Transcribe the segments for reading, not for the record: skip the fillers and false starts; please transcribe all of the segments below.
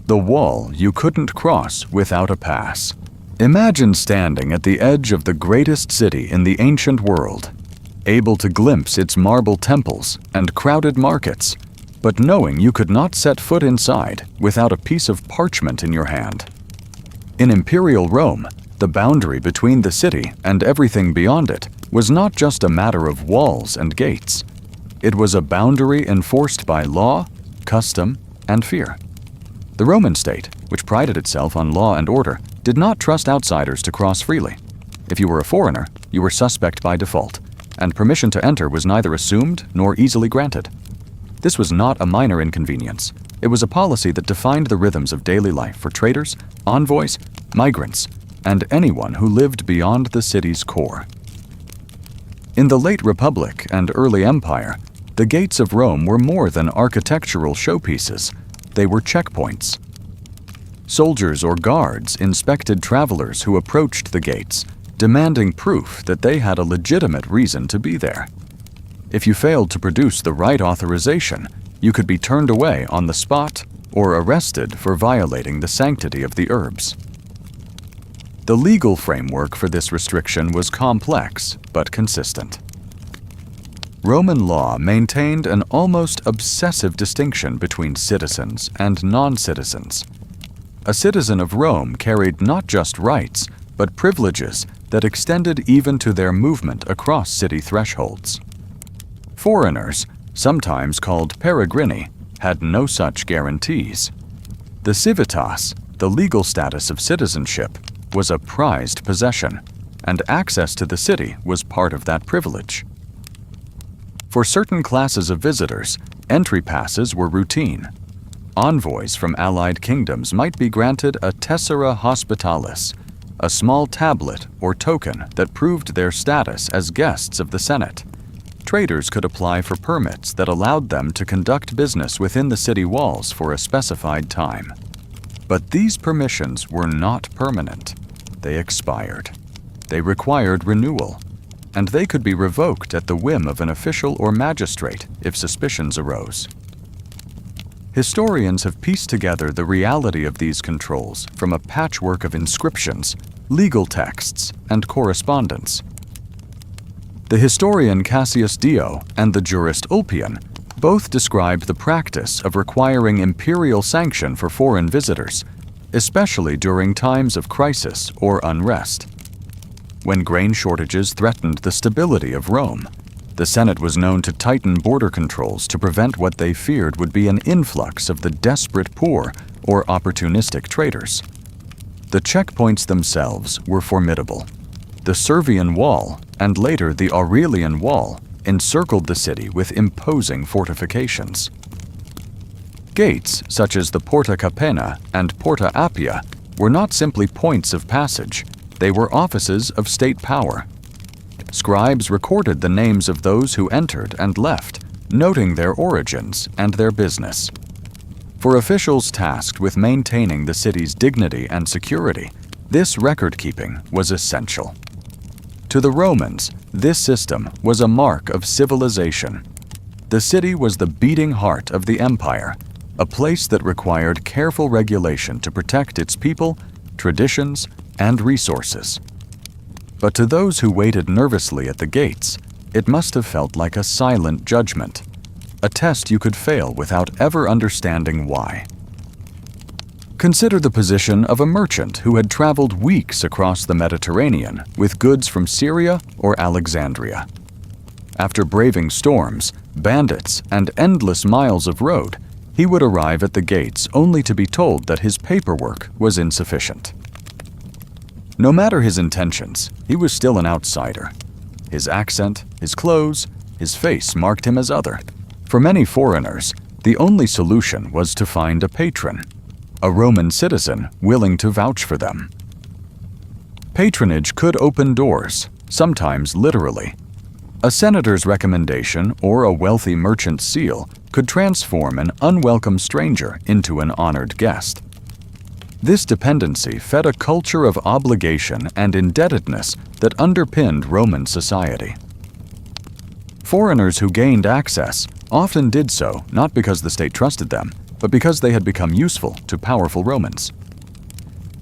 the wall you couldn't cross without a pass. Imagine standing at the edge of the greatest city in the ancient world, able to glimpse its marble temples and crowded markets, but knowing you could not set foot inside without a piece of parchment in your hand. In Imperial Rome, the boundary between the city and everything beyond it was not just a matter of walls and gates. It was a boundary enforced by law, custom, and fear. The Roman state, which prided itself on law and order, did not trust outsiders to cross freely. If you were a foreigner, you were suspect by default, and permission to enter was neither assumed nor easily granted. This was not a minor inconvenience. It was a policy that defined the rhythms of daily life for traders, envoys, migrants, and anyone who lived beyond the city's core. In the late Republic and early Empire, the gates of Rome were more than architectural showpieces. They were checkpoints. Soldiers or guards inspected travelers who approached the gates, demanding proof that they had a legitimate reason to be there. If you failed to produce the right authorization, you could be turned away on the spot or arrested for violating the sanctity of the herbs. The legal framework for this restriction was complex but consistent. Roman law maintained an almost obsessive distinction between citizens and non-citizens. A citizen of Rome carried not just rights, but privileges that extended even to their movement across city thresholds. Foreigners, sometimes called peregrini, had no such guarantees. The civitas, the legal status of citizenship, was a prized possession, and access to the city was part of that privilege. For certain classes of visitors, entry passes were routine. Envoys from allied kingdoms might be granted a tessera hospitalis, a small tablet or token that proved their status as guests of the Senate. Traders could apply for permits that allowed them to conduct business within the city walls for a specified time. But these permissions were not permanent. They expired. They required renewal, and they could be revoked at the whim of an official or magistrate if suspicions arose. Historians have pieced together the reality of these controls from a patchwork of inscriptions, legal texts, and correspondence. The historian Cassius Dio and the jurist Ulpian both described the practice of requiring imperial sanction for foreign visitors, especially during times of crisis or unrest. When grain shortages threatened the stability of Rome, the Senate was known to tighten border controls to prevent what they feared would be an influx of the desperate poor or opportunistic traders. The checkpoints themselves were formidable. The Servian Wall, and later the Aurelian Wall, encircled the city with imposing fortifications. Gates, such as the Porta Capena and Porta Appia, were not simply points of passage. They were offices of state power. Scribes recorded the names of those who entered and left, noting their origins and their business. For officials tasked with maintaining the city's dignity and security, this record-keeping was essential. To the Romans, this system was a mark of civilization. The city was the beating heart of the empire, a place that required careful regulation to protect its people, traditions, and resources. But to those who waited nervously at the gates, it must have felt like a silent judgment, a test you could fail without ever understanding why. Consider the position of a merchant who had traveled weeks across the Mediterranean with goods from Syria or Alexandria. After braving storms, bandits, and endless miles of road, he would arrive at the gates only to be told that his paperwork was insufficient. No matter his intentions, he was still an outsider. His accent, his clothes, his face marked him as other. For many foreigners, the only solution was to find a patron, a Roman citizen willing to vouch for them. Patronage could open doors, sometimes literally. A senator's recommendation or a wealthy merchant's seal could transform an unwelcome stranger into an honored guest. This dependency fed a culture of obligation and indebtedness that underpinned Roman society. Foreigners who gained access often did so not because the state trusted them, but because they had become useful to powerful Romans.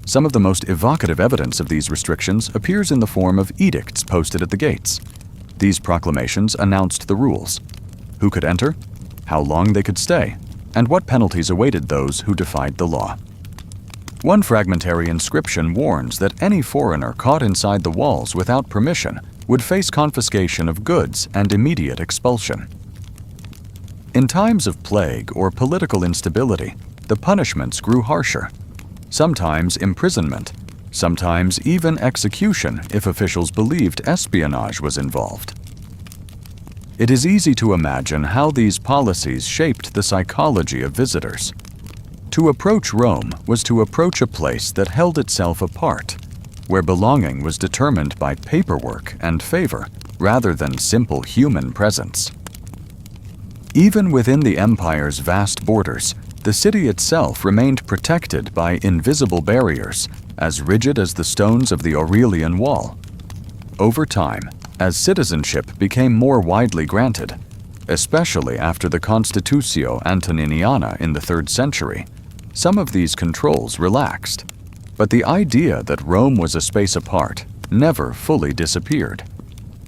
Some of the most evocative evidence of these restrictions appears in the form of edicts posted at the gates. These proclamations announced the rules: who could enter, how long they could stay, and what penalties awaited those who defied the law. One fragmentary inscription warns that any foreigner caught inside the walls without permission would face confiscation of goods and immediate expulsion. In times of plague or political instability, the punishments grew harsher. Sometimes imprisonment, sometimes even execution if officials believed espionage was involved. It is easy to imagine how these policies shaped the psychology of visitors. To approach Rome was to approach a place that held itself apart, where belonging was determined by paperwork and favor rather than simple human presence. Even within the empire's vast borders, the city itself remained protected by invisible barriers, as rigid as the stones of the Aurelian Wall. Over time, as citizenship became more widely granted, especially after the Constitutio Antoniniana in the 3rd century, some of these controls relaxed. But the idea that Rome was a space apart never fully disappeared.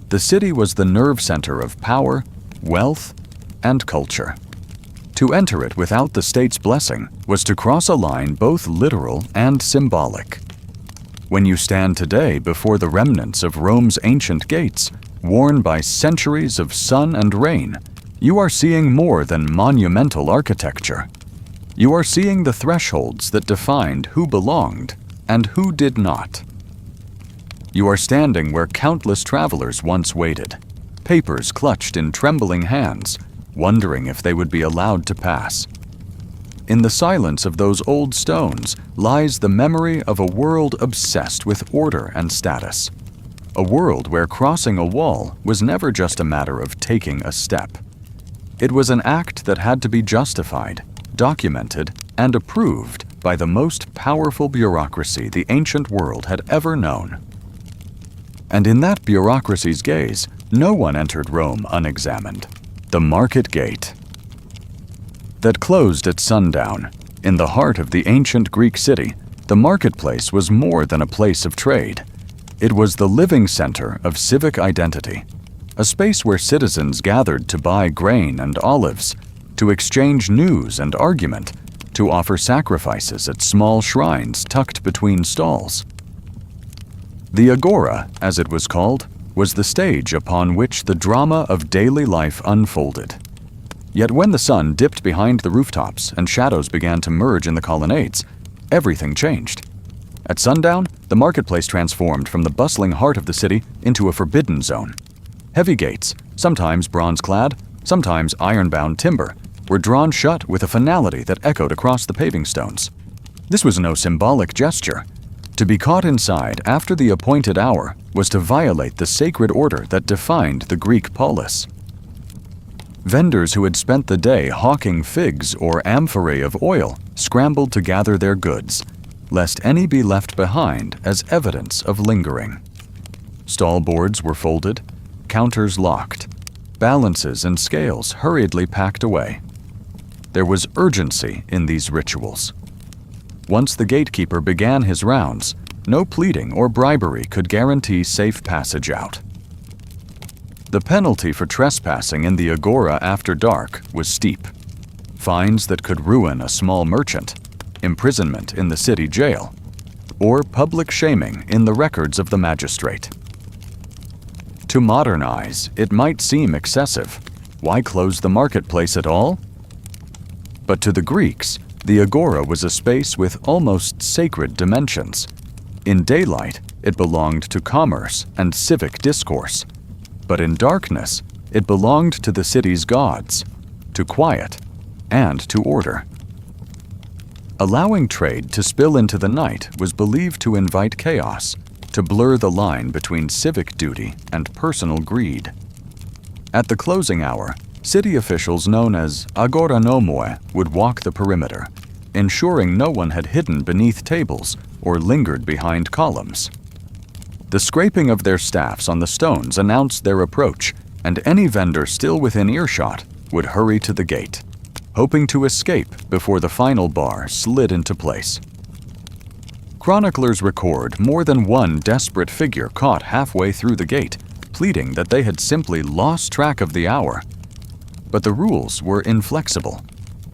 The city was the nerve center of power, wealth, and culture. To enter it without the state's blessing was to cross a line both literal and symbolic. When you stand today before the remnants of Rome's ancient gates, worn by centuries of sun and rain, you are seeing more than monumental architecture. You are seeing the thresholds that defined who belonged and who did not. You are standing where countless travelers once waited, papers clutched in trembling hands, wondering if they would be allowed to pass. In the silence of those old stones lies the memory of a world obsessed with order and status. A world where crossing a wall was never just a matter of taking a step. It was an act that had to be justified, documented, and approved by the most powerful bureaucracy the ancient world had ever known. And in that bureaucracy's gaze, no one entered Rome unexamined. The market gate. That closed at sundown, in the heart of the ancient Greek city, the marketplace was more than a place of trade. It was the living center of civic identity, a space where citizens gathered to buy grain and olives, to exchange news and argument, to offer sacrifices at small shrines tucked between stalls. The agora, as it was called, was the stage upon which the drama of daily life unfolded. Yet when the sun dipped behind the rooftops and shadows began to merge in the colonnades, everything changed. At sundown, the marketplace transformed from the bustling heart of the city into a forbidden zone. Heavy gates, sometimes bronze-clad, sometimes iron-bound timber, were drawn shut with a finality that echoed across the paving stones. This was no symbolic gesture. To be caught inside after the appointed hour was to violate the sacred order that defined the Greek polis. Vendors who had spent the day hawking figs or amphorae of oil scrambled to gather their goods, lest any be left behind as evidence of lingering. Stall boards were folded, counters locked, balances and scales hurriedly packed away. There was urgency in these rituals. Once the gatekeeper began his rounds, no pleading or bribery could guarantee safe passage out. The penalty for trespassing in the agora after dark was steep. Fines that could ruin a small merchant, imprisonment in the city jail, or public shaming in the records of the magistrate. To modernize, it might seem excessive. Why close the marketplace at all? But to the Greeks, the agora was a space with almost sacred dimensions. In daylight, it belonged to commerce and civic discourse. But in darkness, it belonged to the city's gods, to quiet, and to order. Allowing trade to spill into the night was believed to invite chaos, to blur the line between civic duty and personal greed. At the closing hour, city officials known as agoranomoi would walk the perimeter, ensuring no one had hidden beneath tables or lingered behind columns. The scraping of their staffs on the stones announced their approach, and any vendor still within earshot would hurry to the gate, hoping to escape before the final bar slid into place. Chroniclers record more than one desperate figure caught halfway through the gate, pleading that they had simply lost track of the hour. But the rules were inflexible.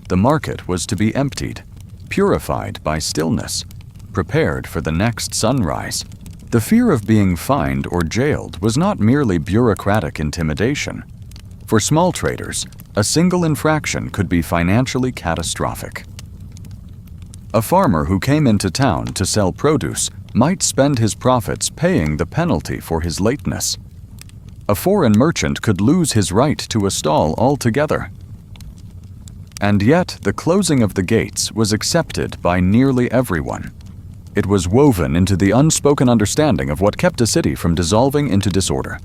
The market was to be emptied, purified by stillness, prepared for the next sunrise. The fear of being fined or jailed was not merely bureaucratic intimidation. For small traders, a single infraction could be financially catastrophic. A farmer who came into town to sell produce might spend his profits paying the penalty for his lateness. A foreign merchant could lose his right to a stall altogether. And yet, the closing of the gates was accepted by nearly everyone. It was woven into the unspoken understanding of what kept a city from dissolving into disorder.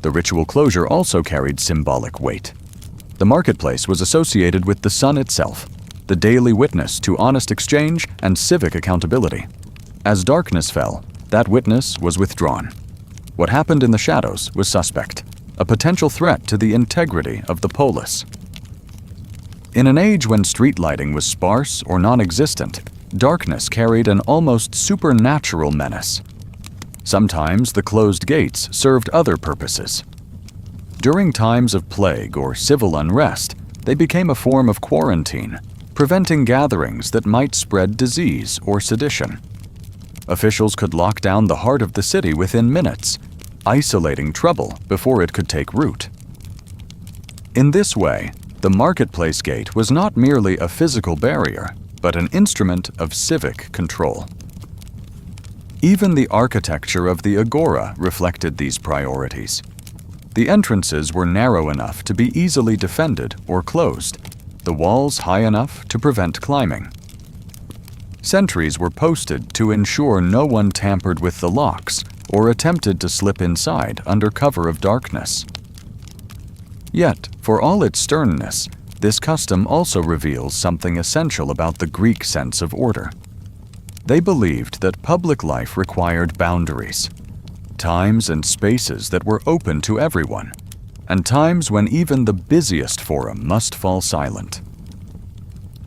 The ritual closure also carried symbolic weight. The marketplace was associated with the sun itself, the daily witness to honest exchange and civic accountability. As darkness fell, that witness was withdrawn. What happened in the shadows was suspect, a potential threat to the integrity of the polis. In an age when street lighting was sparse or non-existent, darkness carried an almost supernatural menace. Sometimes the closed gates served other purposes. During times of plague or civil unrest, they became a form of quarantine, preventing gatherings that might spread disease or sedition. Officials could lock down the heart of the city within minutes, isolating trouble before it could take root. In this way, the marketplace gate was not merely a physical barrier, but an instrument of civic control. Even the architecture of the agora reflected these priorities. The entrances were narrow enough to be easily defended or closed, the walls high enough to prevent climbing. Sentries were posted to ensure no one tampered with the locks or attempted to slip inside under cover of darkness. Yet, for all its sternness, this custom also reveals something essential about the Greek sense of order. They believed that public life required boundaries, times and spaces that were open to everyone, and times when even the busiest forum must fall silent.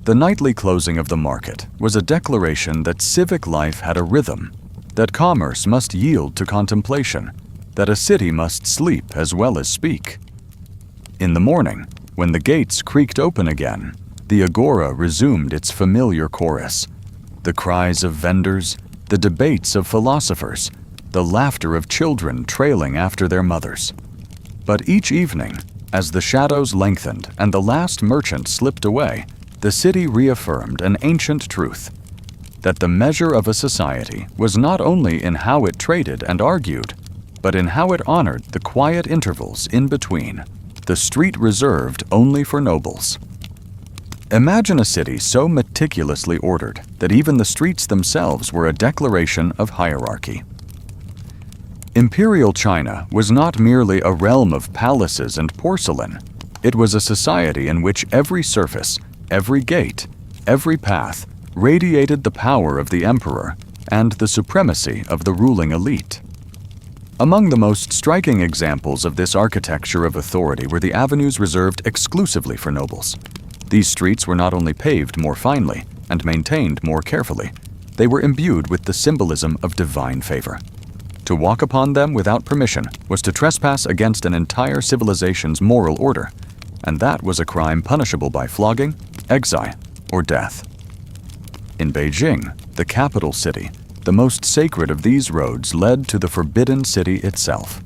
The nightly closing of the market was a declaration that civic life had a rhythm, that commerce must yield to contemplation, that a city must sleep as well as speak. In the morning, when the gates creaked open again, the agora resumed its familiar chorus. The cries of vendors, the debates of philosophers, the laughter of children trailing after their mothers. But each evening, as the shadows lengthened and the last merchant slipped away, the city reaffirmed an ancient truth, that the measure of a society was not only in how it traded and argued, but in how it honored the quiet intervals in between, the street reserved only for nobles. Imagine a city so meticulously ordered that even the streets themselves were a declaration of hierarchy. Imperial China was not merely a realm of palaces and porcelain. It was a society in which every surface, every gate, every path radiated the power of the emperor and the supremacy of the ruling elite. Among the most striking examples of this architecture of authority were the avenues reserved exclusively for nobles. These streets were not only paved more finely and maintained more carefully, they were imbued with the symbolism of divine favor. To walk upon them without permission was to trespass against an entire civilization's moral order, and that was a crime punishable by flogging, exile, or death. In Beijing, the capital city, the most sacred of these roads led to the Forbidden City itself.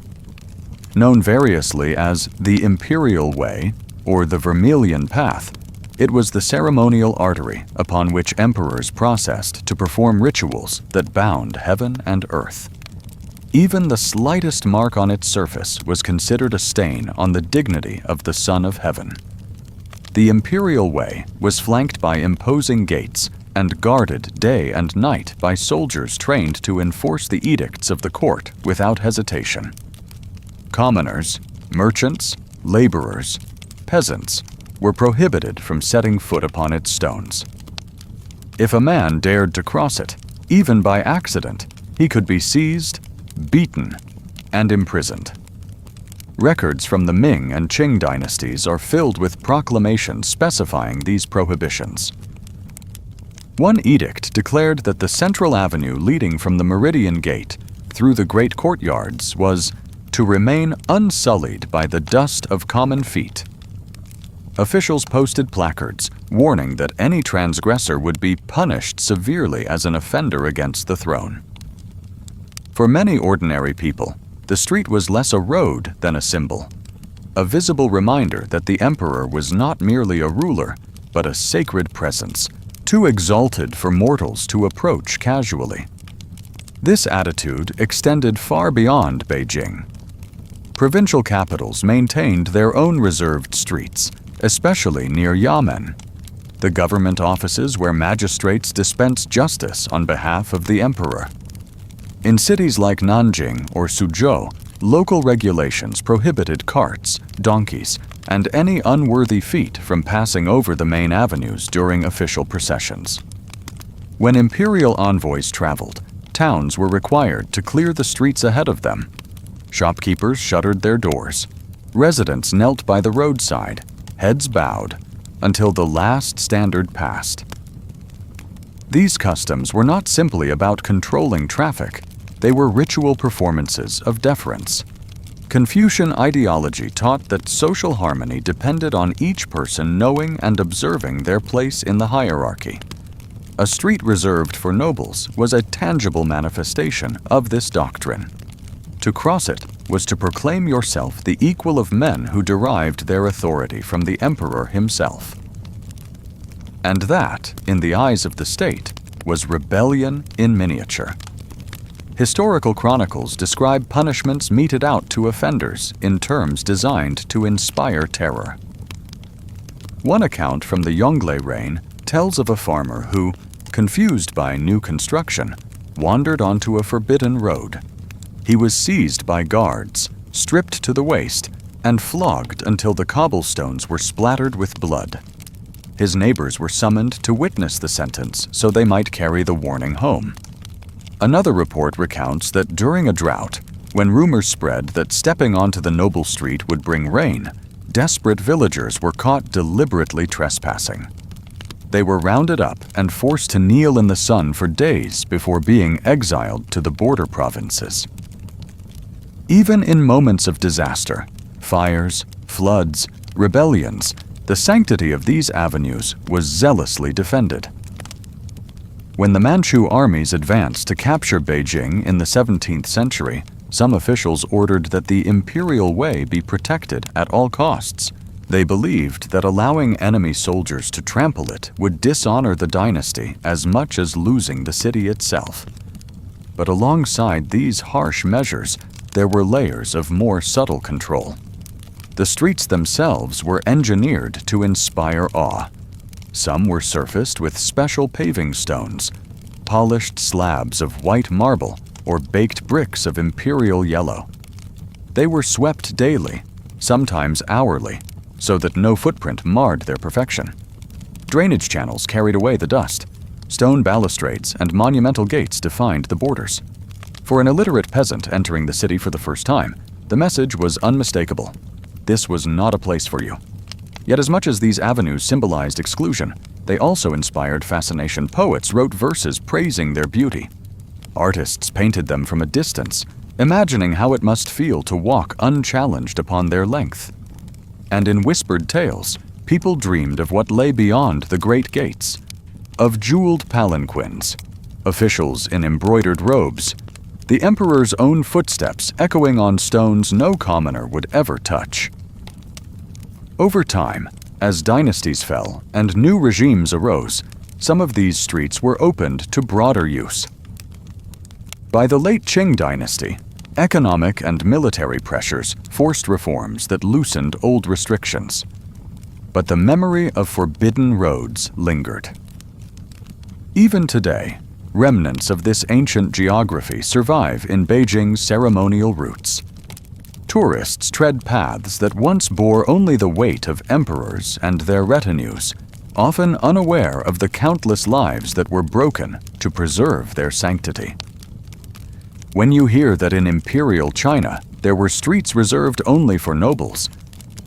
Known variously as the Imperial Way or the Vermilion Path, it was the ceremonial artery upon which emperors processed to perform rituals that bound heaven and earth. Even the slightest mark on its surface was considered a stain on the dignity of the Son of Heaven. The Imperial Way was flanked by imposing gates and guarded day and night by soldiers trained to enforce the edicts of the court without hesitation. Commoners, merchants, laborers, peasants were prohibited from setting foot upon its stones. If a man dared to cross it, even by accident, he could be seized, beaten, and imprisoned. Records from the Ming and Qing dynasties are filled with proclamations specifying these prohibitions. One edict declared that the central avenue leading from the Meridian Gate through the great courtyards was to remain unsullied by the dust of common feet. Officials posted placards warning that any transgressor would be punished severely as an offender against the throne. For many ordinary people, the street was less a road than a symbol, a visible reminder that the emperor was not merely a ruler, but a sacred presence, too exalted for mortals to approach casually. This attitude extended far beyond Beijing. Provincial capitals maintained their own reserved streets, especially near Yamen, the government offices where magistrates dispense justice on behalf of the emperor. In cities like Nanjing or Suzhou, local regulations prohibited carts, donkeys, and any unworthy feet from passing over the main avenues during official processions. When imperial envoys traveled, towns were required to clear the streets ahead of them. Shopkeepers shuttered their doors. Residents knelt by the roadside, heads bowed, until the last standard passed. These customs were not simply about controlling traffic. They were ritual performances of deference. Confucian ideology taught that social harmony depended on each person knowing and observing their place in the hierarchy. A street reserved for nobles was a tangible manifestation of this doctrine. To cross it was to proclaim yourself the equal of men who derived their authority from the emperor himself. And that, in the eyes of the state, was rebellion in miniature. Historical chronicles describe punishments meted out to offenders in terms designed to inspire terror. One account from the Yongle reign tells of a farmer who, confused by new construction, wandered onto a forbidden road. He was seized by guards, stripped to the waist, and flogged until the cobblestones were splattered with blood. His neighbors were summoned to witness the sentence so they might carry the warning home. Another report recounts that during a drought, when rumors spread that stepping onto the noble street would bring rain, desperate villagers were caught deliberately trespassing. They were rounded up and forced to kneel in the sun for days before being exiled to the border provinces. Even in moments of disaster, fires, floods, rebellions, the sanctity of these avenues was zealously defended. When the Manchu armies advanced to capture Beijing in the 17th century, some officials ordered that the imperial way be protected at all costs. They believed that allowing enemy soldiers to trample it would dishonor the dynasty as much as losing the city itself. But alongside these harsh measures, there were layers of more subtle control. The streets themselves were engineered to inspire awe. Some were surfaced with special paving stones, polished slabs of white marble, or baked bricks of imperial yellow. They were swept daily, sometimes hourly, so that no footprint marred their perfection. Drainage channels carried away the dust. Stone balustrades and monumental gates defined the borders. For an illiterate peasant entering the city for the first time, the message was unmistakable. This was not a place for you. Yet as much as these avenues symbolized exclusion, they also inspired fascination. Poets wrote verses praising their beauty. Artists painted them from a distance, imagining how it must feel to walk unchallenged upon their length. And in whispered tales, people dreamed of what lay beyond the great gates, of jeweled palanquins, officials in embroidered robes, the emperor's own footsteps echoing on stones no commoner would ever touch. Over time, as dynasties fell and new regimes arose, some of these streets were opened to broader use. By the late Qing dynasty, economic and military pressures forced reforms that loosened old restrictions. But the memory of forbidden roads lingered. Even today, remnants of this ancient geography survive in Beijing's ceremonial routes. Tourists tread paths that once bore only the weight of emperors and their retinues, often unaware of the countless lives that were broken to preserve their sanctity. When you hear that in imperial China, There were streets reserved only for nobles.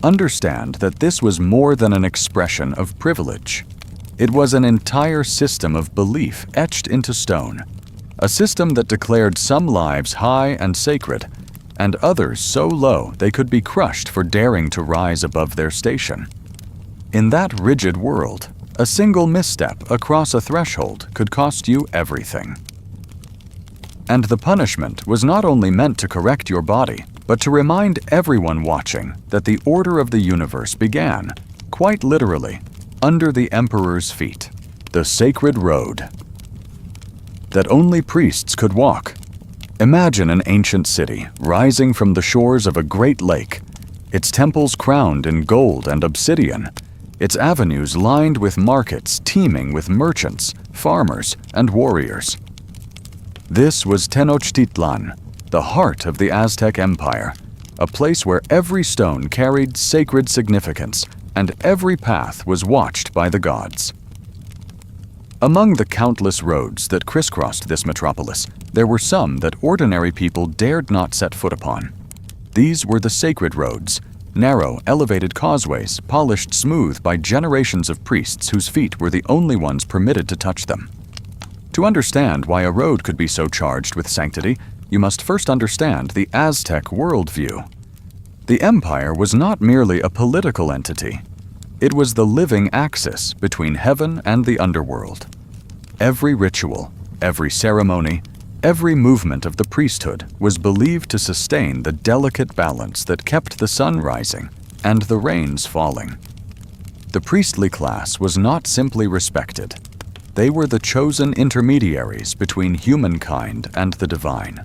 Understand that this was more than an expression of privilege. It was an entire system of belief etched into stone, a system that declared some lives high and sacred, and others so low they could be crushed for daring to rise above their station. In that rigid world, a single misstep across a threshold could cost you everything. And the punishment was not only meant to correct your body, but to remind everyone watching that the order of the universe began, quite literally, under the emperor's feet, the sacred road that only priests could walk. Imagine an ancient city rising from the shores of a great lake, its temples crowned in gold and obsidian, its avenues lined with markets teeming with merchants, farmers, and warriors. This was Tenochtitlan, the heart of the Aztec Empire, a place where every stone carried sacred significance and every path was watched by the gods. Among the countless roads that crisscrossed this metropolis, there were some that ordinary people dared not set foot upon. These were the sacred roads, narrow, elevated causeways polished smooth by generations of priests whose feet were the only ones permitted to touch them. To understand why a road could be so charged with sanctity, you must first understand the Aztec worldview. The empire was not merely a political entity. It was the living axis between heaven and the underworld. Every ritual, every ceremony, every movement of the priesthood was believed to sustain the delicate balance that kept the sun rising and the rains falling. The priestly class was not simply respected. They were the chosen intermediaries between humankind and the divine.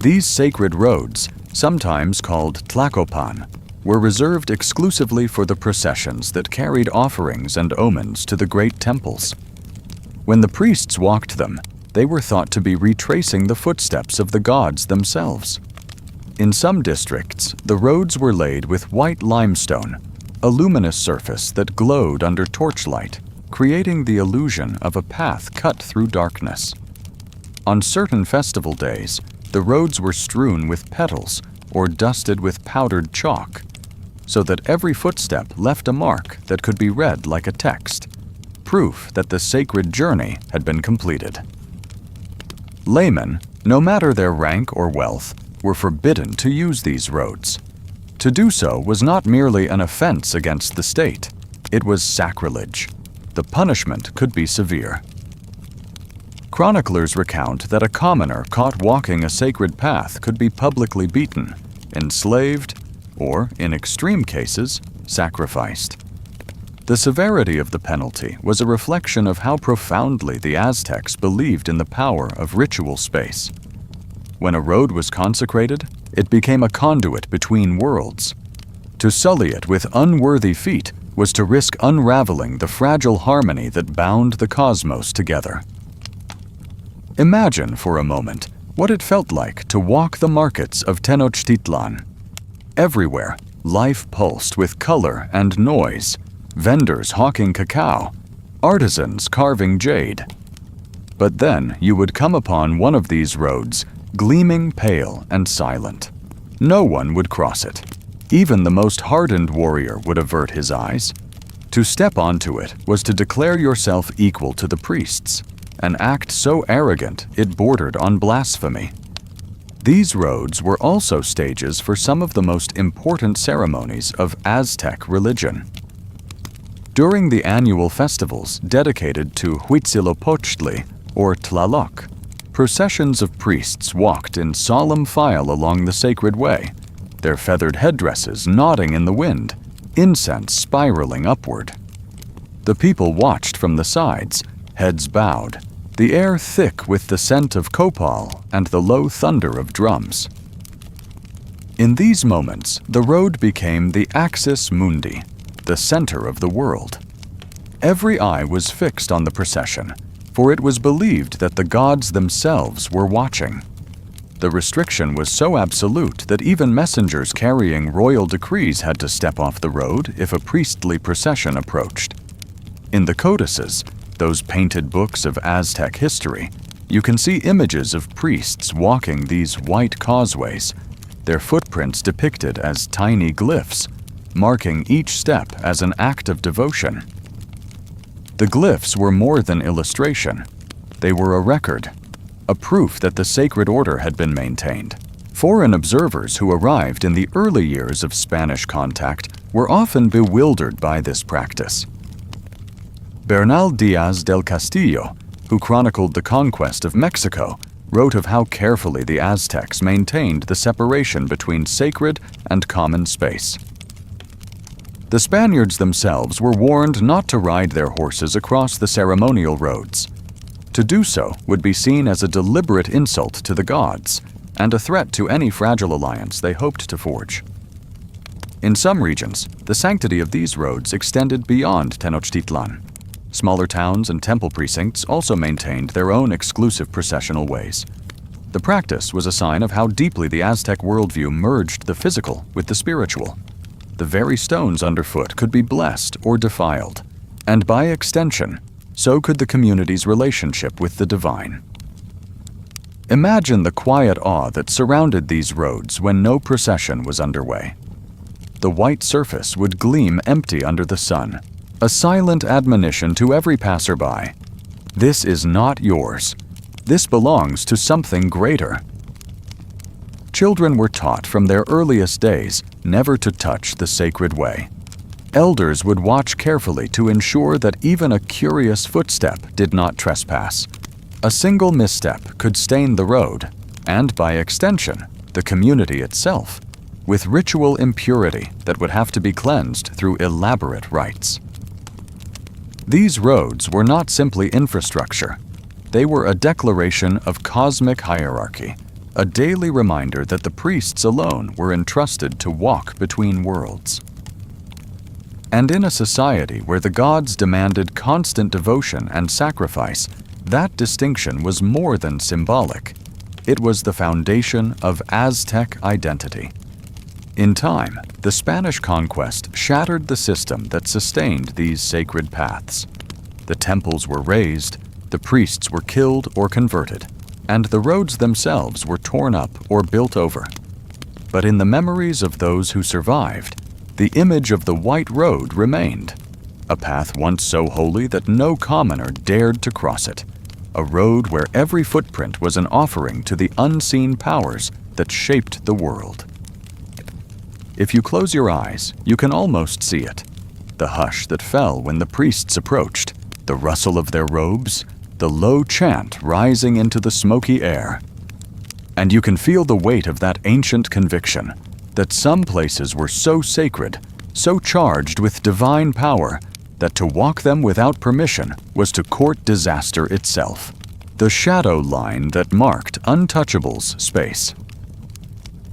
These sacred roads, sometimes called Tlacopan, were reserved exclusively for the processions that carried offerings and omens to the great temples. When the priests walked them, they were thought to be retracing the footsteps of the gods themselves. In some districts, the roads were laid with white limestone, a luminous surface that glowed under torchlight, creating the illusion of a path cut through darkness. On certain festival days, the roads were strewn with petals or dusted with powdered chalk, so that every footstep left a mark that could be read like a text, proof that the sacred journey had been completed. Laymen, no matter their rank or wealth, were forbidden to use these roads. To do so was not merely an offense against the state, it was sacrilege. The punishment could be severe. Chroniclers recount that a commoner caught walking a sacred path could be publicly beaten, enslaved, or, in extreme cases, sacrificed. The severity of the penalty was a reflection of how profoundly the Aztecs believed in the power of ritual space. When a road was consecrated, it became a conduit between worlds. To sully it with unworthy feet was to risk unraveling the fragile harmony that bound the cosmos together. Imagine for a moment what it felt like to walk the markets of Tenochtitlan. Everywhere, life pulsed with color and noise, vendors hawking cacao, artisans carving jade. But then you would come upon one of these roads, gleaming pale and silent. No one would cross it. Even the most hardened warrior would avert his eyes. To step onto it was to declare yourself equal to the priests, an act so arrogant it bordered on blasphemy. These roads were also stages for some of the most important ceremonies of Aztec religion. During the annual festivals dedicated to Huitzilopochtli, or Tlaloc, processions of priests walked in solemn file along the sacred way, their feathered headdresses nodding in the wind, incense spiraling upward. The people watched from the sides, heads bowed, the air thick with the scent of copal and the low thunder of drums. In these moments, the road became the axis mundi, the center of the world. Every eye was fixed on the procession, for it was believed that the gods themselves were watching. The restriction was so absolute that even messengers carrying royal decrees had to step off the road if a priestly procession approached. In the codices, those painted books of Aztec history, you can see images of priests walking these white causeways, their footprints depicted as tiny glyphs, marking each step as an act of devotion. The glyphs were more than illustration. They were a record, a proof that the sacred order had been maintained. Foreign observers who arrived in the early years of Spanish contact were often bewildered by this practice. Bernal Diaz del Castillo, who chronicled the conquest of Mexico, wrote of how carefully the Aztecs maintained the separation between sacred and common space. The Spaniards themselves were warned not to ride their horses across the ceremonial roads. To do so would be seen as a deliberate insult to the gods and a threat to any fragile alliance they hoped to forge. In some regions, the sanctity of these roads extended beyond Tenochtitlan. Smaller towns and temple precincts also maintained their own exclusive processional ways. The practice was a sign of how deeply the Aztec worldview merged the physical with the spiritual. The very stones underfoot could be blessed or defiled, and by extension, so could the community's relationship with the divine. Imagine the quiet awe that surrounded these roads when no procession was underway. The white surface would gleam empty under the sun, a silent admonition to every passerby. This is not yours. This belongs to something greater. Children were taught from their earliest days never to touch the sacred way. Elders would watch carefully to ensure that even a curious footstep did not trespass. A single misstep could stain the road, and by extension, the community itself, with ritual impurity that would have to be cleansed through elaborate rites. These roads were not simply infrastructure. They were a declaration of cosmic hierarchy, a daily reminder that the priests alone were entrusted to walk between worlds. And in a society where the gods demanded constant devotion and sacrifice, that distinction was more than symbolic. It was the foundation of Aztec identity. In time, the Spanish conquest shattered the system that sustained these sacred paths. The temples were razed, the priests were killed or converted, and the roads themselves were torn up or built over. But in the memories of those who survived, the image of the white road remained, a path once so holy that no commoner dared to cross it, a road where every footprint was an offering to the unseen powers that shaped the world. If you close your eyes, you can almost see it. The hush that fell when the priests approached, the rustle of their robes, the low chant rising into the smoky air. And you can feel the weight of that ancient conviction that some places were so sacred, so charged with divine power, that to walk them without permission was to court disaster itself. The shadow line that marked Untouchables' space.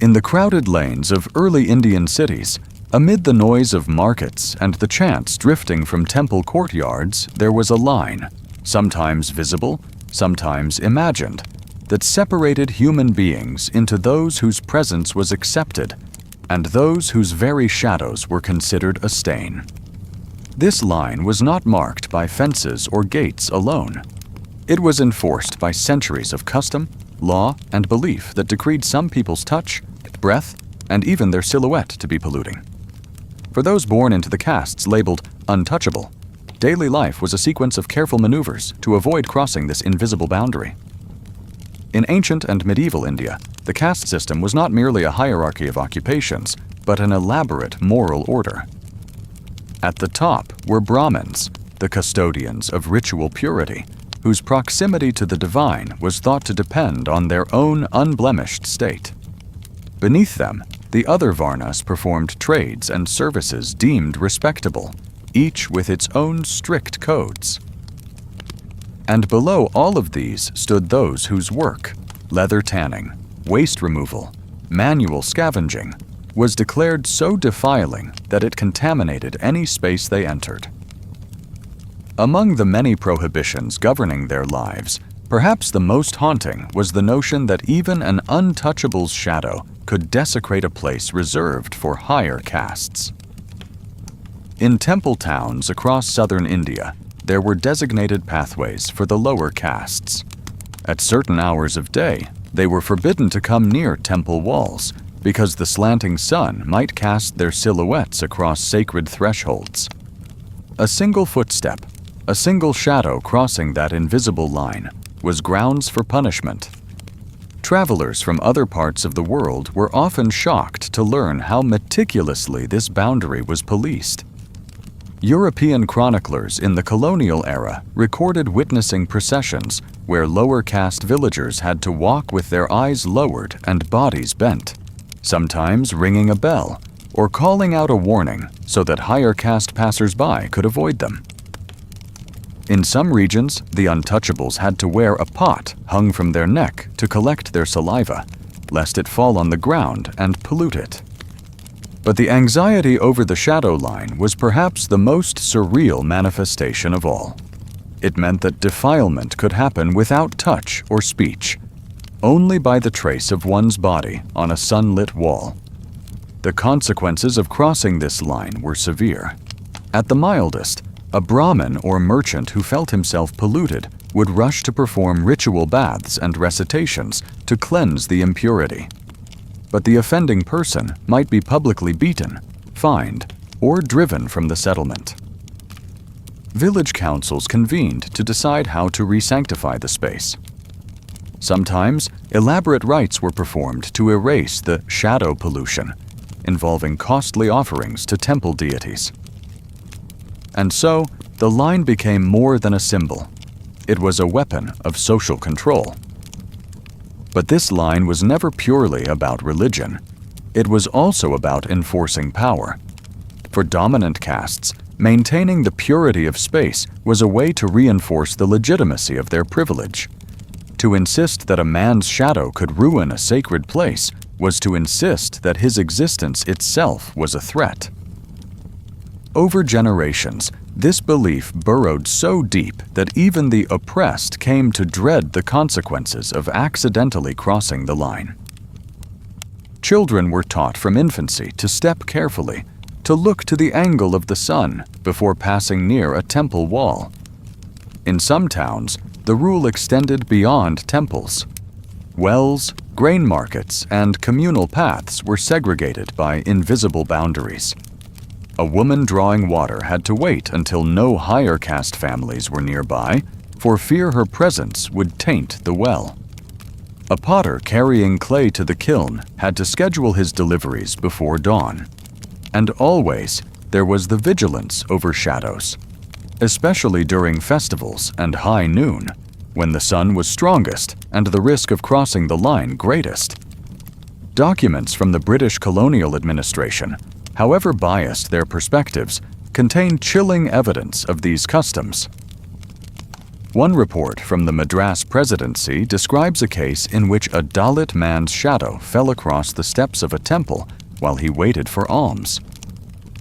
In the crowded lanes of early Indian cities, amid the noise of markets and the chants drifting from temple courtyards, there was a line, sometimes visible, sometimes imagined, that separated human beings into those whose presence was accepted and those whose very shadows were considered a stain. This line was not marked by fences or gates alone. It was enforced by centuries of custom, law, and belief that decreed some people's touch, breath, and even their silhouette to be polluting. For those born into the castes labeled untouchable, daily life was a sequence of careful maneuvers to avoid crossing this invisible boundary. In ancient and medieval India, the caste system was not merely a hierarchy of occupations, but an elaborate moral order. At the top were Brahmins, the custodians of ritual purity, whose proximity to the divine was thought to depend on their own unblemished state. Beneath them, the other Varnas performed trades and services deemed respectable, each with its own strict codes. And below all of these stood those whose work, leather tanning, waste removal, manual scavenging, was declared so defiling that it contaminated any space they entered. Among the many prohibitions governing their lives, perhaps the most haunting was the notion that even an untouchable's shadow could desecrate a place reserved for higher castes. In temple towns across southern India, there were designated pathways for the lower castes. At certain hours of day, they were forbidden to come near temple walls, because the slanting sun might cast their silhouettes across sacred thresholds. A single footstep, a single shadow crossing that invisible line, was grounds for punishment. Travelers from other parts of the world were often shocked to learn how meticulously this boundary was policed. European chroniclers in the colonial era recorded witnessing processions where lower caste villagers had to walk with their eyes lowered and bodies bent, sometimes ringing a bell or calling out a warning so that higher caste passers-by could avoid them. In some regions, the Untouchables had to wear a pot hung from their neck to collect their saliva, lest it fall on the ground and pollute it. But the anxiety over the shadow line was perhaps the most surreal manifestation of all. It meant that defilement could happen without touch or speech, only by the trace of one's body on a sunlit wall. The consequences of crossing this line were severe. At the mildest, a Brahmin or merchant who felt himself polluted would rush to perform ritual baths and recitations to cleanse the impurity. But the offending person might be publicly beaten, fined, or driven from the settlement. Village councils convened to decide how to re-sanctify the space. Sometimes, elaborate rites were performed to erase the shadow pollution, involving costly offerings to temple deities. And so, the line became more than a symbol. It was a weapon of social control. But this line was never purely about religion. It was also about enforcing power. For dominant castes, maintaining the purity of space was a way to reinforce the legitimacy of their privilege. To insist that a man's shadow could ruin a sacred place was to insist that his existence itself was a threat. Over generations, this belief burrowed so deep that even the oppressed came to dread the consequences of accidentally crossing the line. Children were taught from infancy to step carefully, to look to the angle of the sun before passing near a temple wall. In some towns, the rule extended beyond temples. Wells, grain markets, and communal paths were segregated by invisible boundaries. A woman drawing water had to wait until no higher caste families were nearby, for fear her presence would taint the well. A potter carrying clay to the kiln had to schedule his deliveries before dawn. And always, there was the vigilance over shadows, especially during festivals and high noon, when the sun was strongest and the risk of crossing the line greatest. Documents from the British colonial administration, however biased their perspectives, contain chilling evidence of these customs. One report from the Madras Presidency describes a case in which a Dalit man's shadow fell across the steps of a temple while he waited for alms.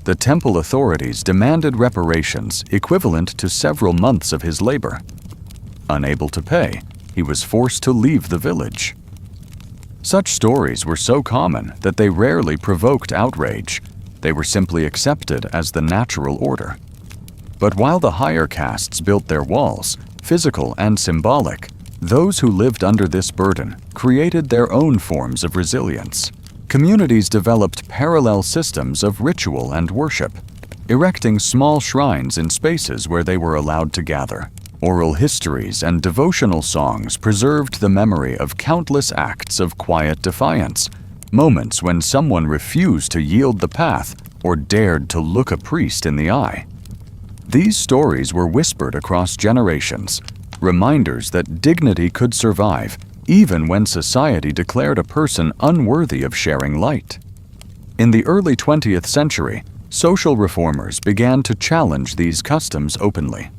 The temple authorities demanded reparations equivalent to several months of his labor. Unable to pay, he was forced to leave the village. Such stories were so common that they rarely provoked outrage. They were simply accepted as the natural order. But while the higher castes built their walls, physical and symbolic, those who lived under this burden created their own forms of resilience. Communities developed parallel systems of ritual and worship, erecting small shrines in spaces where they were allowed to gather. Oral histories and devotional songs preserved the memory of countless acts of quiet defiance, moments when someone refused to yield the path or dared to look a priest in the eye. These stories were whispered across generations, reminders that dignity could survive even when society declared a person unworthy of sharing light. In the early 20th century, social reformers began to challenge these customs openly.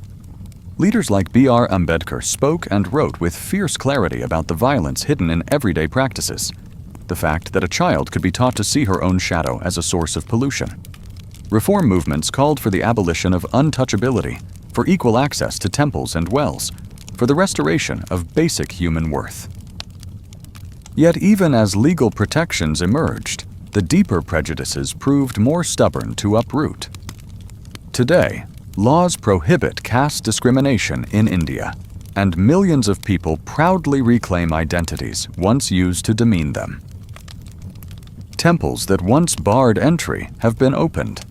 Leaders like B.R. Ambedkar spoke and wrote with fierce clarity about the violence hidden in everyday practices, the fact that a child could be taught to see her own shadow as a source of pollution. Reform movements called for the abolition of untouchability, for equal access to temples and wells, for the restoration of basic human worth. Yet even as legal protections emerged, the deeper prejudices proved more stubborn to uproot. Today, laws prohibit caste discrimination in India, and millions of people proudly reclaim identities once used to demean them. Temples that once barred entry have been opened.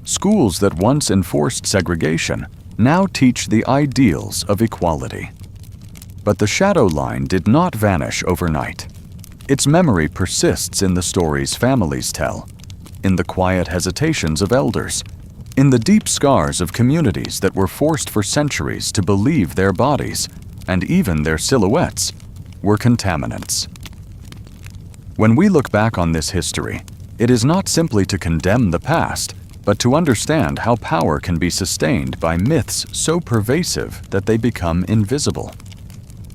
Schools that once enforced segregation now teach the ideals of equality. But the shadow line did not vanish overnight. Its memory persists in the stories families tell, in the quiet hesitations of elders, in the deep scars of communities that were forced for centuries to believe their bodies, and even their silhouettes, were contaminants. When we look back on this history, it is not simply to condemn the past, but to understand how power can be sustained by myths so pervasive that they become invisible.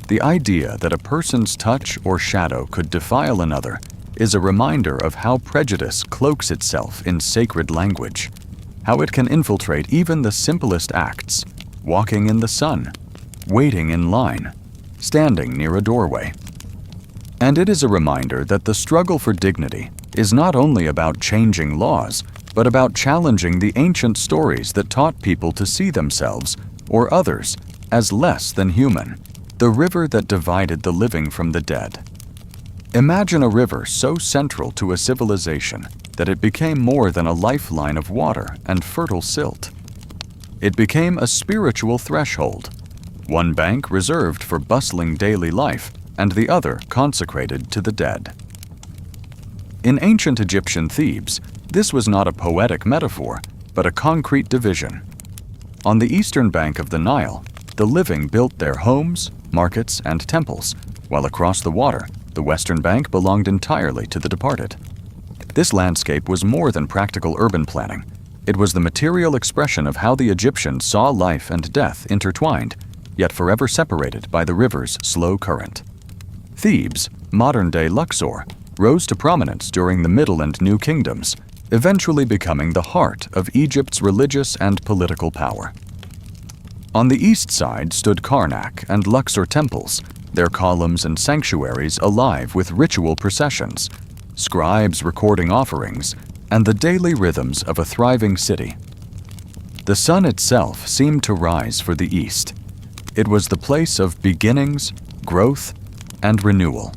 The idea that a person's touch or shadow could defile another is a reminder of how prejudice cloaks itself in sacred language, how it can infiltrate even the simplest acts, walking in the sun, waiting in line, standing near a doorway. And it is a reminder that the struggle for dignity is not only about changing laws, but about challenging the ancient stories that taught people to see themselves, or others, as less than human, the river that divided the living from the dead. Imagine a river so central to a civilization that it became more than a lifeline of water and fertile silt. It became a spiritual threshold, one bank reserved for bustling daily life and the other consecrated to the dead. In ancient Egyptian Thebes, this was not a poetic metaphor, but a concrete division. On the eastern bank of the Nile, the living built their homes, markets, and temples, while across the water, the western bank belonged entirely to the departed. This landscape was more than practical urban planning. It was the material expression of how the Egyptians saw life and death intertwined, yet forever separated by the river's slow current. Thebes, modern-day Luxor, rose to prominence during the Middle and New Kingdoms, eventually becoming the heart of Egypt's religious and political power. On the east side stood Karnak and Luxor temples, their columns and sanctuaries alive with ritual processions, scribes recording offerings, and the daily rhythms of a thriving city. The sun itself seemed to rise for the east. It was the place of beginnings, growth, and renewal.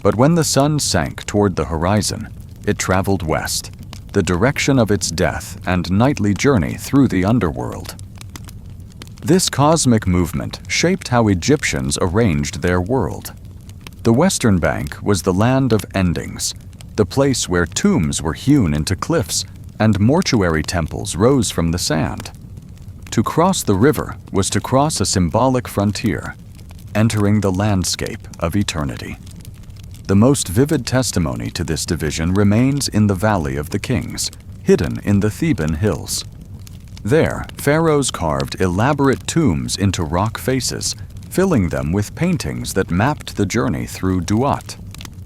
But when the sun sank toward the horizon, it traveled west, the direction of its death and nightly journey through the underworld. This cosmic movement shaped how Egyptians arranged their world. The Western Bank was the land of endings, the place where tombs were hewn into cliffs and mortuary temples rose from the sand. To cross the river was to cross a symbolic frontier, entering the landscape of eternity. The most vivid testimony to this division remains in the Valley of the Kings, hidden in the Theban hills. There, pharaohs carved elaborate tombs into rock faces, filling them with paintings that mapped the journey through Duat,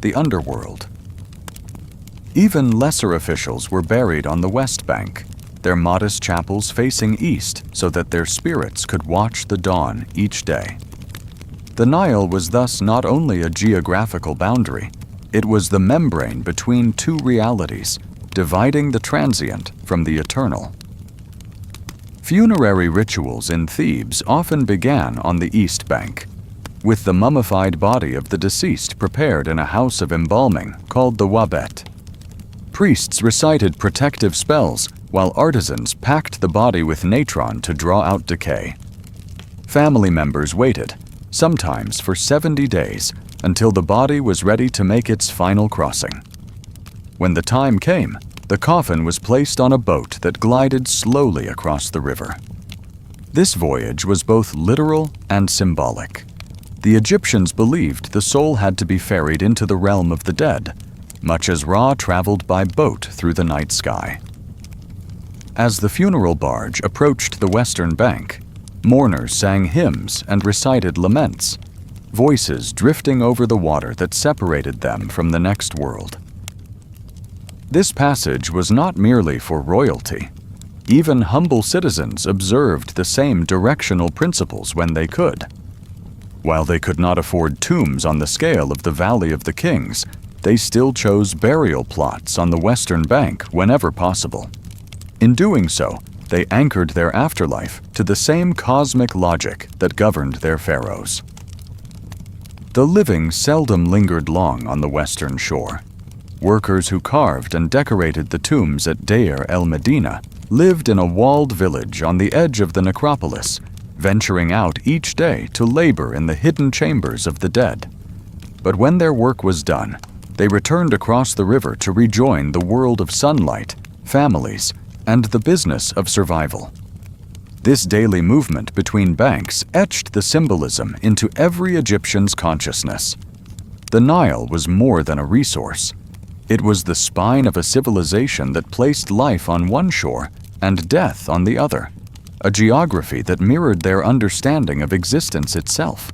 the underworld. Even lesser officials were buried on the West Bank, their modest chapels facing east so that their spirits could watch the dawn each day. The Nile was thus not only a geographical boundary, it was the membrane between two realities, dividing the transient from the eternal. Funerary rituals in Thebes often began on the east bank, with the mummified body of the deceased prepared in a house of embalming called the wabet. Priests recited protective spells, while artisans packed the body with natron to draw out decay. Family members waited, sometimes for 70 days, until the body was ready to make its final crossing. When the time came, the coffin was placed on a boat that glided slowly across the river. This voyage was both literal and symbolic. The Egyptians believed the soul had to be ferried into the realm of the dead, much as Ra traveled by boat through the night sky. As the funeral barge approached the western bank, mourners sang hymns and recited laments, voices drifting over the water that separated them from the next world. This passage was not merely for royalty. Even humble citizens observed the same directional principles when they could. While they could not afford tombs on the scale of the Valley of the Kings, they still chose burial plots on the western bank whenever possible. In doing so, they anchored their afterlife to the same cosmic logic that governed their pharaohs. The living seldom lingered long on the western shore. Workers who carved and decorated the tombs at Deir el-Medina lived in a walled village on the edge of the necropolis, venturing out each day to labor in the hidden chambers of the dead. But when their work was done, they returned across the river to rejoin the world of sunlight, families, and the business of survival. This daily movement between banks etched the symbolism into every Egyptian's consciousness. The Nile was more than a resource. It was the spine of a civilization that placed life on one shore and death on the other, a geography that mirrored their understanding of existence itself.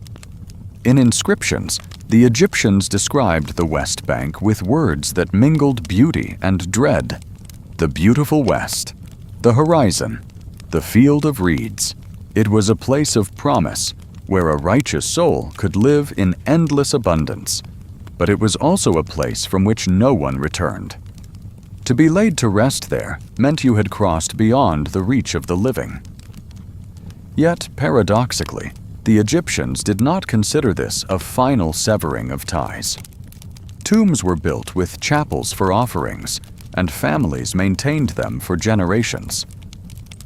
In inscriptions, the Egyptians described the West Bank with words that mingled beauty and dread: the beautiful West, the horizon, the field of reeds. It was a place of promise, where a righteous soul could live in endless abundance. But it was also a place from which no one returned. To be laid to rest there meant you had crossed beyond the reach of the living. Yet, paradoxically, the Egyptians did not consider this a final severing of ties. Tombs were built with chapels for offerings, and families maintained them for generations.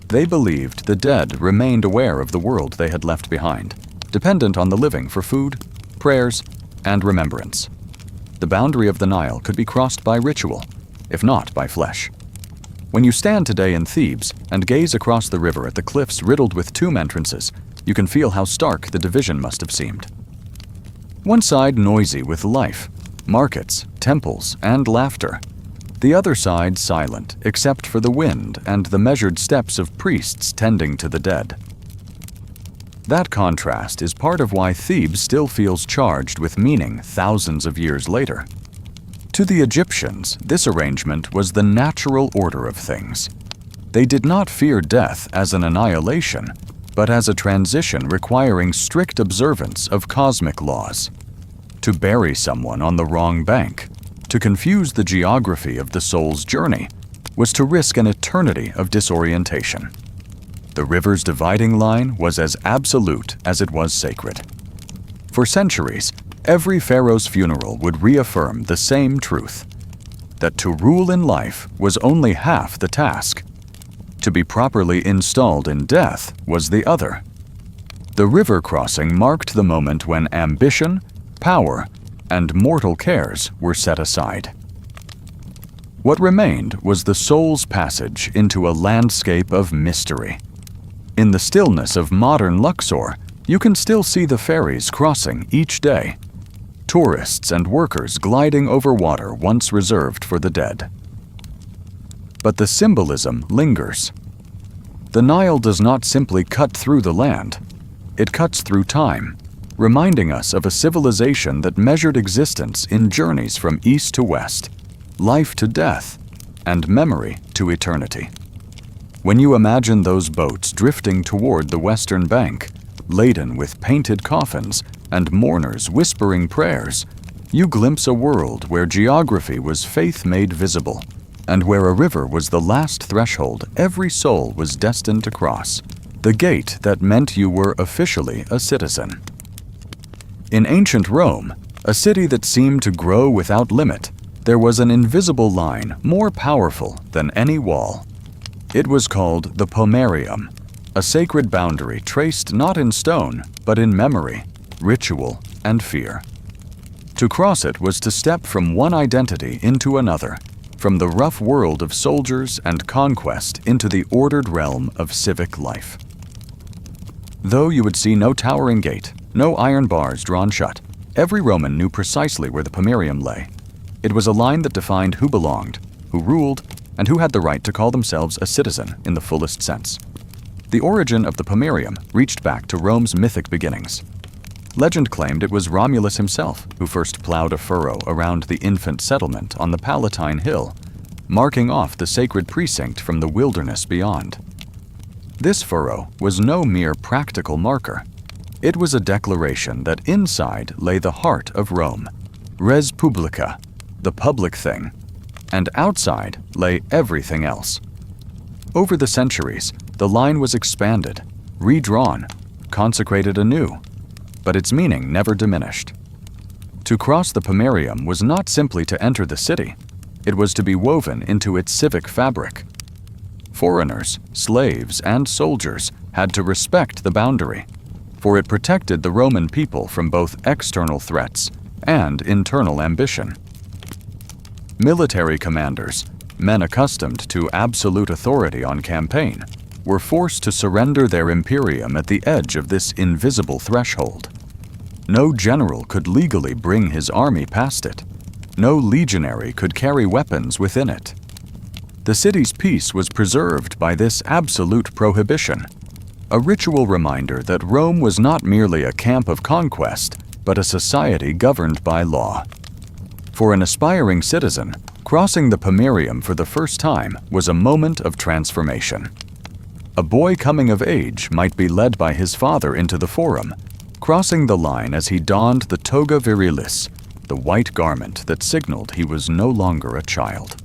They believed the dead remained aware of the world they had left behind, dependent on the living for food, prayers, and remembrance. The boundary of the Nile could be crossed by ritual, if not by flesh. When you stand today in Thebes and gaze across the river at the cliffs riddled with tomb entrances, you can feel how stark the division must have seemed. One side noisy with life, markets, temples, and laughter. The other side silent, except for the wind and the measured steps of priests tending to the dead. That contrast is part of why Thebes still feels charged with meaning thousands of years later. To the Egyptians, this arrangement was the natural order of things. They did not fear death as an annihilation, but as a transition requiring strict observance of cosmic laws. To bury someone on the wrong bank, to confuse the geography of the soul's journey, was to risk an eternity of disorientation. The river's dividing line was as absolute as it was sacred. For centuries, every pharaoh's funeral would reaffirm the same truth: that to rule in life was only half the task. To be properly installed in death was the other. The river crossing marked the moment when ambition, power, and mortal cares were set aside. What remained was the soul's passage into a landscape of mystery. In the stillness of modern Luxor, you can still see the ferries crossing each day, tourists and workers gliding over water once reserved for the dead. But the symbolism lingers. The Nile does not simply cut through the land, it cuts through time, reminding us of a civilization that measured existence in journeys from east to west, life to death, and memory to eternity. When you imagine those boats drifting toward the western bank, laden with painted coffins and mourners whispering prayers, you glimpse a world where geography was faith made visible, and where a river was the last threshold every soul was destined to cross, the gate that meant you were officially a citizen. In ancient Rome, a city that seemed to grow without limit, there was an invisible line more powerful than any wall. It was called the Pomerium, a sacred boundary traced not in stone, but in memory, ritual, and fear. To cross it was to step from one identity into another, from the rough world of soldiers and conquest into the ordered realm of civic life. Though you would see no towering gate, no iron bars drawn shut, every Roman knew precisely where the Pomerium lay. It was a line that defined who belonged, who ruled, and who had the right to call themselves a citizen in the fullest sense. The origin of the Pomerium reached back to Rome's mythic beginnings. Legend claimed it was Romulus himself who first plowed a furrow around the infant settlement on the Palatine Hill, marking off the sacred precinct from the wilderness beyond. This furrow was no mere practical marker. It was a declaration that inside lay the heart of Rome, res publica, the public thing, and outside lay everything else. Over the centuries, the line was expanded, redrawn, consecrated anew, but its meaning never diminished. To cross the Pomerium was not simply to enter the city, It was to be woven into its civic fabric. Foreigners, slaves, and soldiers had to respect the boundary, for it protected the Roman people from both external threats and internal ambition. Military commanders, men accustomed to absolute authority on campaign, were forced to surrender their imperium at the edge of this invisible threshold. No general could legally bring his army past it. No legionary could carry weapons within it. The city's peace was preserved by this absolute prohibition, a ritual reminder that Rome was not merely a camp of conquest, but a society governed by law. For an aspiring citizen, crossing the Pomerium for the first time was a moment of transformation. A boy coming of age might be led by his father into the Forum, crossing the line as he donned the toga virilis, the white garment that signaled he was no longer a child.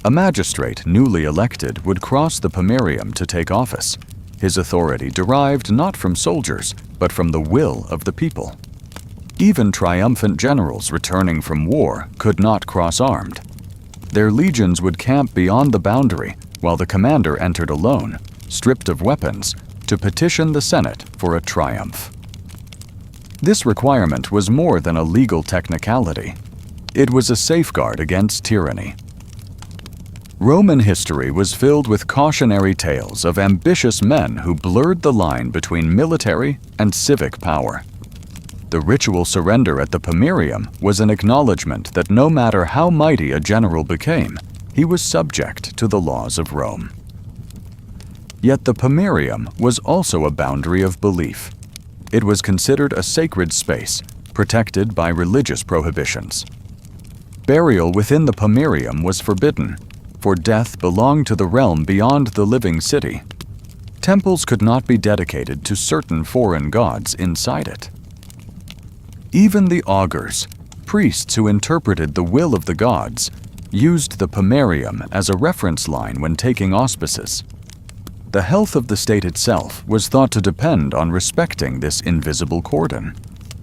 A magistrate newly elected would cross the Pomerium to take office, his authority derived not from soldiers, but from the will of the people. Even triumphant generals returning from war could not cross armed. Their legions would camp beyond the boundary while the commander entered alone, stripped of weapons, to petition the Senate for a triumph. This requirement was more than a legal technicality. It was a safeguard against tyranny. Roman history was filled with cautionary tales of ambitious men who blurred the line between military and civic power. The ritual surrender at the Pomerium was an acknowledgement that no matter how mighty a general became, he was subject to the laws of Rome. Yet the Pomerium was also a boundary of belief. It was considered a sacred space, protected by religious prohibitions. Burial within the Pomerium was forbidden, for death belonged to the realm beyond the living city. Temples could not be dedicated to certain foreign gods inside it. Even the augurs, priests who interpreted the will of the gods, used the Pomerium as a reference line when taking auspices. The health of the state itself was thought to depend on respecting this invisible cordon.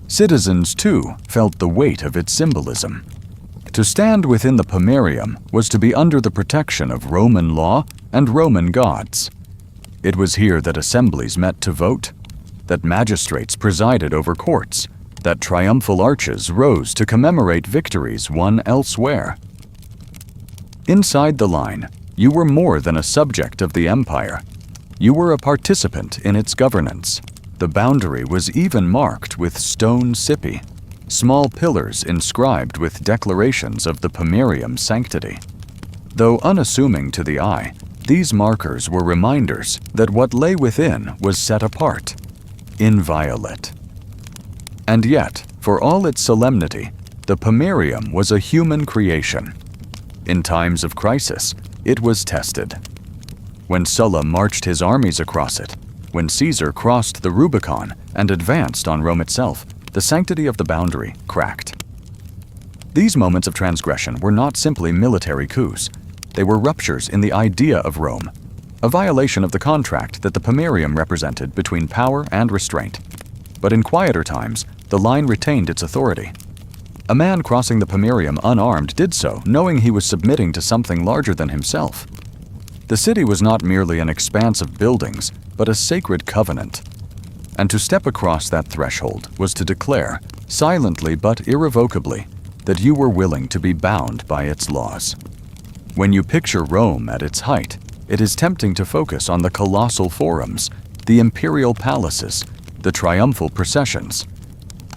Citizens, too, felt the weight of its symbolism. To stand within the Pomerium was to be under the protection of Roman law and Roman gods. It was here that assemblies met to vote, that magistrates presided over courts, that triumphal arches rose to commemorate victories won elsewhere. Inside the line, you were more than a subject of the empire. You were a participant in its governance. The boundary was even marked with stone cipi, small pillars inscribed with declarations of the Pomerium's sanctity. Though unassuming to the eye, these markers were reminders that what lay within was set apart, inviolate. And yet, for all its solemnity, the Pomerium was a human creation. In times of crisis, it was tested. When Sulla marched his armies across it, when Caesar crossed the Rubicon and advanced on Rome itself, the sanctity of the boundary cracked. These moments of transgression were not simply military coups. They were ruptures in the idea of Rome, a violation of the contract that the Pomerium represented between power and restraint. But in quieter times, the line retained its authority. A man crossing the Pomerium unarmed did so, knowing he was submitting to something larger than himself. The city was not merely an expanse of buildings, but a sacred covenant. And to step across that threshold was to declare, silently but irrevocably, that you were willing to be bound by its laws. When you picture Rome at its height, it is tempting to focus on the colossal forums, the imperial palaces, the triumphal processions.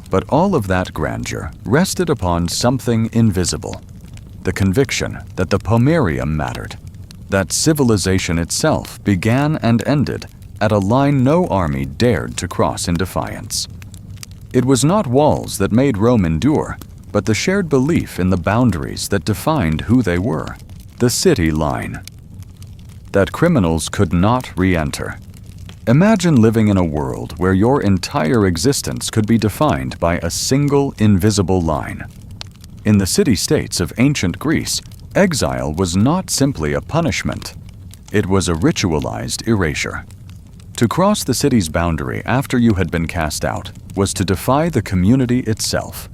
But all of that grandeur rested upon something invisible, the conviction that the Pomerium mattered, that civilization itself began and ended at a line no army dared to cross in defiance. It was not walls that made Rome endure, but the shared belief in the boundaries that defined who they were, the city line. That criminals could not re-enter. Imagine living in a world where your entire existence could be defined by a single invisible line. In the city-states of ancient Greece, exile was not simply a punishment. It was a ritualized erasure. To cross the city's boundary after you had been cast out was to defy the community itself,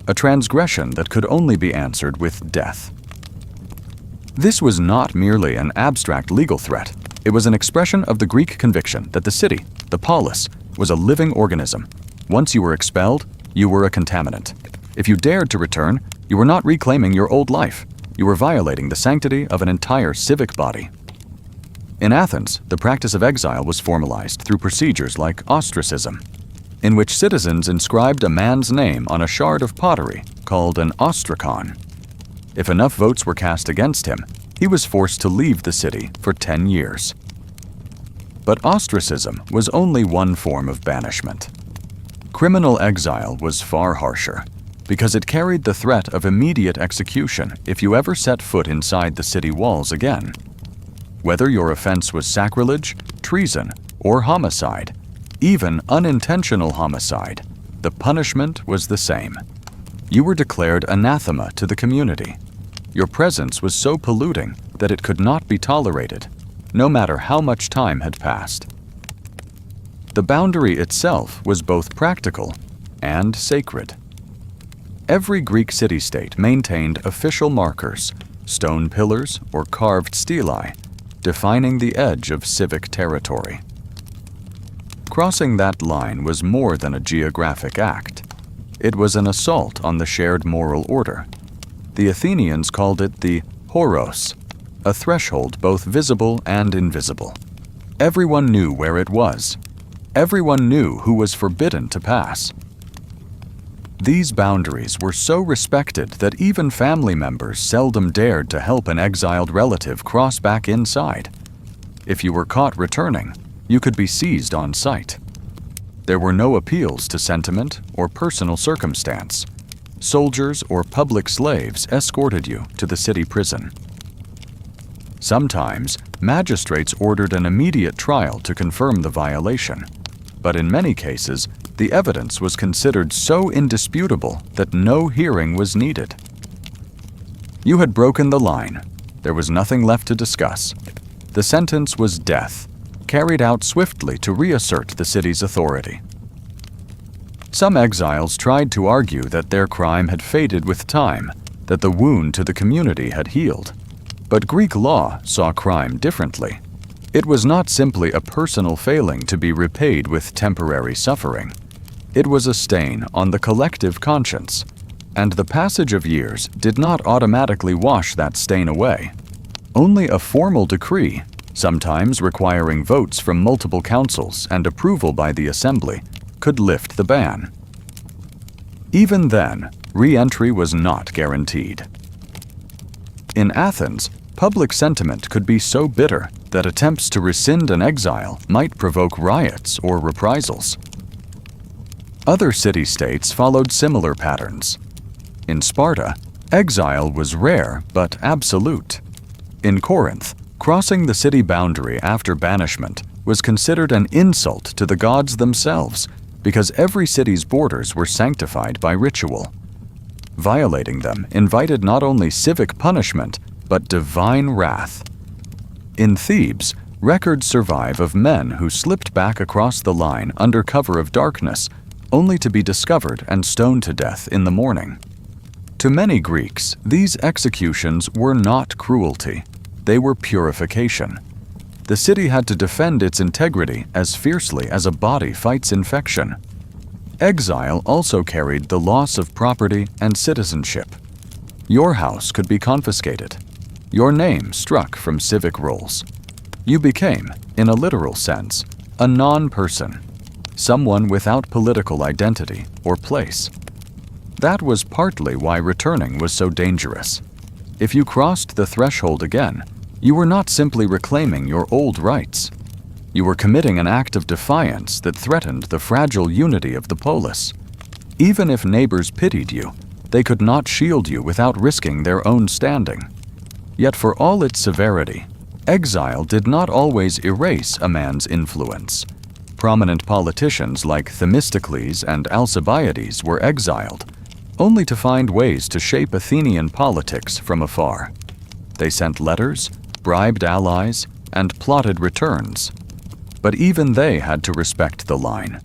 a transgression that could only be answered with death. This was not merely an abstract legal threat. It was an expression of the Greek conviction that the city, the polis, was a living organism. Once you were expelled, you were a contaminant. If you dared to return, you were not reclaiming your old life. You were violating the sanctity of an entire civic body. In Athens, the practice of exile was formalized through procedures like ostracism, in which citizens inscribed a man's name on a shard of pottery called an ostracon. If enough votes were cast against him, he was forced to leave the city for 10 years. But ostracism was only one form of banishment. Criminal exile was far harsher, because it carried the threat of immediate execution if you ever set foot inside the city walls again. Whether your offense was sacrilege, treason, or homicide, even unintentional homicide, the punishment was the same. You were declared anathema to the community. Your presence was so polluting that it could not be tolerated, no matter how much time had passed. The boundary itself was both practical and sacred. Every Greek city-state maintained official markers, stone pillars or carved stelae, defining the edge of civic territory. Crossing that line was more than a geographic act. It was an assault on the shared moral order. The Athenians called it the horos, a threshold both visible and invisible. Everyone knew where it was. Everyone knew who was forbidden to pass. These boundaries were so respected that even family members seldom dared to help an exiled relative cross back inside. If you were caught returning, you could be seized on sight. There were no appeals to sentiment or personal circumstance. Soldiers or public slaves escorted you to the city prison. Sometimes, magistrates ordered an immediate trial to confirm the violation, but in many cases, the evidence was considered so indisputable that no hearing was needed. You had broken the line. There was nothing left to discuss. The sentence was death, carried out swiftly to reassert the city's authority. Some exiles tried to argue that their crime had faded with time, that the wound to the community had healed. But Greek law saw crime differently. It was not simply a personal failing to be repaid with temporary suffering. It was a stain on the collective conscience, and the passage of years did not automatically wash that stain away. Only a formal decree, sometimes requiring votes from multiple councils and approval by the assembly, could lift the ban. Even then, re-entry was not guaranteed. In Athens, public sentiment could be so bitter that attempts to rescind an exile might provoke riots or reprisals. Other city-states followed similar patterns. In Sparta, exile was rare but absolute. In Corinth, crossing the city boundary after banishment was considered an insult to the gods themselves because every city's borders were sanctified by ritual. Violating them invited not only civic punishment but divine wrath. In Thebes, records survive of men who slipped back across the line under cover of darkness, only to be discovered and stoned to death in the morning. To many Greeks, these executions were not cruelty. They were purification. The city had to defend its integrity as fiercely as a body fights infection. Exile also carried the loss of property and citizenship. Your house could be confiscated. Your name struck from civic rolls. You became, in a literal sense, a non-person, someone without political identity or place. That was partly why returning was so dangerous. If you crossed the threshold again, you were not simply reclaiming your old rights. You were committing an act of defiance that threatened the fragile unity of the polis. Even if neighbors pitied you, they could not shield you without risking their own standing. Yet for all its severity, exile did not always erase a man's influence. Prominent politicians like Themistocles and Alcibiades were exiled, only to find ways to shape Athenian politics from afar. They sent letters, bribed allies, and plotted returns. But even they had to respect the line.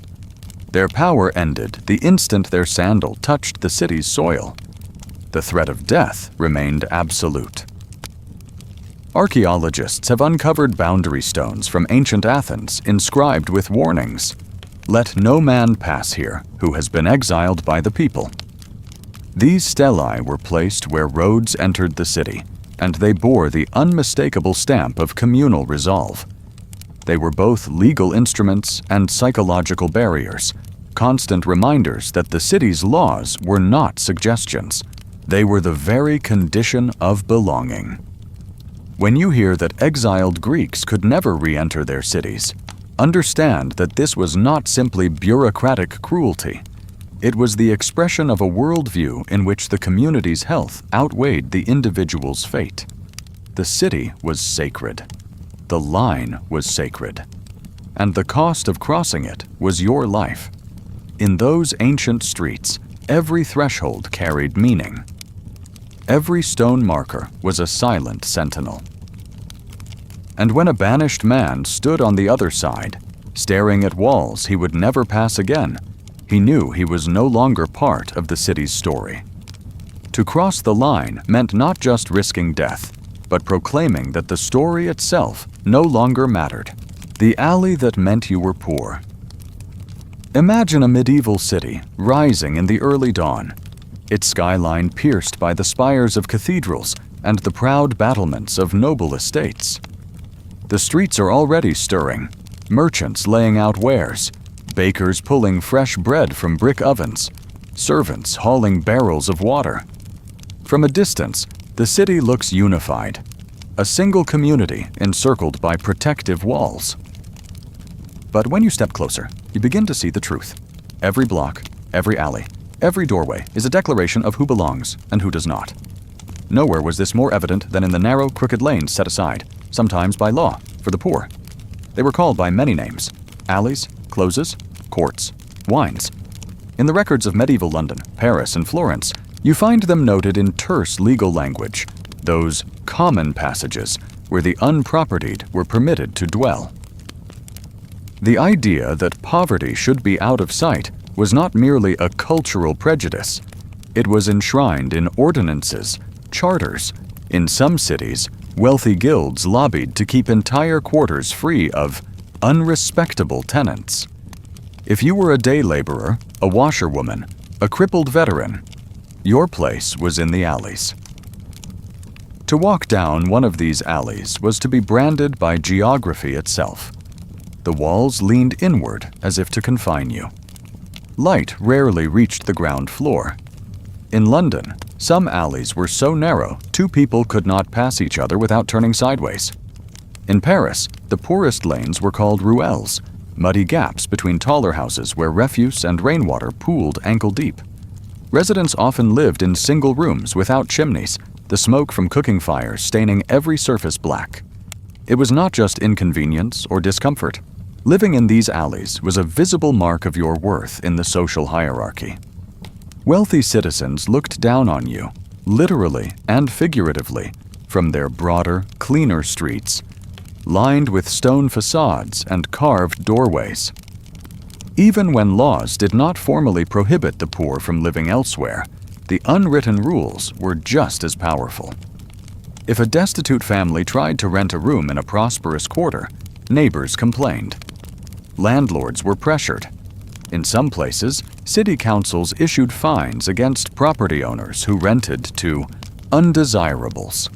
Their power ended the instant their sandal touched the city's soil. The threat of death remained absolute. Archaeologists have uncovered boundary stones from ancient Athens inscribed with warnings. Let no man pass here who has been exiled by the people. These stelae were placed where roads entered the city, and they bore the unmistakable stamp of communal resolve. They were both legal instruments and psychological barriers, constant reminders that the city's laws were not suggestions. They were the very condition of belonging. When you hear that exiled Greeks could never re-enter their cities, understand that this was not simply bureaucratic cruelty. It was the expression of a worldview in which the community's health outweighed the individual's fate. The city was sacred. The line was sacred. And the cost of crossing it was your life. In those ancient streets, every threshold carried meaning. Every stone marker was a silent sentinel. And when a banished man stood on the other side, staring at walls he would never pass again, he knew he was no longer part of the city's story. To cross the line meant not just risking death, but proclaiming that the story itself no longer mattered. The alley that meant you were poor. Imagine a medieval city rising in the early dawn, its skyline pierced by the spires of cathedrals and the proud battlements of noble estates. The streets are already stirring, merchants laying out wares, bakers pulling fresh bread from brick ovens, servants hauling barrels of water. From a distance, the city looks unified, a single community encircled by protective walls. But when you step closer, you begin to see the truth. Every block, every alley, every doorway is a declaration of who belongs and who does not. Nowhere was this more evident than in the narrow, crooked lanes set aside, sometimes by law, for the poor. They were called by many names: alleys, closes, courts, wines. In the records of medieval London, Paris, and Florence, you find them noted in terse legal language, those common passages where the unpropertied were permitted to dwell. The idea that poverty should be out of sight was not merely a cultural prejudice. It was enshrined in ordinances, charters. In some cities, wealthy guilds lobbied to keep entire quarters free of unrespectable tenants. If you were a day laborer, a washerwoman, a crippled veteran, your place was in the alleys. To walk down one of these alleys was to be branded by geography itself. The walls leaned inward as if to confine you. Light rarely reached the ground floor. In London, some alleys were so narrow 2 people could not pass each other without turning sideways. In Paris, the poorest lanes were called ruelles, muddy gaps between taller houses where refuse and rainwater pooled ankle-deep. Residents often lived in single rooms without chimneys, the smoke from cooking fires staining every surface black. It was not just inconvenience or discomfort. Living in these alleys was a visible mark of your worth in the social hierarchy. Wealthy citizens looked down on you, literally and figuratively, from their broader, cleaner streets, lined with stone facades and carved doorways. Even when laws did not formally prohibit the poor from living elsewhere, the unwritten rules were just as powerful. If a destitute family tried to rent a room in a prosperous quarter, neighbors complained. Landlords were pressured. In some places, city councils issued fines against property owners who rented to undesirables.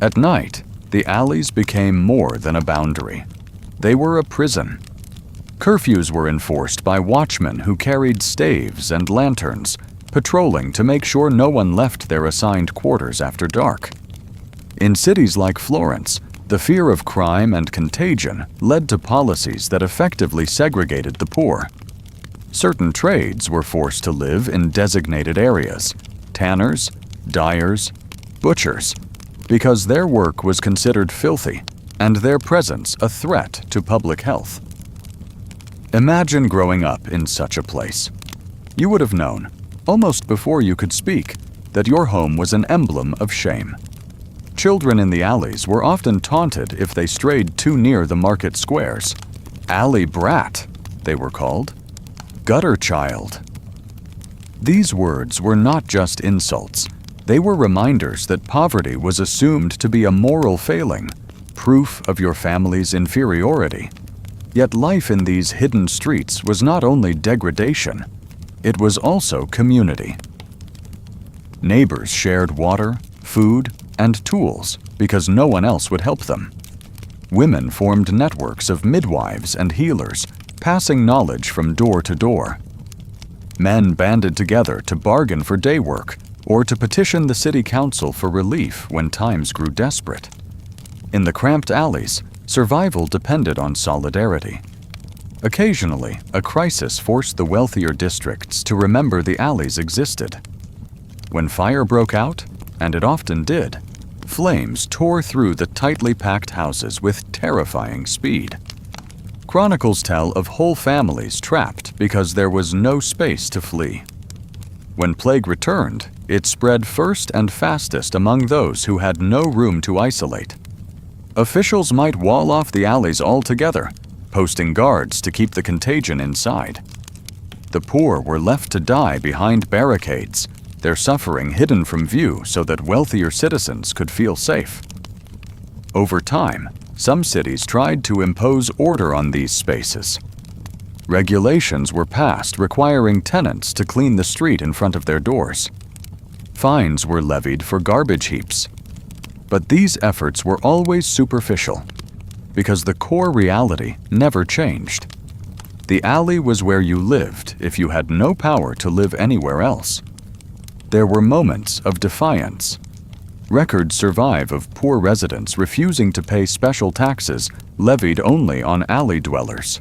At night, the alleys became more than a boundary. They were a prison. Curfews were enforced by watchmen who carried staves and lanterns, patrolling to make sure no one left their assigned quarters after dark. In cities like Florence, the fear of crime and contagion led to policies that effectively segregated the poor. Certain trades were forced to live in designated areas: tanners, dyers, butchers, because their work was considered filthy and their presence a threat to public health. Imagine growing up in such a place. You would have known, almost before you could speak, that your home was an emblem of shame. Children in the alleys were often taunted if they strayed too near the market squares. Alley brat, they were called. Gutter child. These words were not just insults. They were reminders that poverty was assumed to be a moral failing, proof of your family's inferiority. Yet life in these hidden streets was not only degradation, it was also community. Neighbors shared water, food, and tools because no one else would help them. Women formed networks of midwives and healers, passing knowledge from door to door. Men banded together to bargain for day work or to petition the city council for relief when times grew desperate. In the cramped alleys, survival depended on solidarity. Occasionally, a crisis forced the wealthier districts to remember the alleys existed. When fire broke out, and it often did, flames tore through the tightly packed houses with terrifying speed. Chronicles tell of whole families trapped because there was no space to flee. When plague returned, it spread first and fastest among those who had no room to isolate. Officials might wall off the alleys altogether, posting guards to keep the contagion inside. The poor were left to die behind barricades, their suffering hidden from view so that wealthier citizens could feel safe. Over time, some cities tried to impose order on these spaces. Regulations were passed requiring tenants to clean the street in front of their doors. Fines were levied for garbage heaps. But these efforts were always superficial, because the core reality never changed. The alley was where you lived if you had no power to live anywhere else. There were moments of defiance. Records survive of poor residents refusing to pay special taxes levied only on alley dwellers.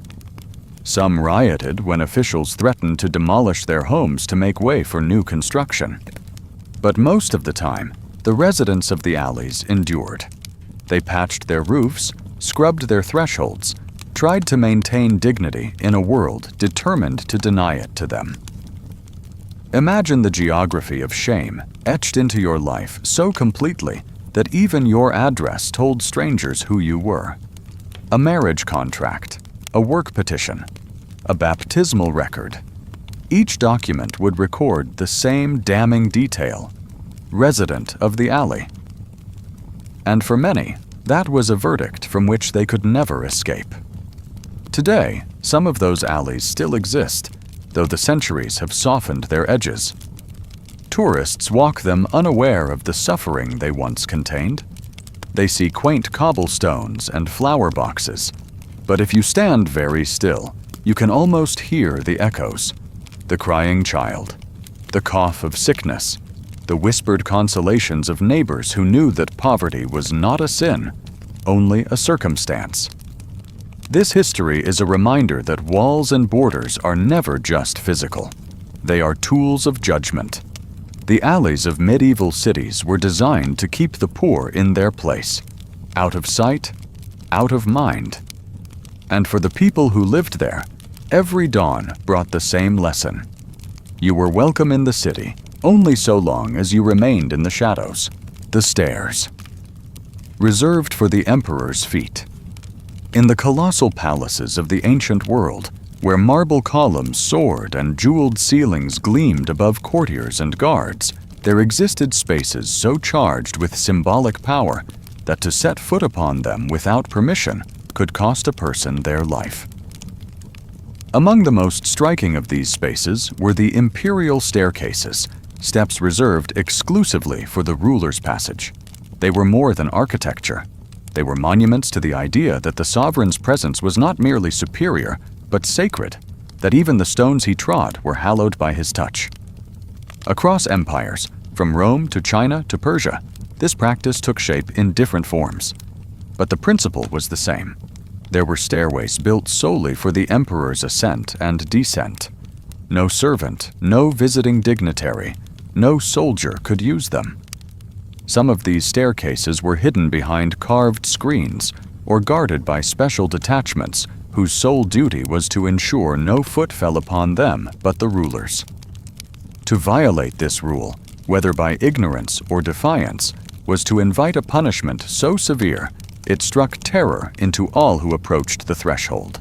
Some rioted when officials threatened to demolish their homes to make way for new construction. But most of the time, the residents of the alleys endured. They patched their roofs, scrubbed their thresholds, tried to maintain dignity in a world determined to deny it to them. Imagine the geography of shame etched into your life so completely that even your address told strangers who you were. A marriage contract, a work petition, a baptismal record. Each document would record the same damning detail: resident of the alley. And for many, that was a verdict from which they could never escape. Today, some of those alleys still exist, though the centuries have softened their edges. Tourists walk them unaware of the suffering they once contained. They see quaint cobblestones and flower boxes, but if you stand very still, you can almost hear the echoes: the crying child, the cough of sickness, the whispered consolations of neighbors who knew that poverty was not a sin, only a circumstance. This history is a reminder that walls and borders are never just physical. They are tools of judgment. The alleys of medieval cities were designed to keep the poor in their place, out of sight, out of mind. And for the people who lived there, every dawn brought the same lesson. You were welcome in the city, only so long as you remained in the shadows, the stairs, reserved for the emperor's feet. In the colossal palaces of the ancient world, where marble columns soared and jeweled ceilings gleamed above courtiers and guards, there existed spaces so charged with symbolic power that to set foot upon them without permission could cost a person their life. Among the most striking of these spaces were the imperial staircases, steps reserved exclusively for the ruler's passage. They were more than architecture. They were monuments to the idea that the sovereign's presence was not merely superior, but sacred, that even the stones he trod were hallowed by his touch. Across empires, from Rome to China to Persia, this practice took shape in different forms. But the principle was the same. There were stairways built solely for the emperor's ascent and descent. No servant, no visiting dignitary, no soldier could use them. Some of these staircases were hidden behind carved screens or guarded by special detachments whose sole duty was to ensure no foot fell upon them but the ruler's. To violate this rule, whether by ignorance or defiance, was to invite a punishment so severe it struck terror into all who approached the threshold.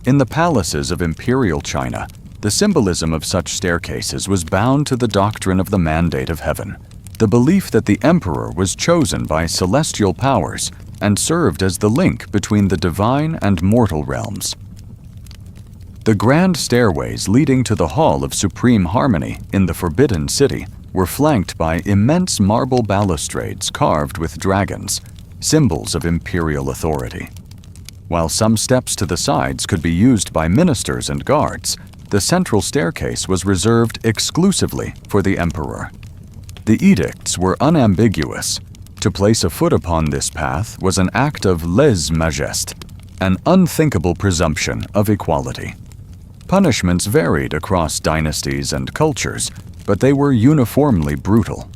In the palaces of imperial China, The symbolism of such staircases was bound to the doctrine of the mandate of heaven, the belief that the emperor was chosen by celestial powers and served as the link between the divine and mortal realms. The grand stairways leading to the Hall of Supreme Harmony in the Forbidden City were flanked by immense marble balustrades carved with dragons, symbols of imperial authority. While some steps to the sides could be used by ministers and guards, the central staircase was reserved exclusively for the emperor. The edicts were unambiguous. To place a foot upon this path was an act of lèse-majesté, an unthinkable presumption of equality. Punishments varied across dynasties and cultures, but they were uniformly brutal.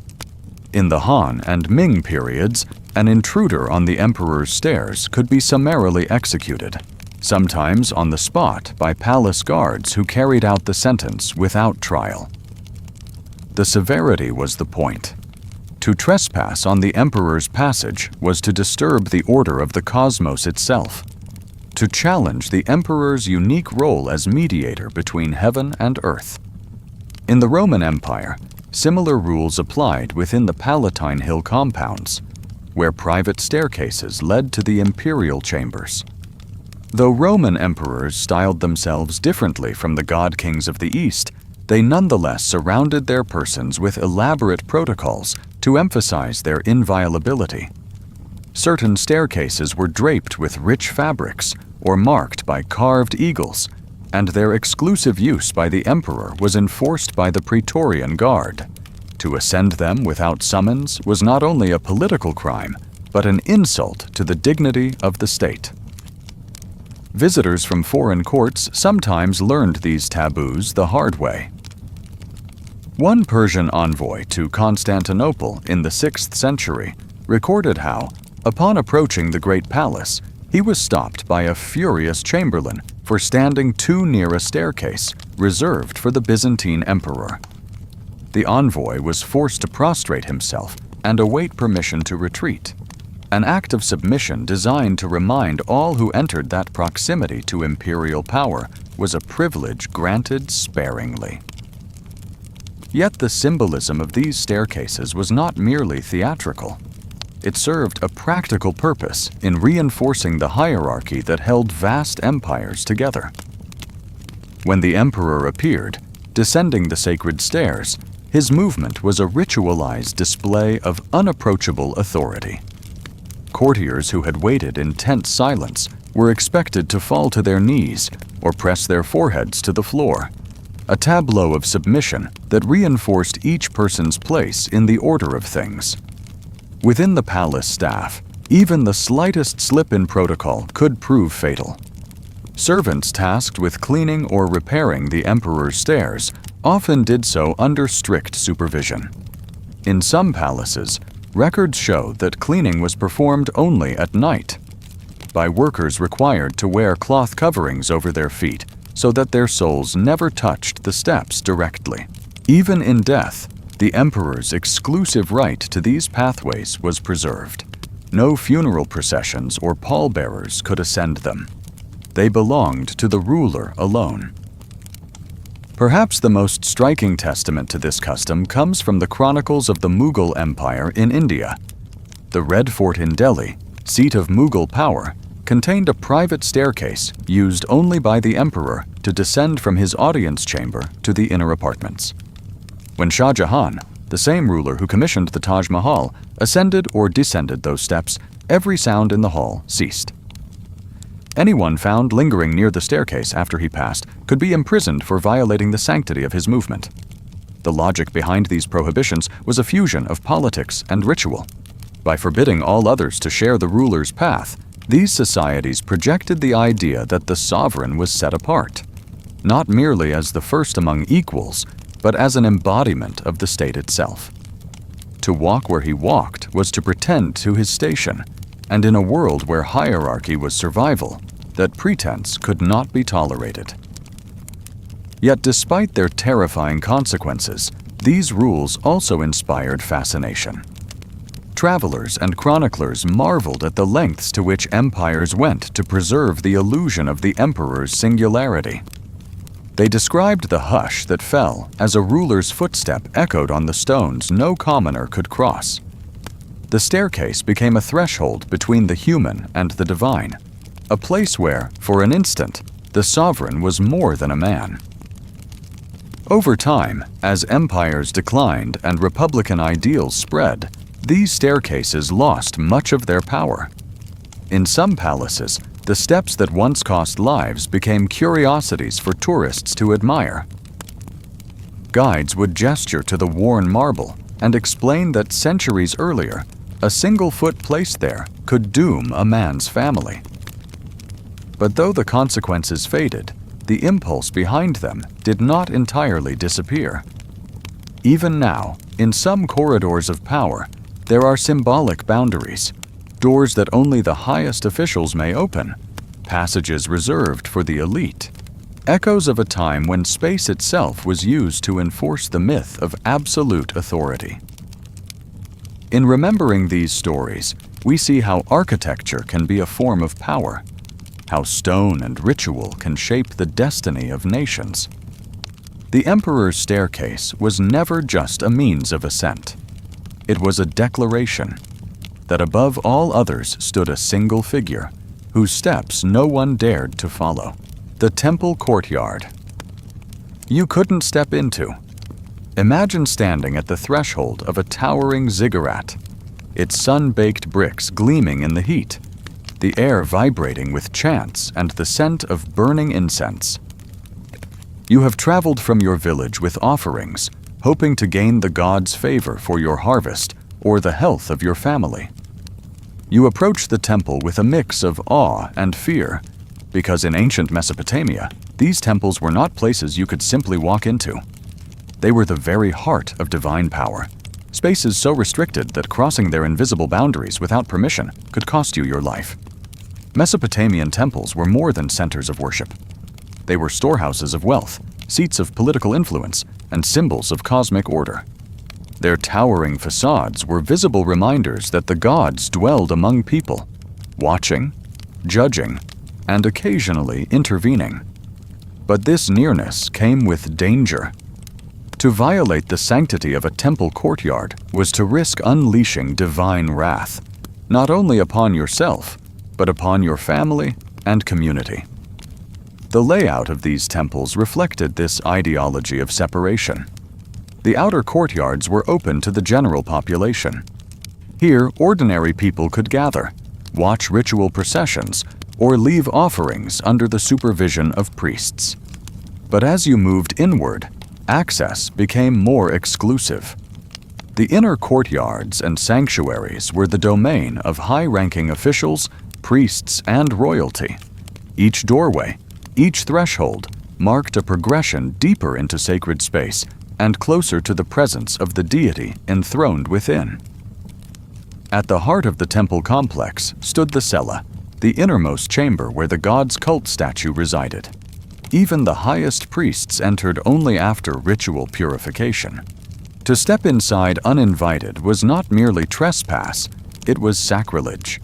In the Han and Ming periods, an intruder on the emperor's stairs could be summarily executed, sometimes on the spot by palace guards who carried out the sentence without trial. The severity was the point. To trespass on the emperor's passage was to disturb the order of the cosmos itself, to challenge the emperor's unique role as mediator between heaven and earth. In the Roman Empire, similar rules applied within the Palatine Hill compounds, where private staircases led to the imperial chambers. Though Roman emperors styled themselves differently from the god-kings of the East, they nonetheless surrounded their persons with elaborate protocols to emphasize their inviolability. Certain staircases were draped with rich fabrics or marked by carved eagles, and their exclusive use by the emperor was enforced by the Praetorian Guard. To ascend them without summons was not only a political crime, but an insult to the dignity of the state. Visitors from foreign courts sometimes learned these taboos the hard way. One Persian envoy to Constantinople in the 6th century recorded how, upon approaching the Great Palace, he was stopped by a furious chamberlain for standing too near a staircase reserved for the Byzantine emperor. The envoy was forced to prostrate himself and await permission to retreat, an act of submission designed to remind all who entered that proximity to imperial power was a privilege granted sparingly. Yet the symbolism of these staircases was not merely theatrical. It served a practical purpose in reinforcing the hierarchy that held vast empires together. When the emperor appeared, descending the sacred stairs, his movement was a ritualized display of unapproachable authority. Courtiers who had waited in tense silence were expected to fall to their knees or press their foreheads to the floor, a tableau of submission that reinforced each person's place in the order of things. Within the palace staff, even the slightest slip in protocol could prove fatal. Servants tasked with cleaning or repairing the emperor's stairs often did so under strict supervision. In some palaces, records show that cleaning was performed only at night, by workers required to wear cloth coverings over their feet so that their soles never touched the steps directly. Even in death, the emperor's exclusive right to these pathways was preserved. No funeral processions or pallbearers could ascend them. They belonged to the ruler alone. Perhaps the most striking testament to this custom comes from the chronicles of the Mughal Empire in India. The Red Fort in Delhi, seat of Mughal power, contained a private staircase used only by the emperor to descend from his audience chamber to the inner apartments. When Shah Jahan, the same ruler who commissioned the Taj Mahal, ascended or descended those steps, every sound in the hall ceased. Anyone found lingering near the staircase after he passed could be imprisoned for violating the sanctity of his movement. The logic behind these prohibitions was a fusion of politics and ritual. By forbidding all others to share the ruler's path, these societies projected the idea that the sovereign was set apart, not merely as the first among equals, but as an embodiment of the state itself. To walk where he walked was to pretend to his station, and in a world where hierarchy was survival, that pretense could not be tolerated. Yet despite their terrifying consequences, these rules also inspired fascination. Travelers and chroniclers marveled at the lengths to which empires went to preserve the illusion of the emperor's singularity. They described the hush that fell as a ruler's footstep echoed on the stones no commoner could cross. The staircase became a threshold between the human and the divine, a place where, for an instant, the sovereign was more than a man. Over time, as empires declined and republican ideals spread, these staircases lost much of their power. In some palaces, the steps that once cost lives became curiosities for tourists to admire. Guides would gesture to the worn marble and explain that centuries earlier, a single foot placed there could doom a man's family. But though the consequences faded, the impulse behind them did not entirely disappear. Even now, in some corridors of power, there are symbolic boundaries, doors that only the highest officials may open, passages reserved for the elite, echoes of a time when space itself was used to enforce the myth of absolute authority. In remembering these stories, we see how architecture can be a form of power, how stone and ritual can shape the destiny of nations. The emperor's staircase was never just a means of ascent. It was a declaration that above all others stood a single figure, whose steps no one dared to follow. The temple courtyard. You couldn't step into. Imagine standing at the threshold of a towering ziggurat, its sun-baked bricks gleaming in the heat, the air vibrating with chants and the scent of burning incense. You have traveled from your village with offerings, hoping to gain the gods' favor for your harvest or the health of your family. You approach the temple with a mix of awe and fear, because in ancient Mesopotamia, these temples were not places you could simply walk into. They were the very heart of divine power, spaces so restricted that crossing their invisible boundaries without permission could cost you your life. Mesopotamian temples were more than centers of worship. They were storehouses of wealth, seats of political influence, and symbols of cosmic order. Their towering facades were visible reminders that the gods dwelled among people, watching, judging, and occasionally intervening. But this nearness came with danger. To violate the sanctity of a temple courtyard was to risk unleashing divine wrath, not only upon yourself, but upon your family and community. The layout of these temples reflected this ideology of separation. The outer courtyards were open to the general population. Here, ordinary people could gather, watch ritual processions, or leave offerings under the supervision of priests. But as you moved inward, access became more exclusive. The inner courtyards and sanctuaries were the domain of high-ranking officials, priests, and royalty. Each doorway, each threshold, marked a progression deeper into sacred space and closer to the presence of the deity enthroned within. At the heart of the temple complex stood the cella, the innermost chamber where the god's cult statue resided. Even the highest priests entered only after ritual purification. To step inside uninvited was not merely trespass, it was sacrilege.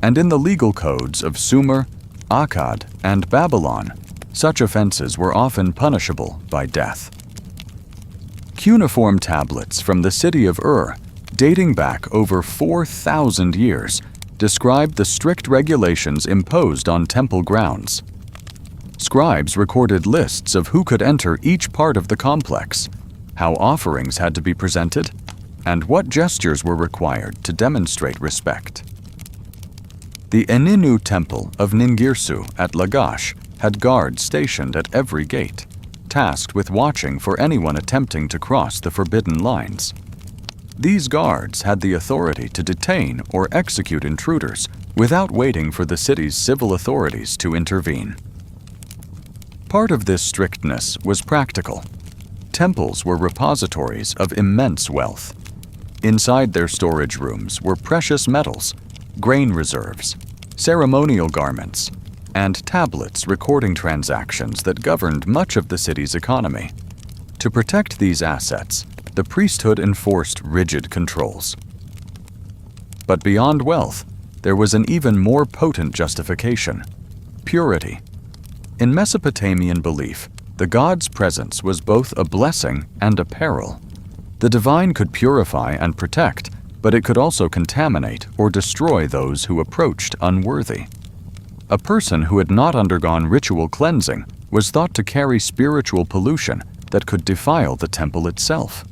And in the legal codes of Sumer, Akkad, and Babylon, such offenses were often punishable by death. Cuneiform tablets from the city of Ur, dating back over 4,000 years, describe the strict regulations imposed on temple grounds. Scribes recorded lists of who could enter each part of the complex, how offerings had to be presented, and what gestures were required to demonstrate respect. The Eninu Temple of Ningirsu at Lagash had guards stationed at every gate, tasked with watching for anyone attempting to cross the forbidden lines. These guards had the authority to detain or execute intruders without waiting for the city's civil authorities to intervene. Part of this strictness was practical. Temples were repositories of immense wealth. Inside their storage rooms were precious metals, grain reserves, ceremonial garments, and tablets recording transactions that governed much of the city's economy. To protect these assets, the priesthood enforced rigid controls. But beyond wealth, there was an even more potent justification: purity. In Mesopotamian belief, the god's presence was both a blessing and a peril. The divine could purify and protect, but it could also contaminate or destroy those who approached unworthy. A person who had not undergone ritual cleansing was thought to carry spiritual pollution that could defile the temple itself.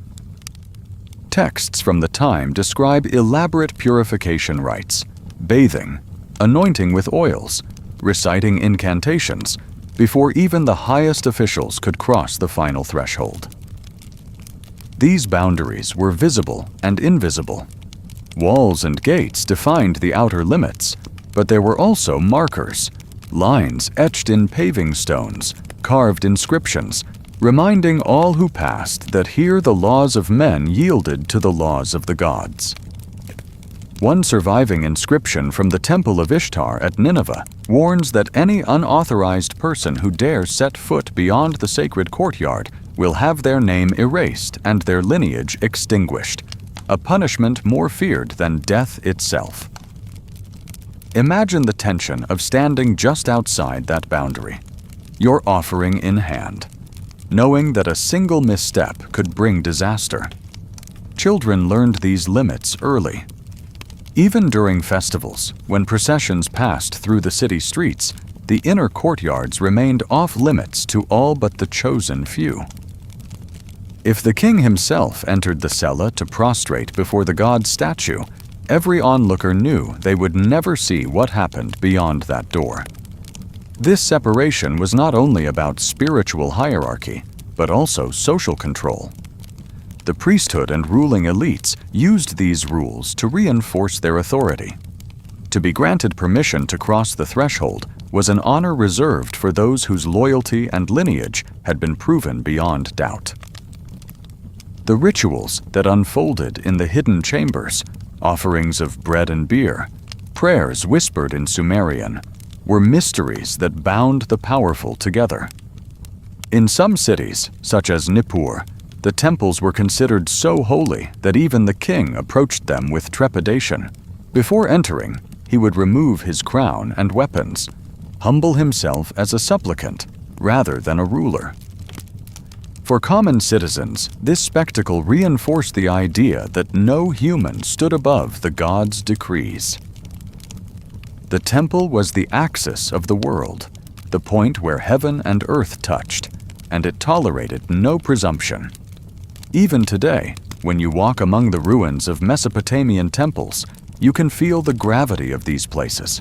Texts from the time describe elaborate purification rites, bathing, anointing with oils, reciting incantations, before even the highest officials could cross the final threshold. These boundaries were visible and invisible. Walls and gates defined the outer limits, but there were also markers, lines etched in paving stones, carved inscriptions, reminding all who passed that here the laws of men yielded to the laws of the gods. One surviving inscription from the Temple of Ishtar at Nineveh warns that any unauthorized person who dares set foot beyond the sacred courtyard will have their name erased and their lineage extinguished, a punishment more feared than death itself. Imagine the tension of standing just outside that boundary, your offering in hand, knowing that a single misstep could bring disaster. Children learned these limits early. Even during festivals, when processions passed through the city streets, the inner courtyards remained off-limits to all but the chosen few. If the king himself entered the cella to prostrate before the god's statue, every onlooker knew they would never see what happened beyond that door. This separation was not only about spiritual hierarchy, but also social control. The priesthood and ruling elites used these rules to reinforce their authority. To be granted permission to cross the threshold was an honor reserved for those whose loyalty and lineage had been proven beyond doubt. The rituals that unfolded in the hidden chambers, offerings of bread and beer, prayers whispered in Sumerian, were mysteries that bound the powerful together. In some cities, such as Nippur, the temples were considered so holy that even the king approached them with trepidation. Before entering, he would remove his crown and weapons, humble himself as a supplicant rather than a ruler. For common citizens, this spectacle reinforced the idea that no human stood above the gods' decrees. The temple was the axis of the world, the point where heaven and earth touched, and it tolerated no presumption. Even today, when you walk among the ruins of Mesopotamian temples, you can feel the gravity of these places.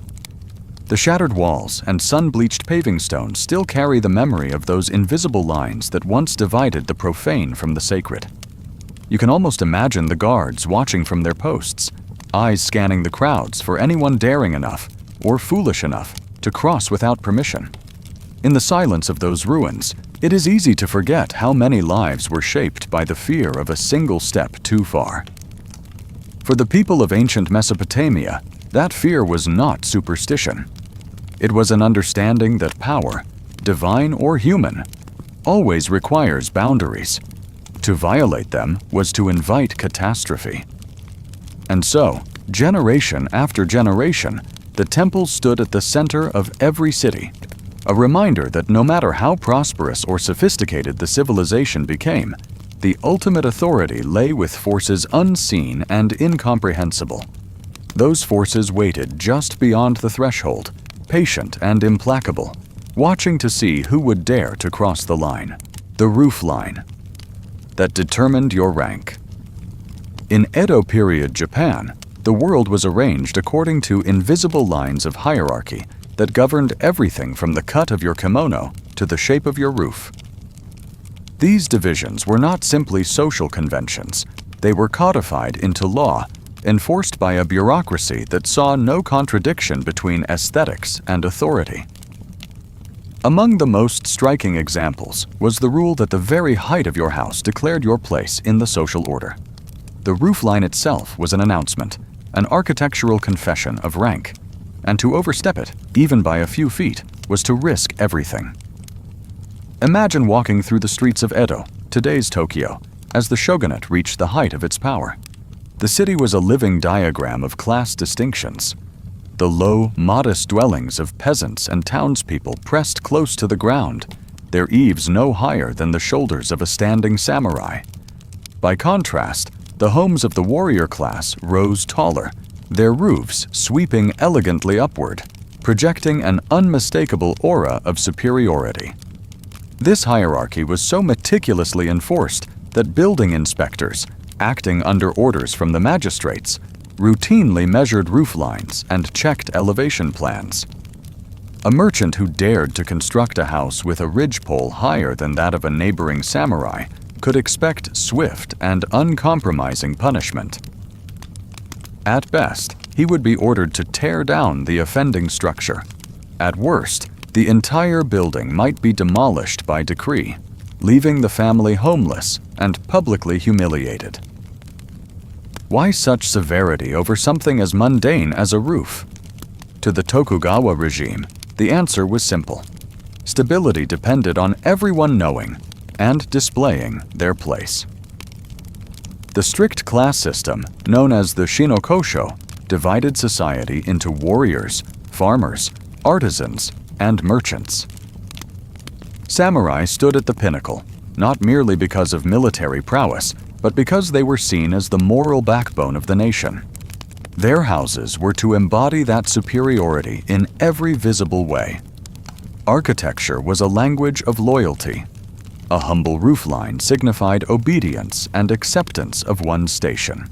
The shattered walls and sun-bleached paving stones still carry the memory of those invisible lines that once divided the profane from the sacred. You can almost imagine the guards watching from their posts, eyes scanning the crowds for anyone daring enough or foolish enough to cross without permission. In the silence of those ruins, it is easy to forget how many lives were shaped by the fear of a single step too far. For the people of ancient Mesopotamia, that fear was not superstition. It was an understanding that power, divine or human, always requires boundaries. To violate them was to invite catastrophe. And so, generation after generation, the temple stood at the center of every city, a reminder that no matter how prosperous or sophisticated the civilization became, the ultimate authority lay with forces unseen and incomprehensible. Those forces waited just beyond the threshold, patient and implacable, watching to see who would dare to cross the line, the roof line, that determined your rank. In Edo period Japan, the world was arranged according to invisible lines of hierarchy that governed everything from the cut of your kimono to the shape of your roof. These divisions were not simply social conventions. They were codified into law, enforced by a bureaucracy that saw no contradiction between aesthetics and authority. Among the most striking examples was the rule that the very height of your house declared your place in the social order. The roofline itself was an announcement, an architectural confession of rank, and to overstep it, even by a few feet, was to risk everything. Imagine walking through the streets of Edo, today's Tokyo, as the shogunate reached the height of its power. The city was a living diagram of class distinctions. The low, modest dwellings of peasants and townspeople pressed close to the ground, their eaves no higher than the shoulders of a standing samurai. By contrast, the homes of the warrior class rose taller, their roofs sweeping elegantly upward, projecting an unmistakable aura of superiority. This hierarchy was so meticulously enforced that building inspectors, acting under orders from the magistrates, routinely measured roof lines and checked elevation plans. A merchant who dared to construct a house with a ridgepole higher than that of a neighboring samurai could expect swift and uncompromising punishment. At best, he would be ordered to tear down the offending structure. At worst, the entire building might be demolished by decree, leaving the family homeless and publicly humiliated. Why such severity over something as mundane as a roof? To the Tokugawa regime, the answer was simple. Stability depended on everyone knowing and displaying their place. The strict class system, known as the Shinokosho, divided society into warriors, farmers, artisans, and merchants. Samurai stood at the pinnacle, not merely because of military prowess, but because they were seen as the moral backbone of the nation. Their houses were to embody that superiority in every visible way. Architecture was a language of loyalty. A humble roofline signified obedience and acceptance of one's station.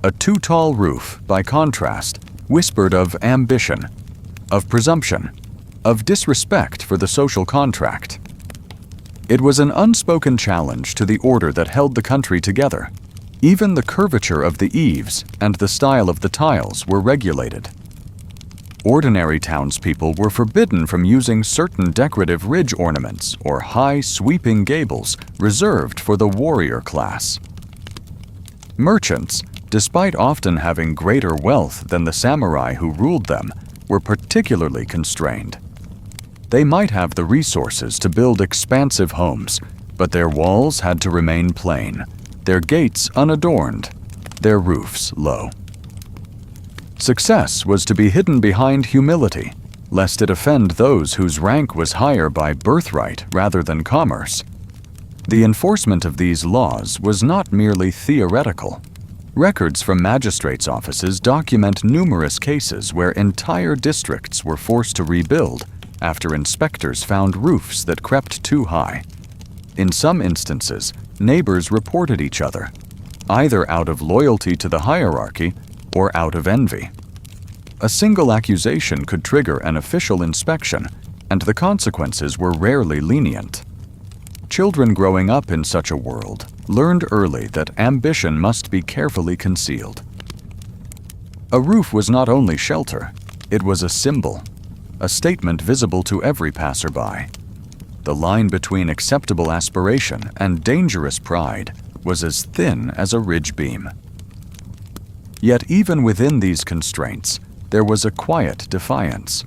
A too-tall roof, by contrast, whispered of ambition, of presumption, of disrespect for the social contract. It was an unspoken challenge to the order that held the country together. Even the curvature of the eaves and the style of the tiles were regulated. Ordinary townspeople were forbidden from using certain decorative ridge ornaments or high, sweeping gables reserved for the warrior class. Merchants, despite often having greater wealth than the samurai who ruled them, were particularly constrained. They might have the resources to build expansive homes, but their walls had to remain plain, their gates unadorned, their roofs low. Success was to be hidden behind humility, lest it offend those whose rank was higher by birthright rather than commerce. The enforcement of these laws was not merely theoretical. Records from magistrates' offices document numerous cases where entire districts were forced to rebuild after inspectors found roofs that crept too high. In some instances, neighbors reported each other, either out of loyalty to the hierarchy or out of envy. A single accusation could trigger an official inspection, and the consequences were rarely lenient. Children growing up in such a world learned early that ambition must be carefully concealed. A roof was not only shelter, it was a symbol, a statement visible to every passerby. The line between acceptable aspiration and dangerous pride was as thin as a ridge beam. Yet even within these constraints, there was a quiet defiance.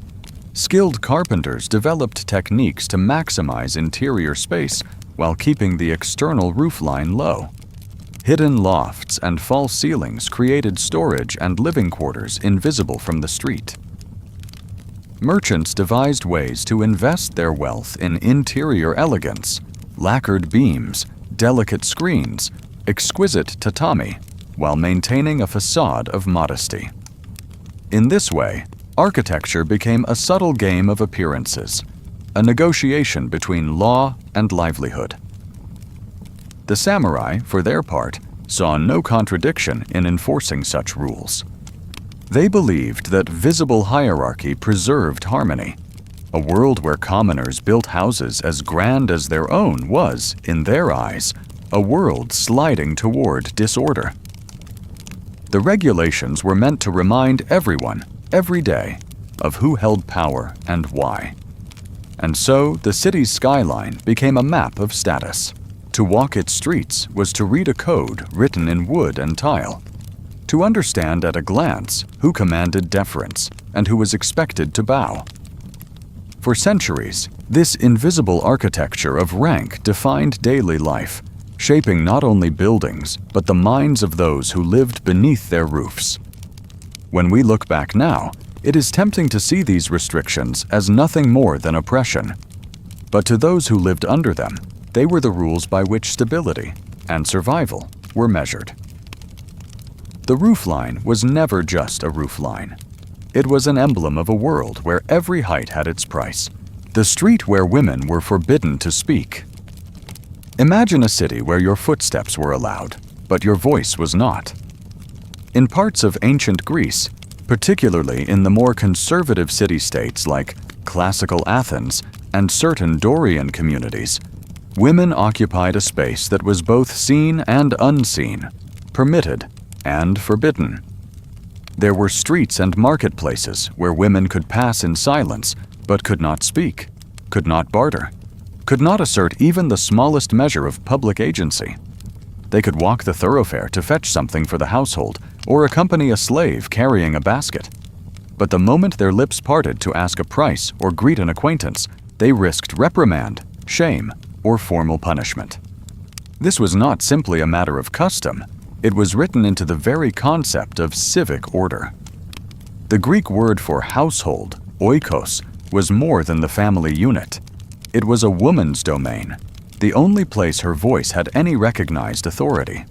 Skilled carpenters developed techniques to maximize interior space while keeping the external roofline low. Hidden lofts and false ceilings created storage and living quarters invisible from the street. Merchants devised ways to invest their wealth in interior elegance, lacquered beams, delicate screens, exquisite tatami, while maintaining a facade of modesty. In this way, architecture became a subtle game of appearances, a negotiation between law and livelihood. The samurai, for their part, saw no contradiction in enforcing such rules. They believed that visible hierarchy preserved harmony. A world where commoners built houses as grand as their own was, in their eyes, a world sliding toward disorder. The regulations were meant to remind everyone, every day, of who held power and why. And so the city's skyline became a map of status. To walk its streets was to read a code written in wood and tile, to understand at a glance who commanded deference and who was expected to bow. For centuries, this invisible architecture of rank defined daily life, shaping not only buildings, but the minds of those who lived beneath their roofs. When we look back now, it is tempting to see these restrictions as nothing more than oppression. But to those who lived under them, they were the rules by which stability and survival were measured. The roofline was never just a roofline. It was an emblem of a world where every height had its price, the street where women were forbidden to speak. Imagine a city where your footsteps were allowed, but your voice was not. In parts of ancient Greece, particularly in the more conservative city-states like classical Athens and certain Dorian communities, women occupied a space that was both seen and unseen, permitted and forbidden. There were streets and marketplaces where women could pass in silence but could not speak, could not barter, could not assert even the smallest measure of public agency. They could walk the thoroughfare to fetch something for the household or accompany a slave carrying a basket. But the moment their lips parted to ask a price or greet an acquaintance, they risked reprimand, shame, or formal punishment. This was not simply a matter of custom. It was written into the very concept of civic order. The Greek word for household, oikos, was more than the family unit. It was a woman's domain, the only place her voice had any recognized authority.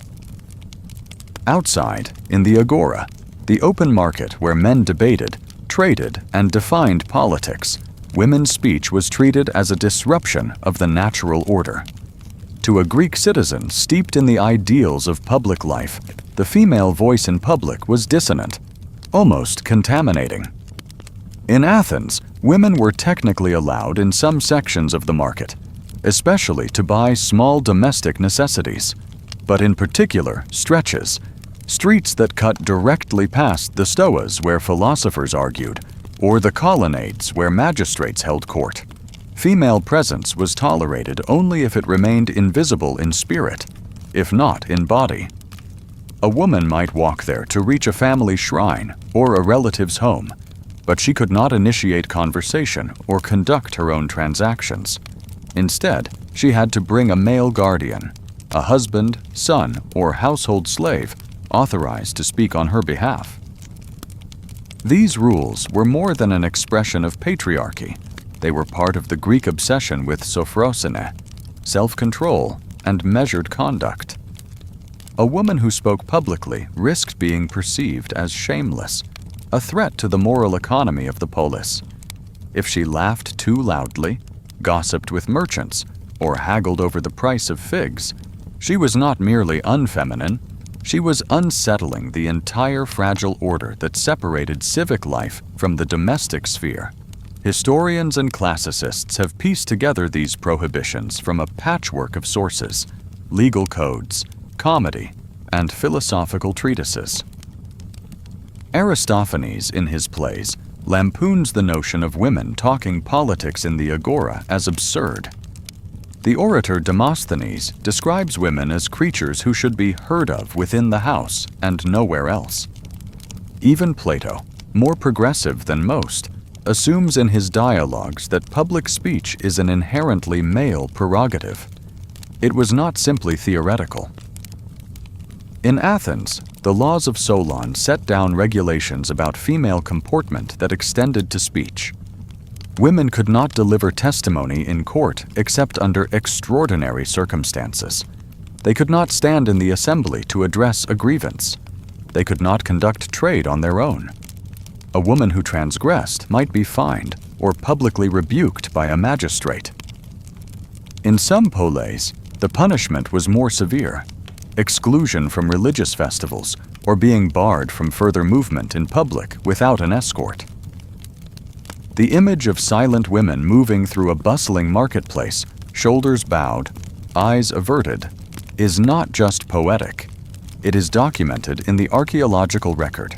Outside, in the agora, the open market where men debated, traded, and defined politics, women's speech was treated as a disruption of the natural order. To a Greek citizen steeped in the ideals of public life, the female voice in public was dissonant, almost contaminating. In Athens, women were technically allowed in some sections of the market, especially to buy small domestic necessities, but in particular stretches, streets that cut directly past the stoas where philosophers argued, or the colonnades where magistrates held court. Female presence was tolerated only if it remained invisible in spirit, if not in body. A woman might walk there to reach a family shrine or a relative's home, but she could not initiate conversation or conduct her own transactions. Instead, she had to bring a male guardian, a husband, son, or household slave, authorized to speak on her behalf. These rules were more than an expression of patriarchy. They were part of the Greek obsession with sophrosine, self-control, and measured conduct. A woman who spoke publicly risked being perceived as shameless, a threat to the moral economy of the polis. If she laughed too loudly, gossiped with merchants, or haggled over the price of figs, she was not merely unfeminine, she was unsettling the entire fragile order that separated civic life from the domestic sphere. Historians and classicists have pieced together these prohibitions from a patchwork of sources, legal codes, comedy, and philosophical treatises. Aristophanes, in his plays, lampoons the notion of women talking politics in the agora as absurd. The orator Demosthenes describes women as creatures who should be heard of within the house and nowhere else. Even Plato, more progressive than most, assumes in his dialogues that public speech is an inherently male prerogative. It was not simply theoretical. In Athens, the laws of Solon set down regulations about female comportment that extended to speech. Women could not deliver testimony in court except under extraordinary circumstances. They could not stand in the assembly to address a grievance. They could not conduct trade on their own. A woman who transgressed might be fined or publicly rebuked by a magistrate. In some poleis, the punishment was more severe: exclusion from religious festivals or being barred from further movement in public without an escort. The image of silent women moving through a bustling marketplace, shoulders bowed, eyes averted, is not just poetic. It is documented in the archaeological record.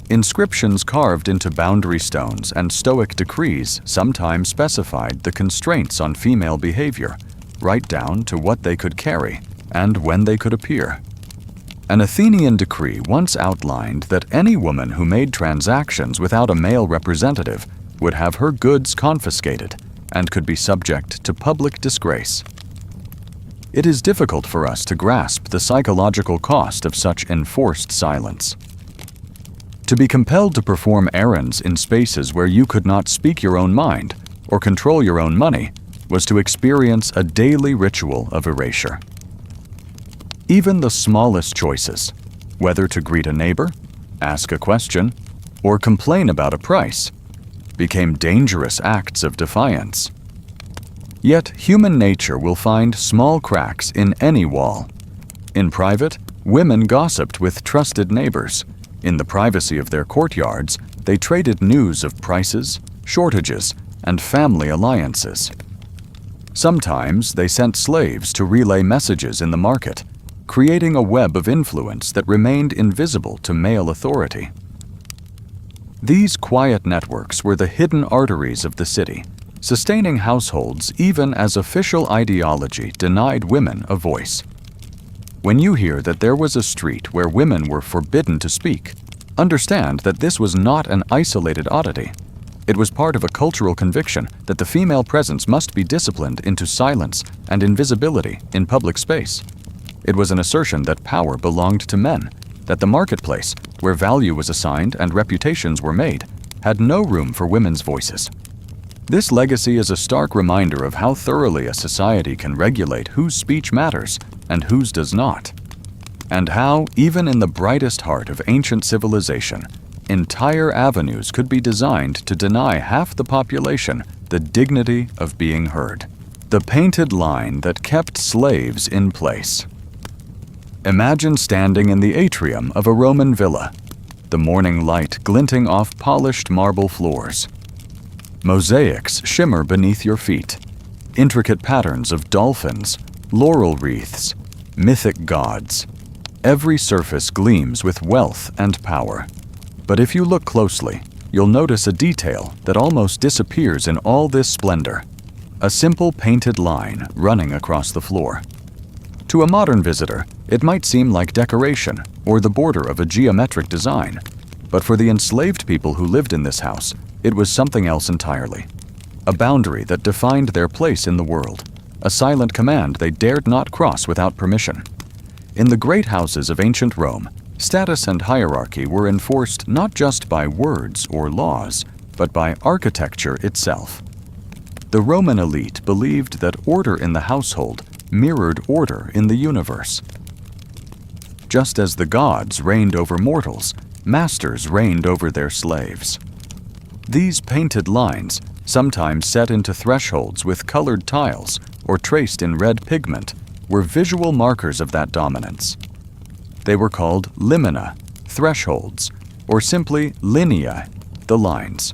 Inscriptions carved into boundary stones and Stoic decrees sometimes specified the constraints on female behavior, right down to what they could carry and when they could appear. An Athenian decree once outlined that any woman who made transactions without a male representative would have her goods confiscated and could be subject to public disgrace. It is difficult for us to grasp the psychological cost of such enforced silence. To be compelled to perform errands in spaces where you could not speak your own mind or control your own money was to experience a daily ritual of erasure. Even the smallest choices, whether to greet a neighbor, ask a question, or complain about a price, became dangerous acts of defiance. Yet human nature will find small cracks in any wall. In private, women gossiped with trusted neighbors. In the privacy of their courtyards, they traded news of prices, shortages, and family alliances. Sometimes they sent slaves to relay messages in the market, creating a web of influence that remained invisible to male authority. These quiet networks were the hidden arteries of the city, sustaining households even as official ideology denied women a voice. When you hear that there was a street where women were forbidden to speak, understand that this was not an isolated oddity. It was part of a cultural conviction that the female presence must be disciplined into silence and invisibility in public space. It was an assertion that power belonged to men, that the marketplace, where value was assigned and reputations were made, had no room for women's voices. This legacy is a stark reminder of how thoroughly a society can regulate whose speech matters and whose does not, and how, even in the brightest heart of ancient civilization, entire avenues could be designed to deny half the population the dignity of being heard. The painted line that kept slaves in place. Imagine standing in the atrium of a Roman villa, the morning light glinting off polished marble floors. Mosaics shimmer beneath your feet, intricate patterns of dolphins, laurel wreaths, mythic gods. Every surface gleams with wealth and power. But if you look closely, you'll notice a detail that almost disappears in all this splendor: a simple painted line running across the floor. To a modern visitor, it might seem like decoration or the border of a geometric design, but for the enslaved people who lived in this house, it was something else entirely. A boundary that defined their place in the world, a silent command they dared not cross without permission. In the great houses of ancient Rome, status and hierarchy were enforced not just by words or laws, but by architecture itself. The Roman elite believed that order in the household mirrored order in the universe. Just as the gods reigned over mortals, masters reigned over their slaves. These painted lines, sometimes set into thresholds with colored tiles or traced in red pigment, were visual markers of that dominance. They were called limina, thresholds, or simply linea, the lines.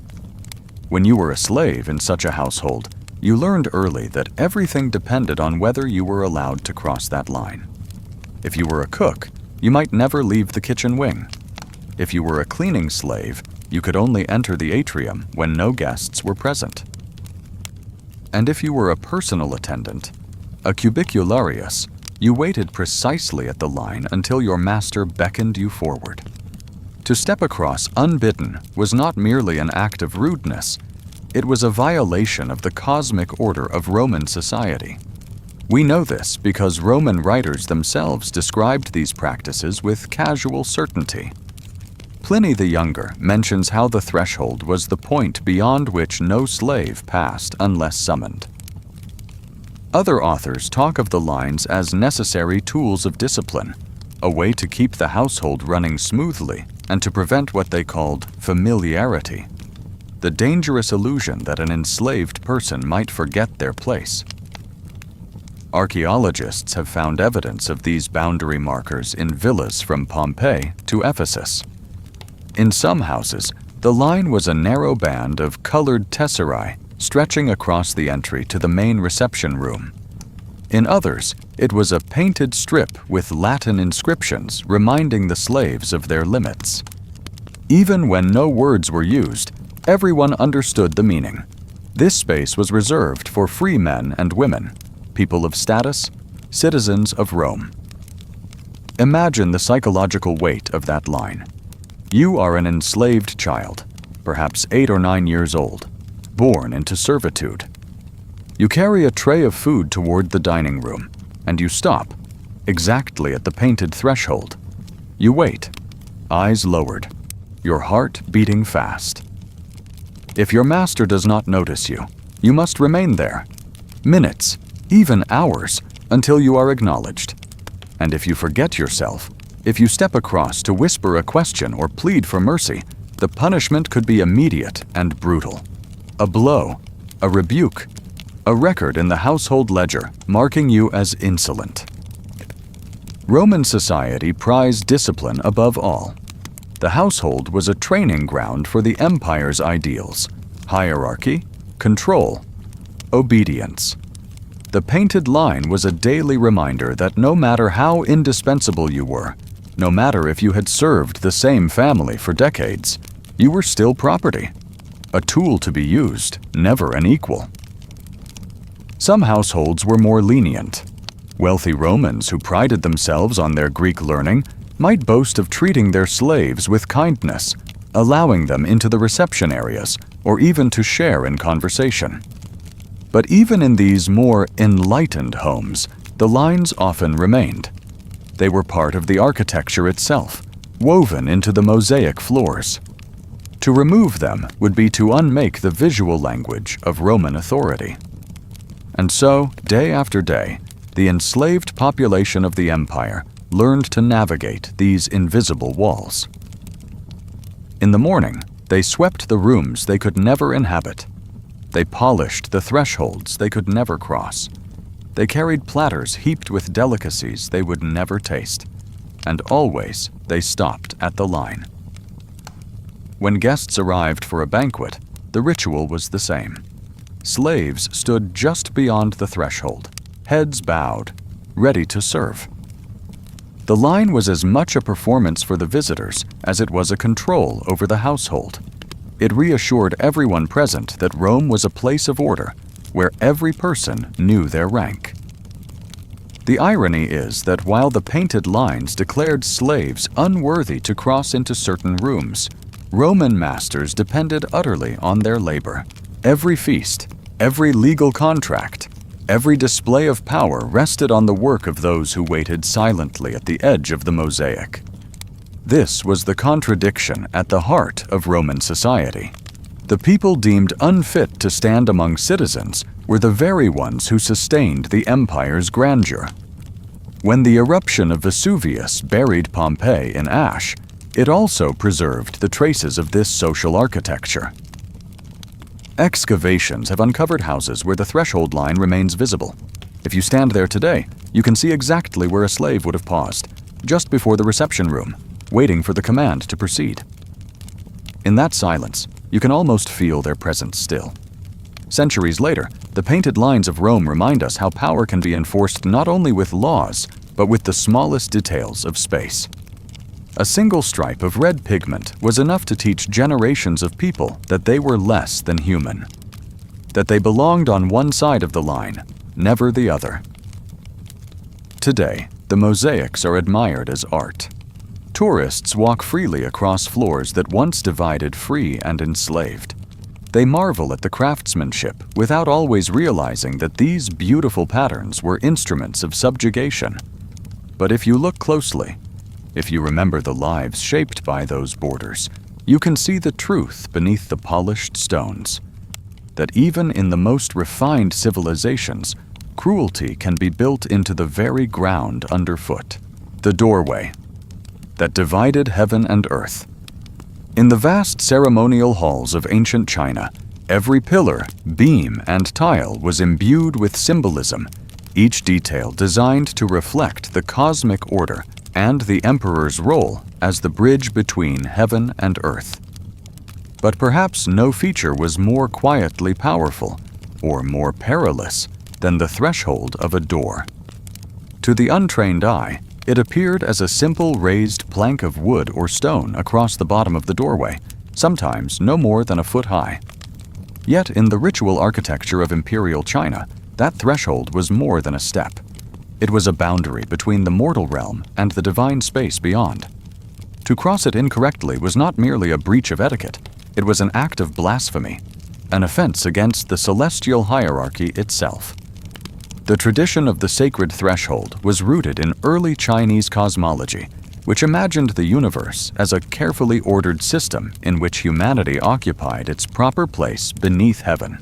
When you were a slave in such a household, you learned early that everything depended on whether you were allowed to cross that line. If you were a cook, you might never leave the kitchen wing. If you were a cleaning slave, you could only enter the atrium when no guests were present. And if you were a personal attendant, a cubicularius, you waited precisely at the line until your master beckoned you forward. To step across unbidden was not merely an act of rudeness, it was a violation of the cosmic order of Roman society. We know this because Roman writers themselves described these practices with casual certainty. Pliny the Younger mentions how the threshold was the point beyond which no slave passed unless summoned. Other authors talk of the lines as necessary tools of discipline, a way to keep the household running smoothly and to prevent what they called familiarity, the dangerous illusion that an enslaved person might forget their place. Archaeologists have found evidence of these boundary markers in villas from Pompeii to Ephesus. In some houses, the line was a narrow band of colored tesserae stretching across the entry to the main reception room. In others, it was a painted strip with Latin inscriptions reminding the slaves of their limits. Even when no words were used, everyone understood the meaning. This space was reserved for free men and women, people of status, citizens of Rome. Imagine the psychological weight of that line. You are an enslaved child, perhaps 8 or 9 years old, born into servitude. You carry a tray of food toward the dining room, and you stop, exactly at the painted threshold. You wait, eyes lowered, your heart beating fast. If your master does not notice you, You must remain there. Minutes, even hours, until you are acknowledged. And if you forget yourself, if you step across to whisper a question or plead for mercy, the punishment could be immediate and brutal. A blow, a rebuke, a record in the household ledger marking you as insolent. Roman society prized discipline above all. The household was a training ground for the empire's ideals: hierarchy, control, obedience. The painted line was a daily reminder that no matter how indispensable you were, no matter if you had served the same family for decades, you were still property, a tool to be used, never an equal. Some households were more lenient. Wealthy Romans who prided themselves on their Greek learning might boast of treating their slaves with kindness, allowing them into the reception areas, or even to share in conversation. But even in these more enlightened homes, the lines often remained. They were part of the architecture itself, woven into the mosaic floors. To remove them would be to unmake the visual language of Roman authority. And so, day after day, the enslaved population of the empire learned to navigate these invisible walls. In the morning, they swept the rooms they could never inhabit. They polished the thresholds they could never cross. They carried platters heaped with delicacies they would never taste. And always they stopped at the line. When guests arrived for a banquet, the ritual was the same. Slaves stood just beyond the threshold, heads bowed, ready to serve. The line was as much a performance for the visitors as it was a control over the household. It reassured everyone present that Rome was a place of order, where every person knew their rank. The irony is that while the painted lines declared slaves unworthy to cross into certain rooms, Roman masters depended utterly on their labor. Every feast, every legal contract, every display of power rested on the work of those who waited silently at the edge of the mosaic. This was the contradiction at the heart of Roman society. The people deemed unfit to stand among citizens were the very ones who sustained the empire's grandeur. When the eruption of Vesuvius buried Pompeii in ash, it also preserved the traces of this social architecture. Excavations have uncovered houses where the threshold line remains visible. If you stand there today, you can see exactly where a slave would have paused, just before the reception room, waiting for the command to proceed. In that silence, you can almost feel their presence still. Centuries later, the painted lines of Rome remind us how power can be enforced not only with laws, but with the smallest details of space. A single stripe of red pigment was enough to teach generations of people that they were less than human, that they belonged on one side of the line, never the other. Today, the mosaics are admired as art. Tourists walk freely across floors that once divided free and enslaved. They marvel at the craftsmanship without always realizing that these beautiful patterns were instruments of subjugation. But if you look closely, if you remember the lives shaped by those borders, you can see the truth beneath the polished stones. That even in the most refined civilizations, cruelty can be built into the very ground underfoot. The doorway that divided heaven and earth. In the vast ceremonial halls of ancient China, every pillar, beam, and tile was imbued with symbolism, each detail designed to reflect the cosmic order and the emperor's role as the bridge between heaven and earth. But perhaps no feature was more quietly powerful or more perilous than the threshold of a door. To the untrained eye, it appeared as a simple raised plank of wood or stone across the bottom of the doorway, sometimes no more than a foot high. Yet in the ritual architecture of imperial China, that threshold was more than a step. It was a boundary between the mortal realm and the divine space beyond. To cross it incorrectly was not merely a breach of etiquette, it was an act of blasphemy, an offense against the celestial hierarchy itself. The tradition of the sacred threshold was rooted in early Chinese cosmology, which imagined the universe as a carefully ordered system in which humanity occupied its proper place beneath heaven.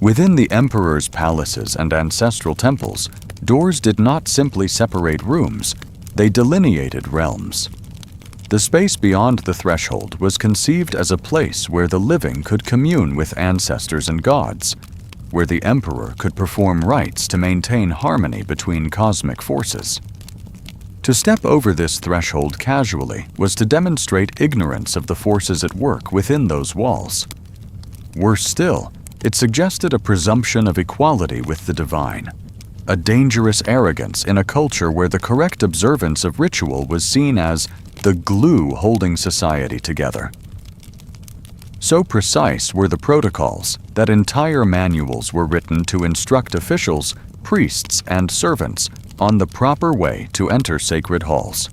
Within the emperor's palaces and ancestral temples, doors did not simply separate rooms, they delineated realms. The space beyond the threshold was conceived as a place where the living could commune with ancestors and gods, where the emperor could perform rites to maintain harmony between cosmic forces. To step over this threshold casually was to demonstrate ignorance of the forces at work within those walls. Worse still, it suggested a presumption of equality with the divine, a dangerous arrogance in a culture where the correct observance of ritual was seen as the glue holding society together. So precise were the protocols that entire manuals were written to instruct officials, priests, and servants on the proper way to enter sacred halls.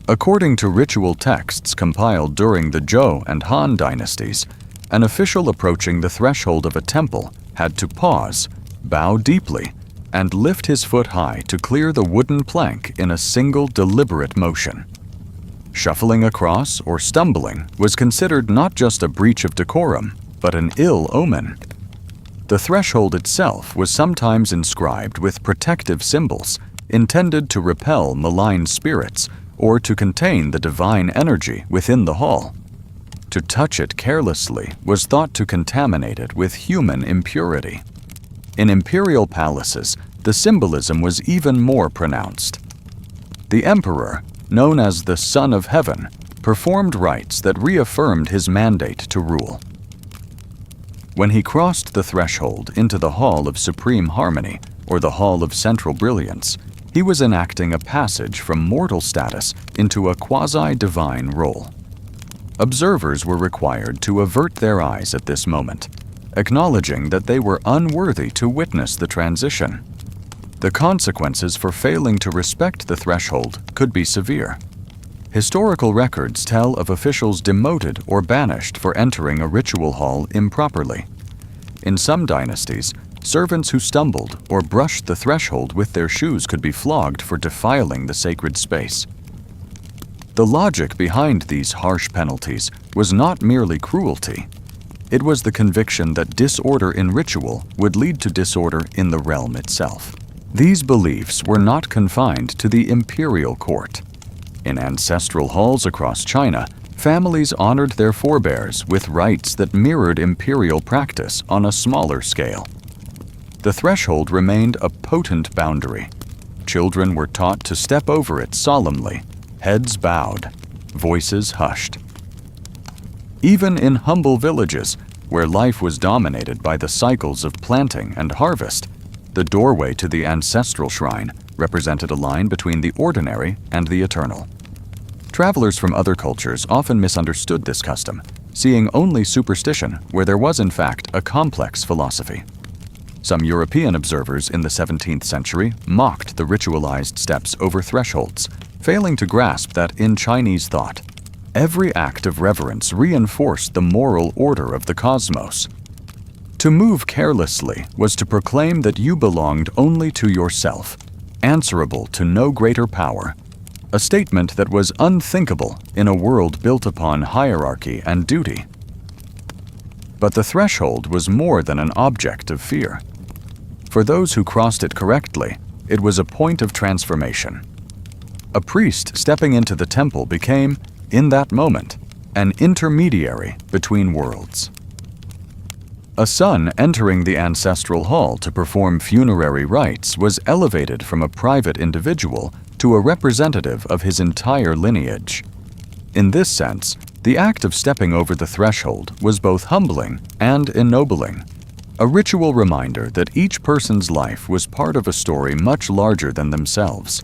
According to ritual texts compiled during the Zhou and Han dynasties, an official approaching the threshold of a temple had to pause, bow deeply, and lift his foot high to clear the wooden plank in a single deliberate motion. Shuffling across or stumbling was considered not just a breach of decorum, but an ill omen. The threshold itself was sometimes inscribed with protective symbols intended to repel malign spirits or to contain the divine energy within the hall. To touch it carelessly was thought to contaminate it with human impurity. In imperial palaces, the symbolism was even more pronounced. The emperor, known as the Son of Heaven, performed rites that reaffirmed his mandate to rule. When he crossed the threshold into the Hall of Supreme Harmony, or the Hall of Central Brilliance, he was enacting a passage from mortal status into a quasi-divine role. Observers were required to avert their eyes at this moment, acknowledging that they were unworthy to witness the transition. The consequences for failing to respect the threshold could be severe. Historical records tell of officials demoted or banished for entering a ritual hall improperly. In some dynasties, servants who stumbled or brushed the threshold with their shoes could be flogged for defiling the sacred space. The logic behind these harsh penalties was not merely cruelty. It was the conviction that disorder in ritual would lead to disorder in the realm itself. These beliefs were not confined to the imperial court. In ancestral halls across China, families honored their forebears with rites that mirrored imperial practice on a smaller scale. The threshold remained a potent boundary. Children were taught to step over it solemnly, heads bowed, voices hushed. Even in humble villages, where life was dominated by the cycles of planting and harvest, the doorway to the ancestral shrine represented a line between the ordinary and the eternal. Travelers from other cultures often misunderstood this custom, seeing only superstition where there was in fact a complex philosophy. Some European observers in the 17th century mocked the ritualized steps over thresholds, failing to grasp that in Chinese thought, every act of reverence reinforced the moral order of the cosmos. To move carelessly was to proclaim that you belonged only to yourself, answerable to no greater power, a statement that was unthinkable in a world built upon hierarchy and duty. But the threshold was more than an object of fear. For those who crossed it correctly, it was a point of transformation. A priest stepping into the temple became, in that moment, an intermediary between worlds. A son entering the ancestral hall to perform funerary rites was elevated from a private individual to a representative of his entire lineage. In this sense, the act of stepping over the threshold was both humbling and ennobling, a ritual reminder that each person's life was part of a story much larger than themselves.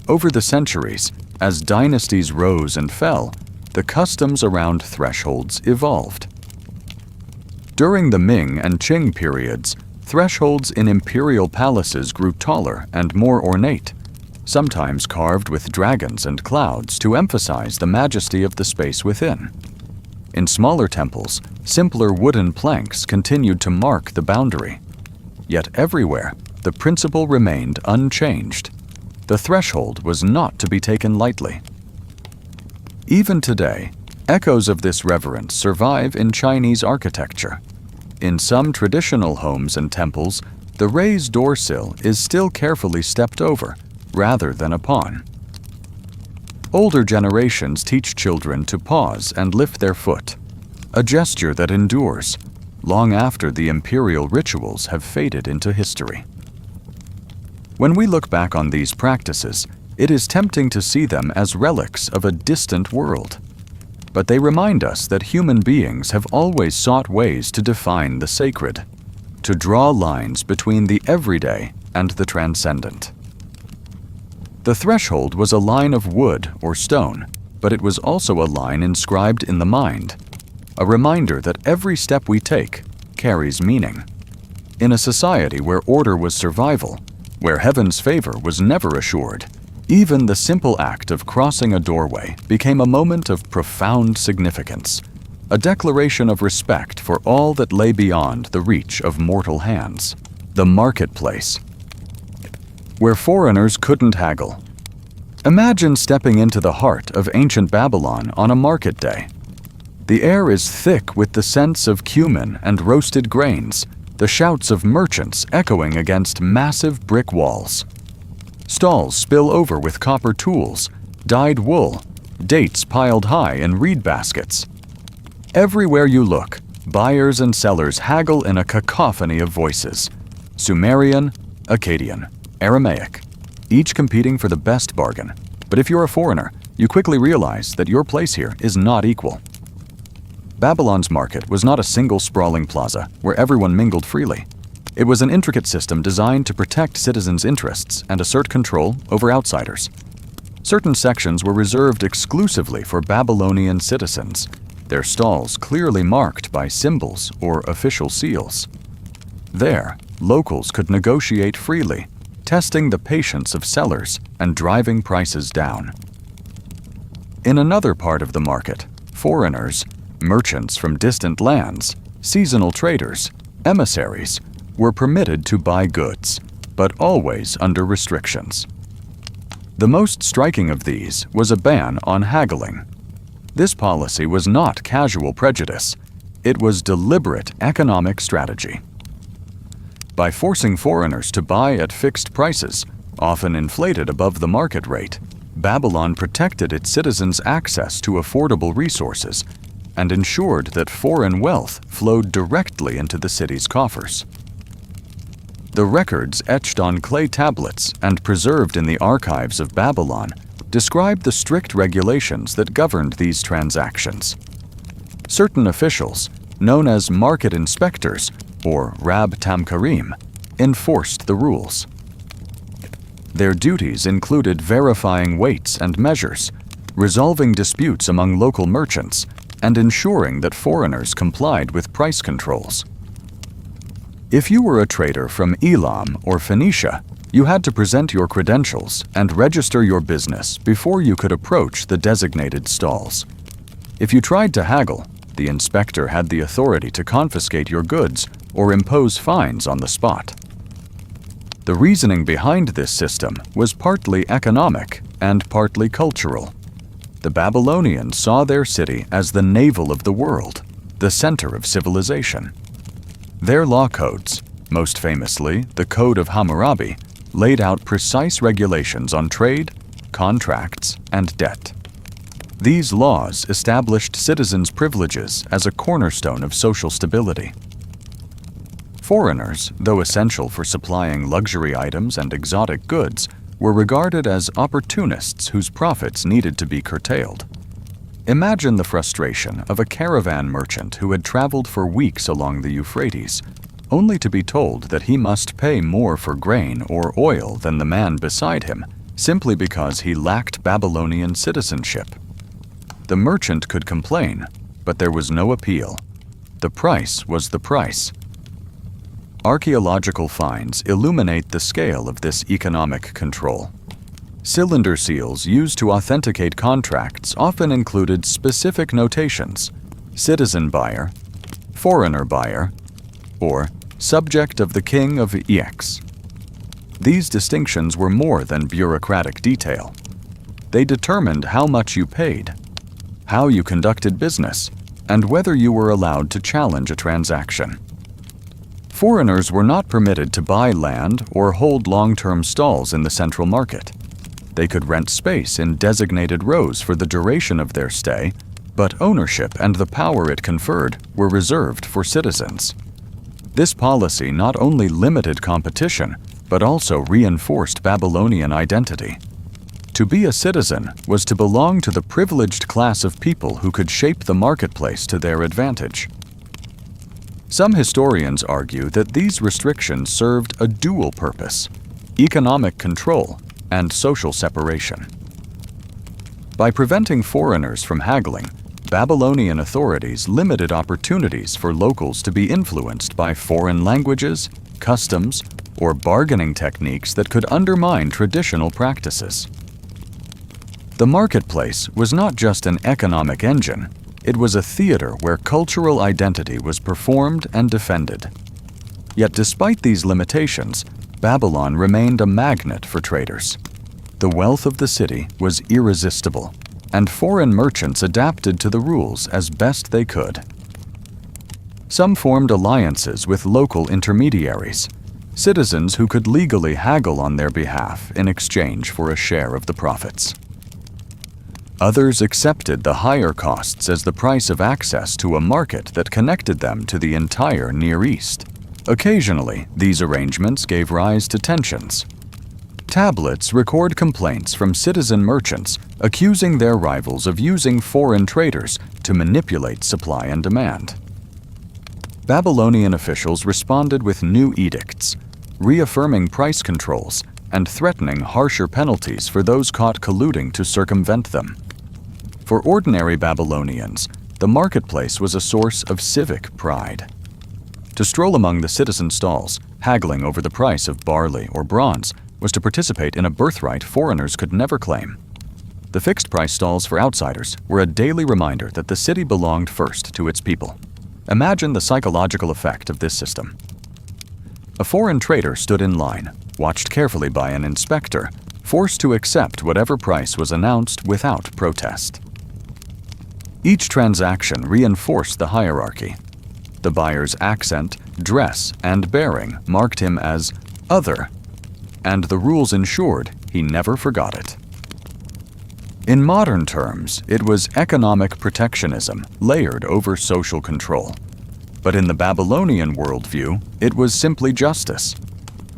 Over the centuries, as dynasties rose and fell, the customs around thresholds evolved. During the Ming and Qing periods, thresholds in imperial palaces grew taller and more ornate, sometimes carved with dragons and clouds to emphasize the majesty of the space within. In smaller temples, simpler wooden planks continued to mark the boundary. Yet everywhere, the principle remained unchanged. The threshold was not to be taken lightly. Even today, echoes of this reverence survive in Chinese architecture. In some traditional homes and temples, the raised door sill is still carefully stepped over, rather than upon. Older generations teach children to pause and lift their foot, a gesture that endures long after the imperial rituals have faded into history. When we look back on these practices, it is tempting to see them as relics of a distant world. But they remind us that human beings have always sought ways to define the sacred, to draw lines between the everyday and the transcendent. The threshold was a line of wood or stone, but it was also a line inscribed in the mind, a reminder that every step we take carries meaning. In a society where order was survival, where heaven's favor was never assured, even the simple act of crossing a doorway became a moment of profound significance, a declaration of respect for all that lay beyond the reach of mortal hands. The marketplace, where foreigners couldn't haggle. Imagine stepping into the heart of ancient Babylon on a market day. The air is thick with the scents of cumin and roasted grains, the shouts of merchants echoing against massive brick walls. Stalls spill over with copper tools, dyed wool, dates piled high in reed baskets. Everywhere you look, buyers and sellers haggle in a cacophony of voices: Sumerian, Akkadian, Aramaic, each competing for the best bargain. But if you're a foreigner, you quickly realize that your place here is not equal. Babylon's market was not a single sprawling plaza where everyone mingled freely. It was an intricate system designed to protect citizens' interests and assert control over outsiders. Certain sections were reserved exclusively for Babylonian citizens, their stalls clearly marked by symbols or official seals. There, locals could negotiate freely, testing the patience of sellers and driving prices down. In another part of the market, foreigners, merchants from distant lands, seasonal traders, emissaries, were permitted to buy goods, but always under restrictions. The most striking of these was a ban on haggling. This policy was not casual prejudice, it was deliberate economic strategy. By forcing foreigners to buy at fixed prices, often inflated above the market rate, Babylon protected its citizens' access to affordable resources and ensured that foreign wealth flowed directly into the city's coffers. The records etched on clay tablets and preserved in the archives of Babylon describe the strict regulations that governed these transactions. Certain officials, known as market inspectors or Rab Tamkarim, enforced the rules. Their duties included verifying weights and measures, resolving disputes among local merchants, and ensuring that foreigners complied with price controls. If you were a trader from Elam or Phoenicia, you had to present your credentials and register your business before you could approach the designated stalls. If you tried to haggle, the inspector had the authority to confiscate your goods or impose fines on the spot. The reasoning behind this system was partly economic and partly cultural. The Babylonians saw their city as the navel of the world, the center of civilization. Their law codes, most famously the Code of Hammurabi, laid out precise regulations on trade, contracts, and debt. These laws established citizens' privileges as a cornerstone of social stability. Foreigners, though essential for supplying luxury items and exotic goods, were regarded as opportunists whose profits needed to be curtailed. Imagine the frustration of a caravan merchant who had traveled for weeks along the Euphrates, only to be told that he must pay more for grain or oil than the man beside him, simply because he lacked Babylonian citizenship. The merchant could complain, but there was no appeal. The price was the price. Archaeological finds illuminate the scale of this economic control. Cylinder seals used to authenticate contracts often included specific notations: citizen buyer, foreigner buyer, or subject of the king of Ex. These distinctions were more than bureaucratic detail. They determined how much you paid, how you conducted business, and whether you were allowed to challenge a transaction. Foreigners were not permitted to buy land or hold long-term stalls in the central market. They could rent space in designated rows for the duration of their stay, but ownership and the power it conferred were reserved for citizens. This policy not only limited competition, but also reinforced Babylonian identity. To be a citizen was to belong to the privileged class of people who could shape the marketplace to their advantage. Some historians argue that these restrictions served a dual purpose: economic control and social separation. By preventing foreigners from haggling, Babylonian authorities limited opportunities for locals to be influenced by foreign languages, customs, or bargaining techniques that could undermine traditional practices. The marketplace was not just an economic engine, it was a theater where cultural identity was performed and defended. Yet despite these limitations, Babylon remained a magnet for traders. The wealth of the city was irresistible, and foreign merchants adapted to the rules as best they could. Some formed alliances with local intermediaries, citizens who could legally haggle on their behalf in exchange for a share of the profits. Others accepted the higher costs as the price of access to a market that connected them to the entire Near East. Occasionally, these arrangements gave rise to tensions. Tablets record complaints from citizen merchants accusing their rivals of using foreign traders to manipulate supply and demand. Babylonian officials responded with new edicts, reaffirming price controls and threatening harsher penalties for those caught colluding to circumvent them. For ordinary Babylonians, the marketplace was a source of civic pride. To stroll among the citizen stalls, haggling over the price of barley or bronze, was to participate in a birthright foreigners could never claim. The fixed-price stalls for outsiders were a daily reminder that the city belonged first to its people. Imagine the psychological effect of this system. A foreign trader stood in line, watched carefully by an inspector, forced to accept whatever price was announced without protest. Each transaction reinforced the hierarchy. The buyer's accent, dress, and bearing marked him as other, and the rules ensured he never forgot it. In modern terms, it was economic protectionism layered over social control. But in the Babylonian worldview, it was simply justice.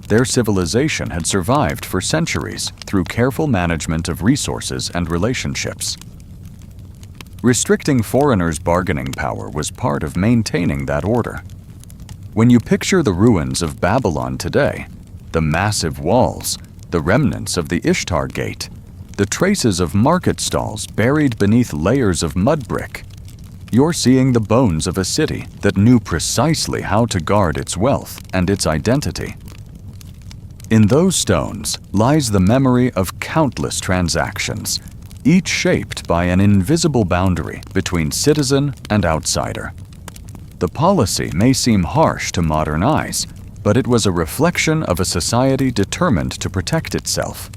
Their civilization had survived for centuries through careful management of resources and relationships. Restricting foreigners' bargaining power was part of maintaining that order. When you picture the ruins of Babylon today, the massive walls, the remnants of the Ishtar Gate, the traces of market stalls buried beneath layers of mud brick, you're seeing the bones of a city that knew precisely how to guard its wealth and its identity. In those stones lies the memory of countless transactions, each shaped by an invisible boundary between citizen and outsider. The policy may seem harsh to modern eyes, but it was a reflection of a society determined to protect itself.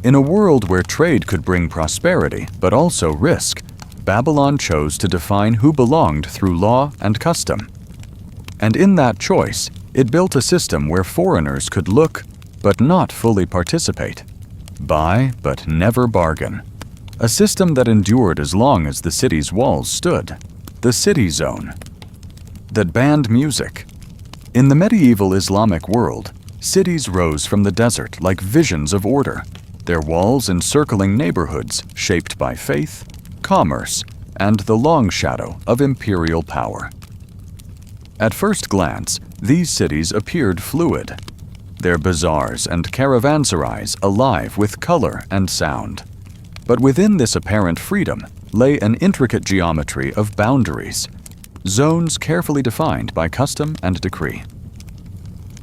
In a world where trade could bring prosperity but also risk, Babylon chose to define who belonged through law and custom. And in that choice, it built a system where foreigners could look but not fully participate, buy but never bargain. A system that endured as long as the city's walls stood, the city zone. That banned music. In the medieval Islamic world, cities rose from the desert like visions of order, their walls encircling neighborhoods shaped by faith, commerce, and the long shadow of imperial power. At first glance, these cities appeared fluid, their bazaars and caravanserais alive with color and sound. But within this apparent freedom lay an intricate geometry of boundaries, zones carefully defined by custom and decree.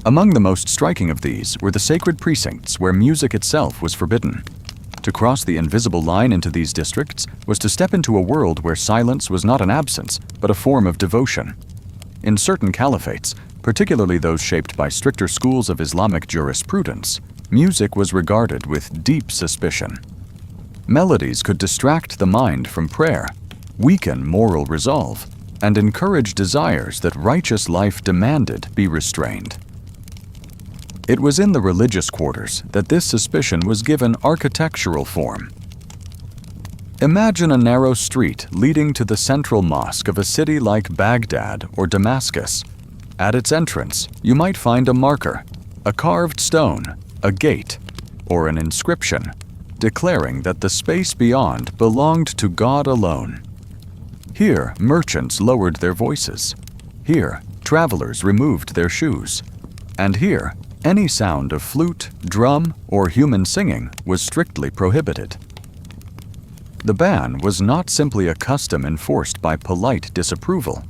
Among the most striking of these were the sacred precincts where music itself was forbidden. To cross the invisible line into these districts was to step into a world where silence was not an absence, but a form of devotion. In certain caliphates, particularly those shaped by stricter schools of Islamic jurisprudence, music was regarded with deep suspicion. Melodies could distract the mind from prayer, weaken moral resolve, and encourage desires that righteous life demanded be restrained. It was in the religious quarters that this suspicion was given architectural form. Imagine a narrow street leading to the central mosque of a city like Baghdad or Damascus. At its entrance, you might find a marker, a carved stone, a gate, or an inscription, declaring that the space beyond belonged to God alone. Here, merchants lowered their voices. Here, travelers removed their shoes. And here, any sound of flute, drum, or human singing was strictly prohibited. The ban was not simply a custom enforced by polite disapproval.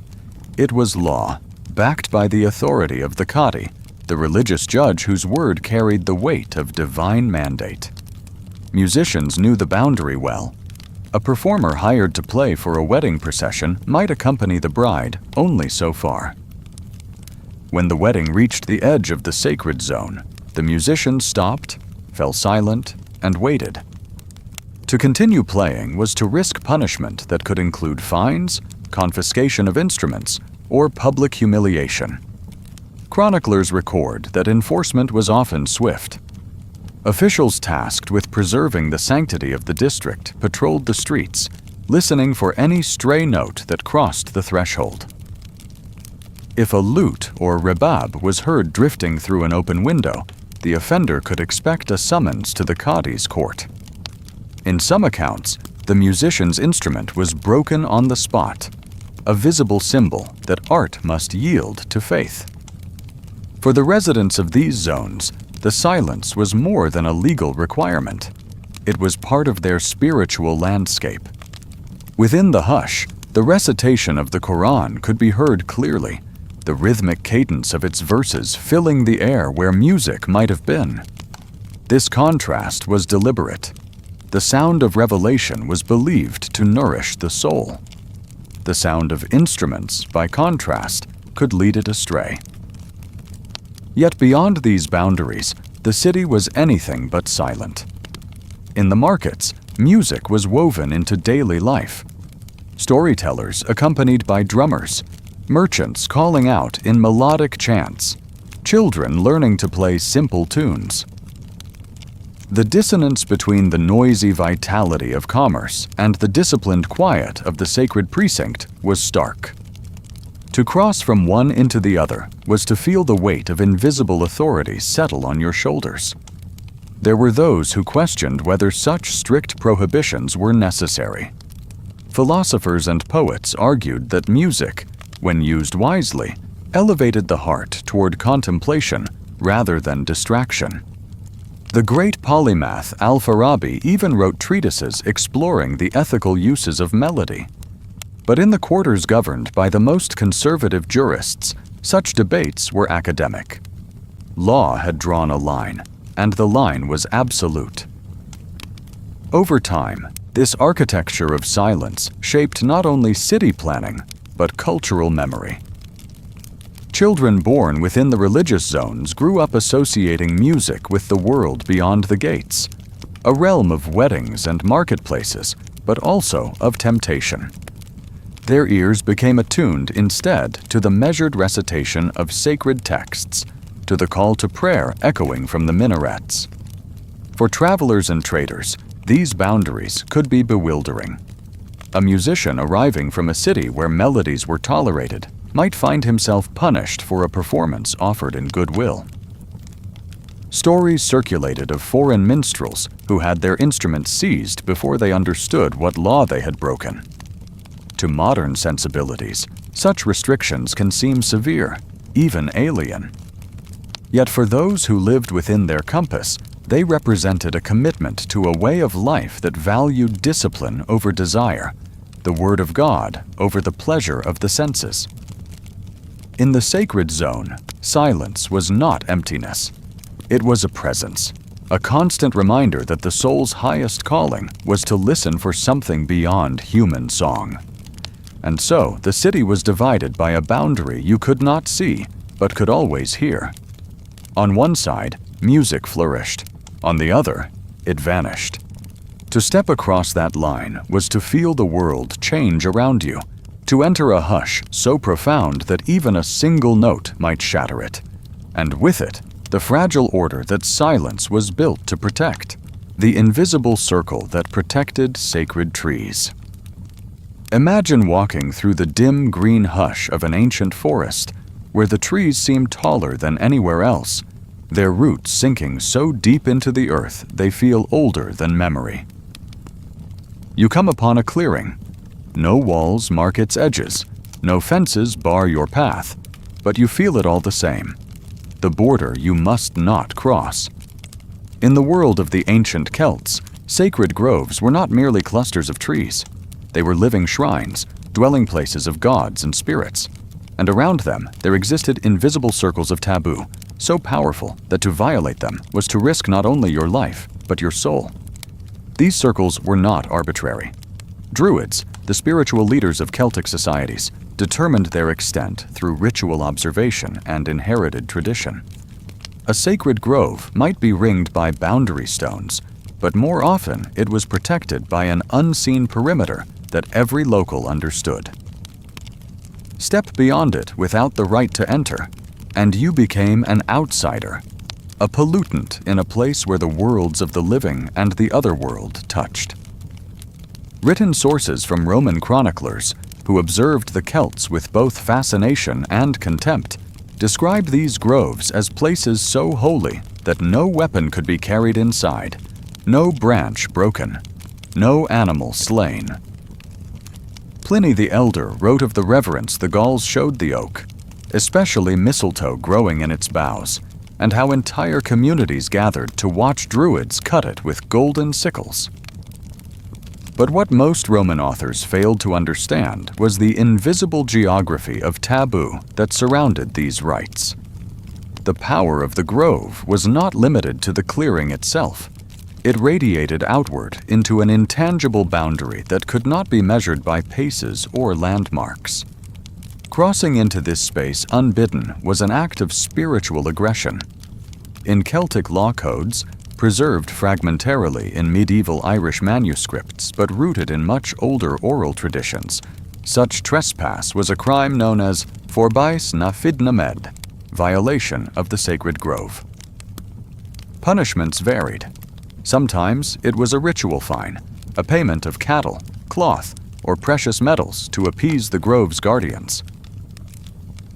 It was law, backed by the authority of the Qadi, the religious judge whose word carried the weight of divine mandate. Musicians knew the boundary well. A performer hired to play for a wedding procession might accompany the bride only so far. When the wedding reached the edge of the sacred zone, the musician stopped, fell silent, and waited. To continue playing was to risk punishment that could include fines, confiscation of instruments, or public humiliation. Chroniclers record that enforcement was often swift. Officials tasked with preserving the sanctity of the district patrolled the streets, listening for any stray note that crossed the threshold. If a lute or rebab was heard drifting through an open window, the offender could expect a summons to the Qadi's court. In some accounts, the musician's instrument was broken on the spot, a visible symbol that art must yield to faith. For the residents of these zones, the silence was more than a legal requirement. It was part of their spiritual landscape. Within the hush, the recitation of the Quran could be heard clearly, the rhythmic cadence of its verses filling the air where music might have been. This contrast was deliberate. The sound of revelation was believed to nourish the soul. The sound of instruments, by contrast, could lead it astray. Yet beyond these boundaries, the city was anything but silent. In the markets, music was woven into daily life. Storytellers accompanied by drummers, merchants calling out in melodic chants, children learning to play simple tunes. The dissonance between the noisy vitality of commerce and the disciplined quiet of the sacred precinct was stark. To cross from one into the other was to feel the weight of invisible authority settle on your shoulders. There were those who questioned whether such strict prohibitions were necessary. Philosophers and poets argued that music, when used wisely, elevated the heart toward contemplation rather than distraction. The great polymath Al-Farabi even wrote treatises exploring the ethical uses of melody. But in the quarters governed by the most conservative jurists, such debates were academic. Law had drawn a line, and the line was absolute. Over time, this architecture of silence shaped not only city planning, but cultural memory. Children born within the religious zones grew up associating music with the world beyond the gates, a realm of weddings and marketplaces, but also of temptation. Their ears became attuned instead to the measured recitation of sacred texts, to the call to prayer echoing from the minarets. For travelers and traders, these boundaries could be bewildering. A musician arriving from a city where melodies were tolerated might find himself punished for a performance offered in goodwill. Stories circulated of foreign minstrels who had their instruments seized before they understood what law they had broken. To modern sensibilities, such restrictions can seem severe, even alien. Yet for those who lived within their compass, they represented a commitment to a way of life that valued discipline over desire, the Word of God over the pleasure of the senses. In the sacred zone, silence was not emptiness. It was a presence, a constant reminder that the soul's highest calling was to listen for something beyond human song. And so, the city was divided by a boundary you could not see, but could always hear. On one side, music flourished. On the other, it vanished. To step across that line was to feel the world change around you, to enter a hush so profound that even a single note might shatter it, and with it, the fragile order that silence was built to protect, the invisible circle that protected sacred trees. Imagine walking through the dim green hush of an ancient forest, where the trees seem taller than anywhere else, their roots sinking so deep into the earth they feel older than memory. You come upon a clearing. No walls mark its edges, no fences bar your path, but you feel it all the same. The border you must not cross. In the world of the ancient Celts, sacred groves were not merely clusters of trees. They were living shrines, dwelling places of gods and spirits. And around them, there existed invisible circles of taboo, so powerful that to violate them was to risk not only your life, but your soul. These circles were not arbitrary. Druids, the spiritual leaders of Celtic societies, determined their extent through ritual observation and inherited tradition. A sacred grove might be ringed by boundary stones, but more often it was protected by an unseen perimeter that every local understood. Step beyond it without the right to enter, and you became an outsider, a pollutant in a place where the worlds of the living and the other world touched. Written sources from Roman chroniclers, who observed the Celts with both fascination and contempt, describe these groves as places so holy that no weapon could be carried inside, no branch broken, no animal slain. Pliny the Elder wrote of the reverence the Gauls showed the oak, especially mistletoe growing in its boughs, and how entire communities gathered to watch Druids cut it with golden sickles. But what most Roman authors failed to understand was the invisible geography of taboo that surrounded these rites. The power of the grove was not limited to the clearing itself. It radiated outward into an intangible boundary that could not be measured by paces or landmarks. Crossing into this space unbidden was an act of spiritual aggression. In Celtic law codes, preserved fragmentarily in medieval Irish manuscripts but rooted in much older oral traditions, such trespass was a crime known as forbais na fidna med, violation of the sacred grove. Punishments varied. Sometimes it was a ritual fine, a payment of cattle, cloth, or precious metals to appease the grove's guardians.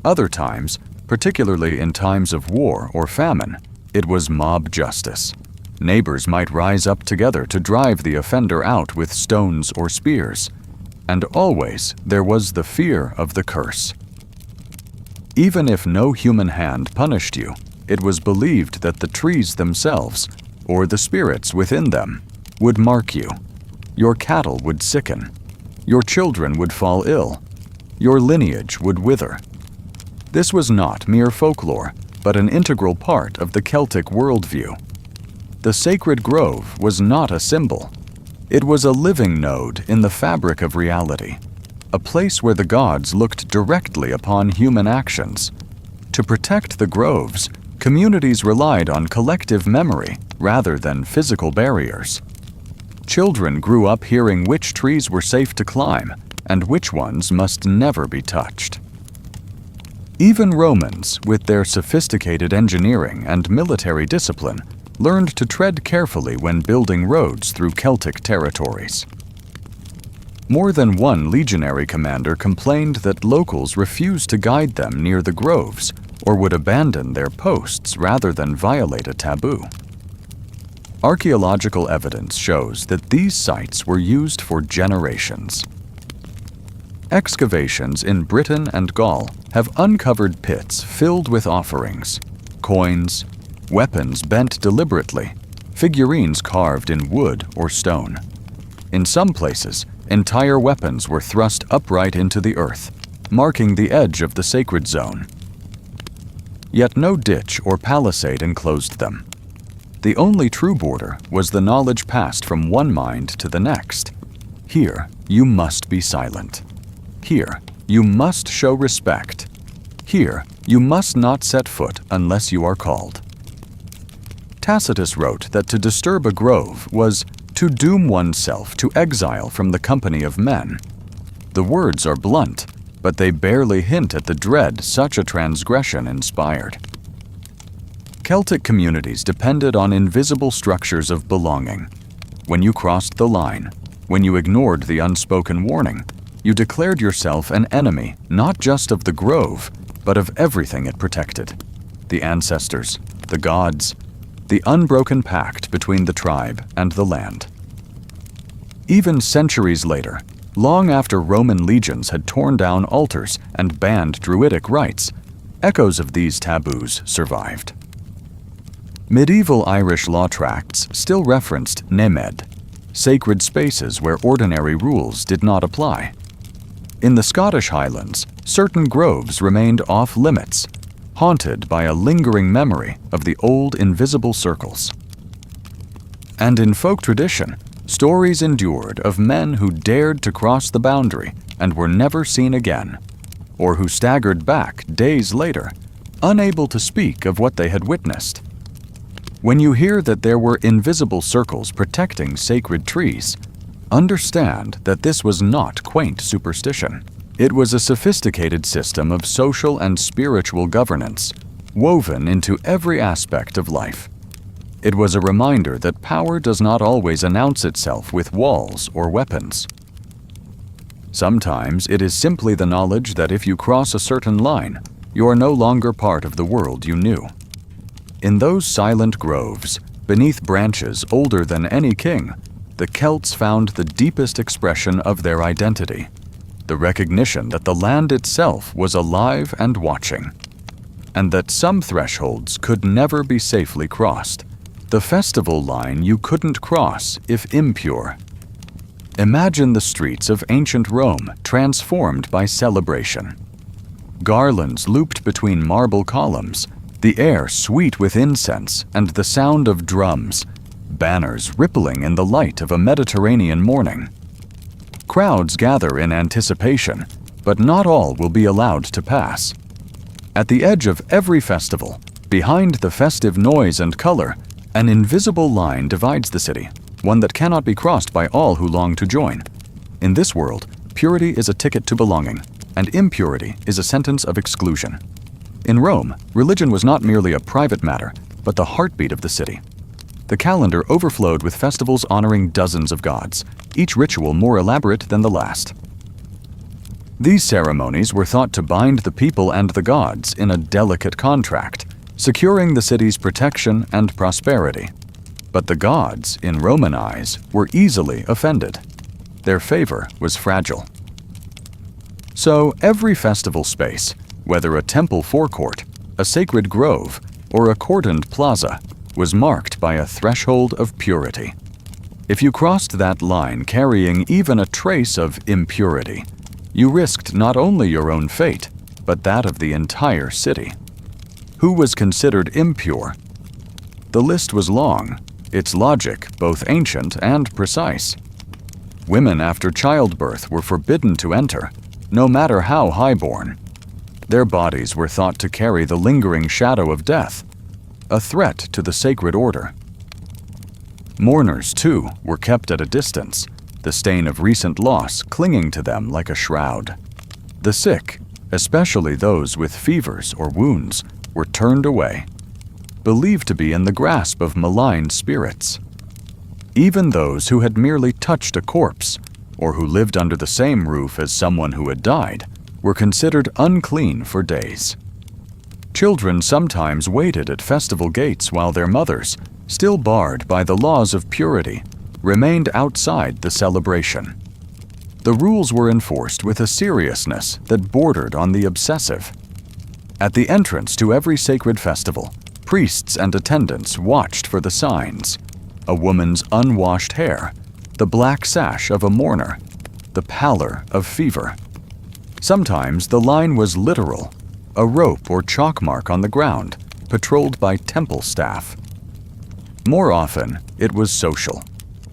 Other times, particularly in times of war or famine, it was mob justice. Neighbors might rise up together to drive the offender out with stones or spears, and always there was the fear of the curse. Even if no human hand punished you, it was believed that the trees themselves, or the spirits within them, would mark you. Your cattle would sicken. Your children would fall ill. Your lineage would wither. This was not mere folklore, but an integral part of the Celtic worldview. The sacred grove was not a symbol. It was a living node in the fabric of reality, a place where the gods looked directly upon human actions. To protect the groves, communities relied on collective memory rather than physical barriers. Children grew up hearing which trees were safe to climb and which ones must never be touched. Even Romans, with their sophisticated engineering and military discipline, learned to tread carefully when building roads through Celtic territories. More than one legionary commander complained that locals refused to guide them near the groves or would abandon their posts rather than violate a taboo. Archaeological evidence shows that these sites were used for generations. Excavations in Britain and Gaul have uncovered pits filled with offerings, coins, weapons bent deliberately, figurines carved in wood or stone. In some places, entire weapons were thrust upright into the earth, marking the edge of the sacred zone. Yet no ditch or palisade enclosed them. The only true border was the knowledge passed from one mind to the next. Here, you must be silent. Here, you must show respect. Here, you must not set foot unless you are called. Tacitus wrote that to disturb a grove was to doom oneself to exile from the company of men. The words are blunt, but they barely hint at the dread such a transgression inspired. Celtic communities depended on invisible structures of belonging. When you crossed the line, when you ignored the unspoken warning, you declared yourself an enemy not just of the grove, but of everything it protected. The ancestors, the gods, the unbroken pact between the tribe and the land. Even centuries later, long after Roman legions had torn down altars and banned Druidic rites, echoes of these taboos survived. Medieval Irish law tracts still referenced nemed, sacred spaces where ordinary rules did not apply. In the Scottish Highlands, certain groves remained off-limits, haunted by a lingering memory of the old invisible circles. And in folk tradition, stories endured of men who dared to cross the boundary and were never seen again, or who staggered back days later, unable to speak of what they had witnessed. When you hear that there were invisible circles protecting sacred trees, understand that this was not quaint superstition. It was a sophisticated system of social and spiritual governance, woven into every aspect of life. It was a reminder that power does not always announce itself with walls or weapons. Sometimes it is simply the knowledge that if you cross a certain line, you are no longer part of the world you knew. In those silent groves, beneath branches older than any king, the Celts found the deepest expression of their identity, the recognition that the land itself was alive and watching, and that some thresholds could never be safely crossed. The festival line you couldn't cross if impure. Imagine the streets of ancient Rome transformed by celebration. Garlands looped between marble columns, the air sweet with incense and the sound of drums, banners rippling in the light of a Mediterranean morning. Crowds gather in anticipation, but not all will be allowed to pass. At the edge of every festival, behind the festive noise and color, an invisible line divides the city, one that cannot be crossed by all who long to join. In this world, purity is a ticket to belonging, and impurity is a sentence of exclusion. In Rome, religion was not merely a private matter, but the heartbeat of the city. The calendar overflowed with festivals honoring dozens of gods, each ritual more elaborate than the last. These ceremonies were thought to bind the people and the gods in a delicate contract, securing the city's protection and prosperity. But the gods, in Roman eyes, were easily offended. Their favor was fragile. So every festival space, whether a temple forecourt, a sacred grove, or a cordoned plaza, was marked by a threshold of purity. If you crossed that line carrying even a trace of impurity, you risked not only your own fate, but that of the entire city. Who was considered impure? The list was long, its logic both ancient and precise. Women after childbirth were forbidden to enter, no matter how highborn. Their bodies were thought to carry the lingering shadow of death, a threat to the sacred order. Mourners, too, were kept at a distance, the stain of recent loss clinging to them like a shroud. The sick, especially those with fevers or wounds, were turned away, believed to be in the grasp of malign spirits. Even those who had merely touched a corpse, or who lived under the same roof as someone who had died, were considered unclean for days. Children sometimes waited at festival gates while their mothers, still barred by the laws of purity, remained outside the celebration. The rules were enforced with a seriousness that bordered on the obsessive. At the entrance to every sacred festival, priests and attendants watched for the signs: a woman's unwashed hair, the black sash of a mourner, the pallor of fever. Sometimes the line was literal, a rope or chalk mark on the ground, patrolled by temple staff. More often, it was social,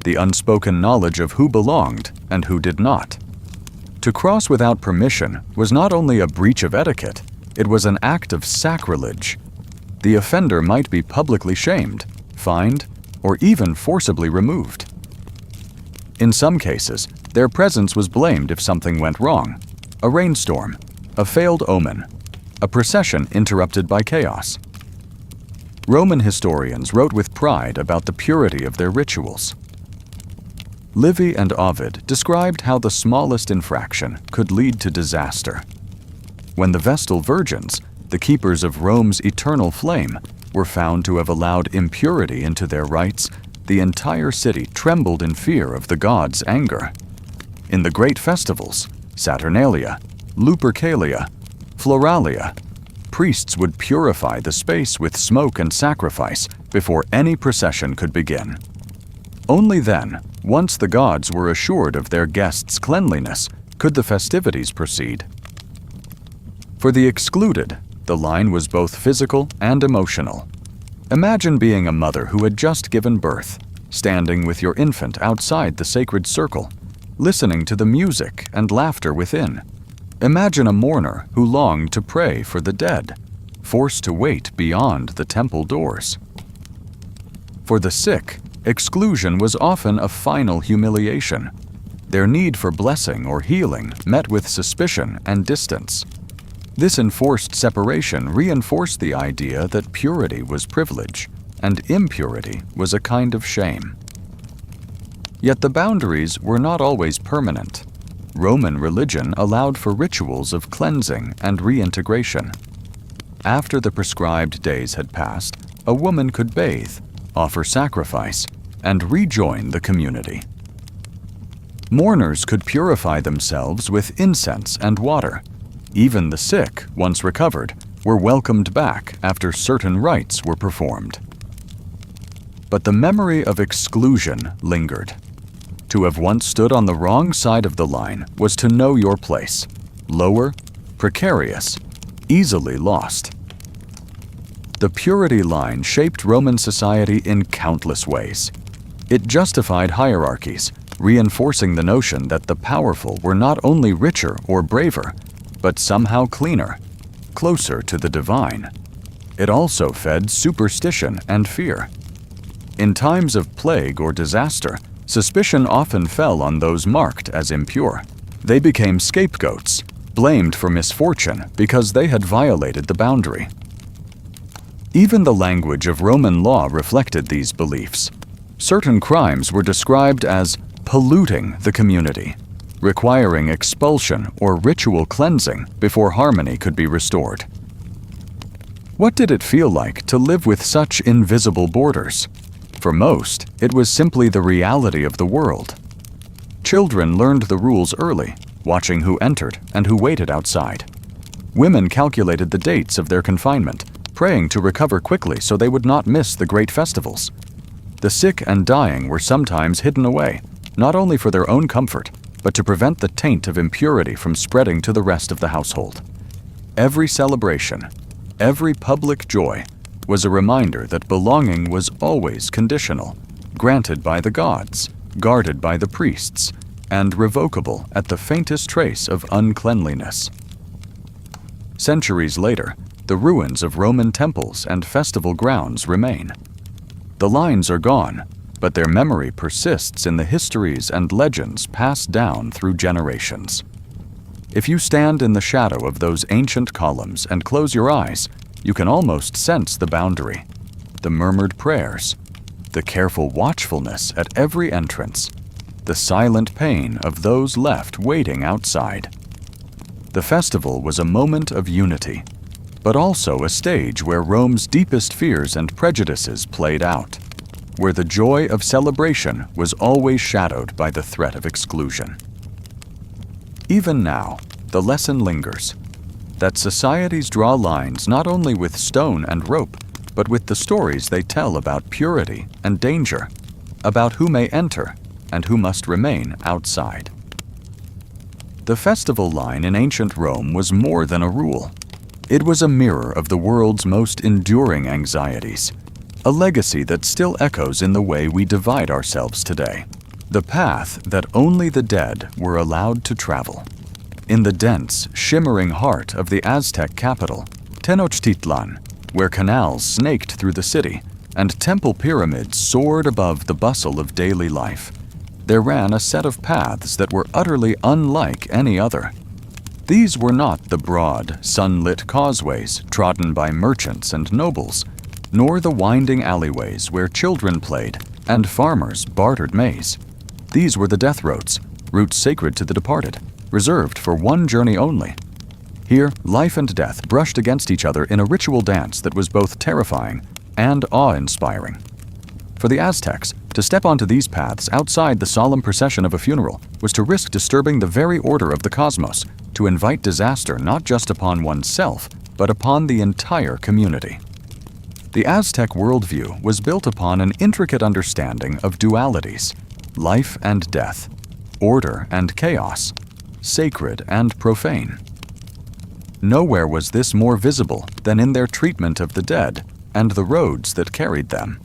the unspoken knowledge of who belonged and who did not. To cross without permission was not only a breach of etiquette, it was an act of sacrilege. The offender might be publicly shamed, fined, or even forcibly removed. In some cases, their presence was blamed if something went wrong: a rainstorm, a failed omen, a procession interrupted by chaos. Roman historians wrote with pride about the purity of their rituals. Livy and Ovid described how the smallest infraction could lead to disaster. When the Vestal Virgins, the keepers of Rome's eternal flame, were found to have allowed impurity into their rites, the entire city trembled in fear of the gods' anger. In the great festivals, Saturnalia, Lupercalia, Floralia, priests would purify the space with smoke and sacrifice before any procession could begin. Only then, once the gods were assured of their guests' cleanliness, could the festivities proceed. For the excluded, the line was both physical and emotional. Imagine being a mother who had just given birth, standing with your infant outside the sacred circle, listening to the music and laughter within. Imagine a mourner who longed to pray for the dead, forced to wait beyond the temple doors. For the sick, exclusion was often a final humiliation. Their need for blessing or healing met with suspicion and distance. This enforced separation reinforced the idea that purity was privilege and impurity was a kind of shame. Yet the boundaries were not always permanent. Roman religion allowed for rituals of cleansing and reintegration. After the prescribed days had passed, a woman could bathe, offer sacrifice, and rejoin the community. Mourners could purify themselves with incense and water. Even the sick, once recovered, were welcomed back after certain rites were performed. But the memory of exclusion lingered. To have once stood on the wrong side of the line was to know your place: lower, precarious, easily lost. The purity line shaped Roman society in countless ways. It justified hierarchies, reinforcing the notion that the powerful were not only richer or braver, but somehow cleaner, closer to the divine. It also fed superstition and fear. In times of plague or disaster, suspicion often fell on those marked as impure. They became scapegoats, blamed for misfortune because they had violated the boundary. Even the language of Roman law reflected these beliefs. Certain crimes were described as polluting the community, requiring expulsion or ritual cleansing before harmony could be restored. What did it feel like to live with such invisible borders? For most, it was simply the reality of the world. Children learned the rules early, watching who entered and who waited outside. Women calculated the dates of their confinement, praying to recover quickly so they would not miss the great festivals. The sick and dying were sometimes hidden away, not only for their own comfort, but to prevent the taint of impurity from spreading to the rest of the household. Every celebration, every public joy, was a reminder that belonging was always conditional, granted by the gods, guarded by the priests, and revocable at the faintest trace of uncleanliness. Centuries later, the ruins of Roman temples and festival grounds remain. The lines are gone, but their memory persists in the histories and legends passed down through generations. If you stand in the shadow of those ancient columns and close your eyes, you can almost sense the boundary, the murmured prayers, the careful watchfulness at every entrance, the silent pain of those left waiting outside. The festival was a moment of unity, but also a stage where Rome's deepest fears and prejudices played out, where the joy of celebration was always shadowed by the threat of exclusion. Even now, the lesson lingers, that societies draw lines not only with stone and rope, but with the stories they tell about purity and danger, about who may enter and who must remain outside. The festival line in ancient Rome was more than a rule. It was a mirror of the world's most enduring anxieties, a legacy that still echoes in the way we divide ourselves today. The path that only the dead were allowed to travel. In the dense, shimmering heart of the Aztec capital, Tenochtitlan, where canals snaked through the city and temple pyramids soared above the bustle of daily life, there ran a set of paths that were utterly unlike any other. These were not the broad, sunlit causeways trodden by merchants and nobles, nor the winding alleyways where children played and farmers bartered maize. These were the death roads, routes sacred to the departed, reserved for one journey only. Here, life and death brushed against each other in a ritual dance that was both terrifying and awe-inspiring. For the Aztecs, to step onto these paths outside the solemn procession of a funeral was to risk disturbing the very order of the cosmos, to invite disaster not just upon oneself, but upon the entire community. The Aztec worldview was built upon an intricate understanding of dualities, life and death, order and chaos, sacred and profane. Nowhere was this more visible than in their treatment of the dead and the roads that carried them.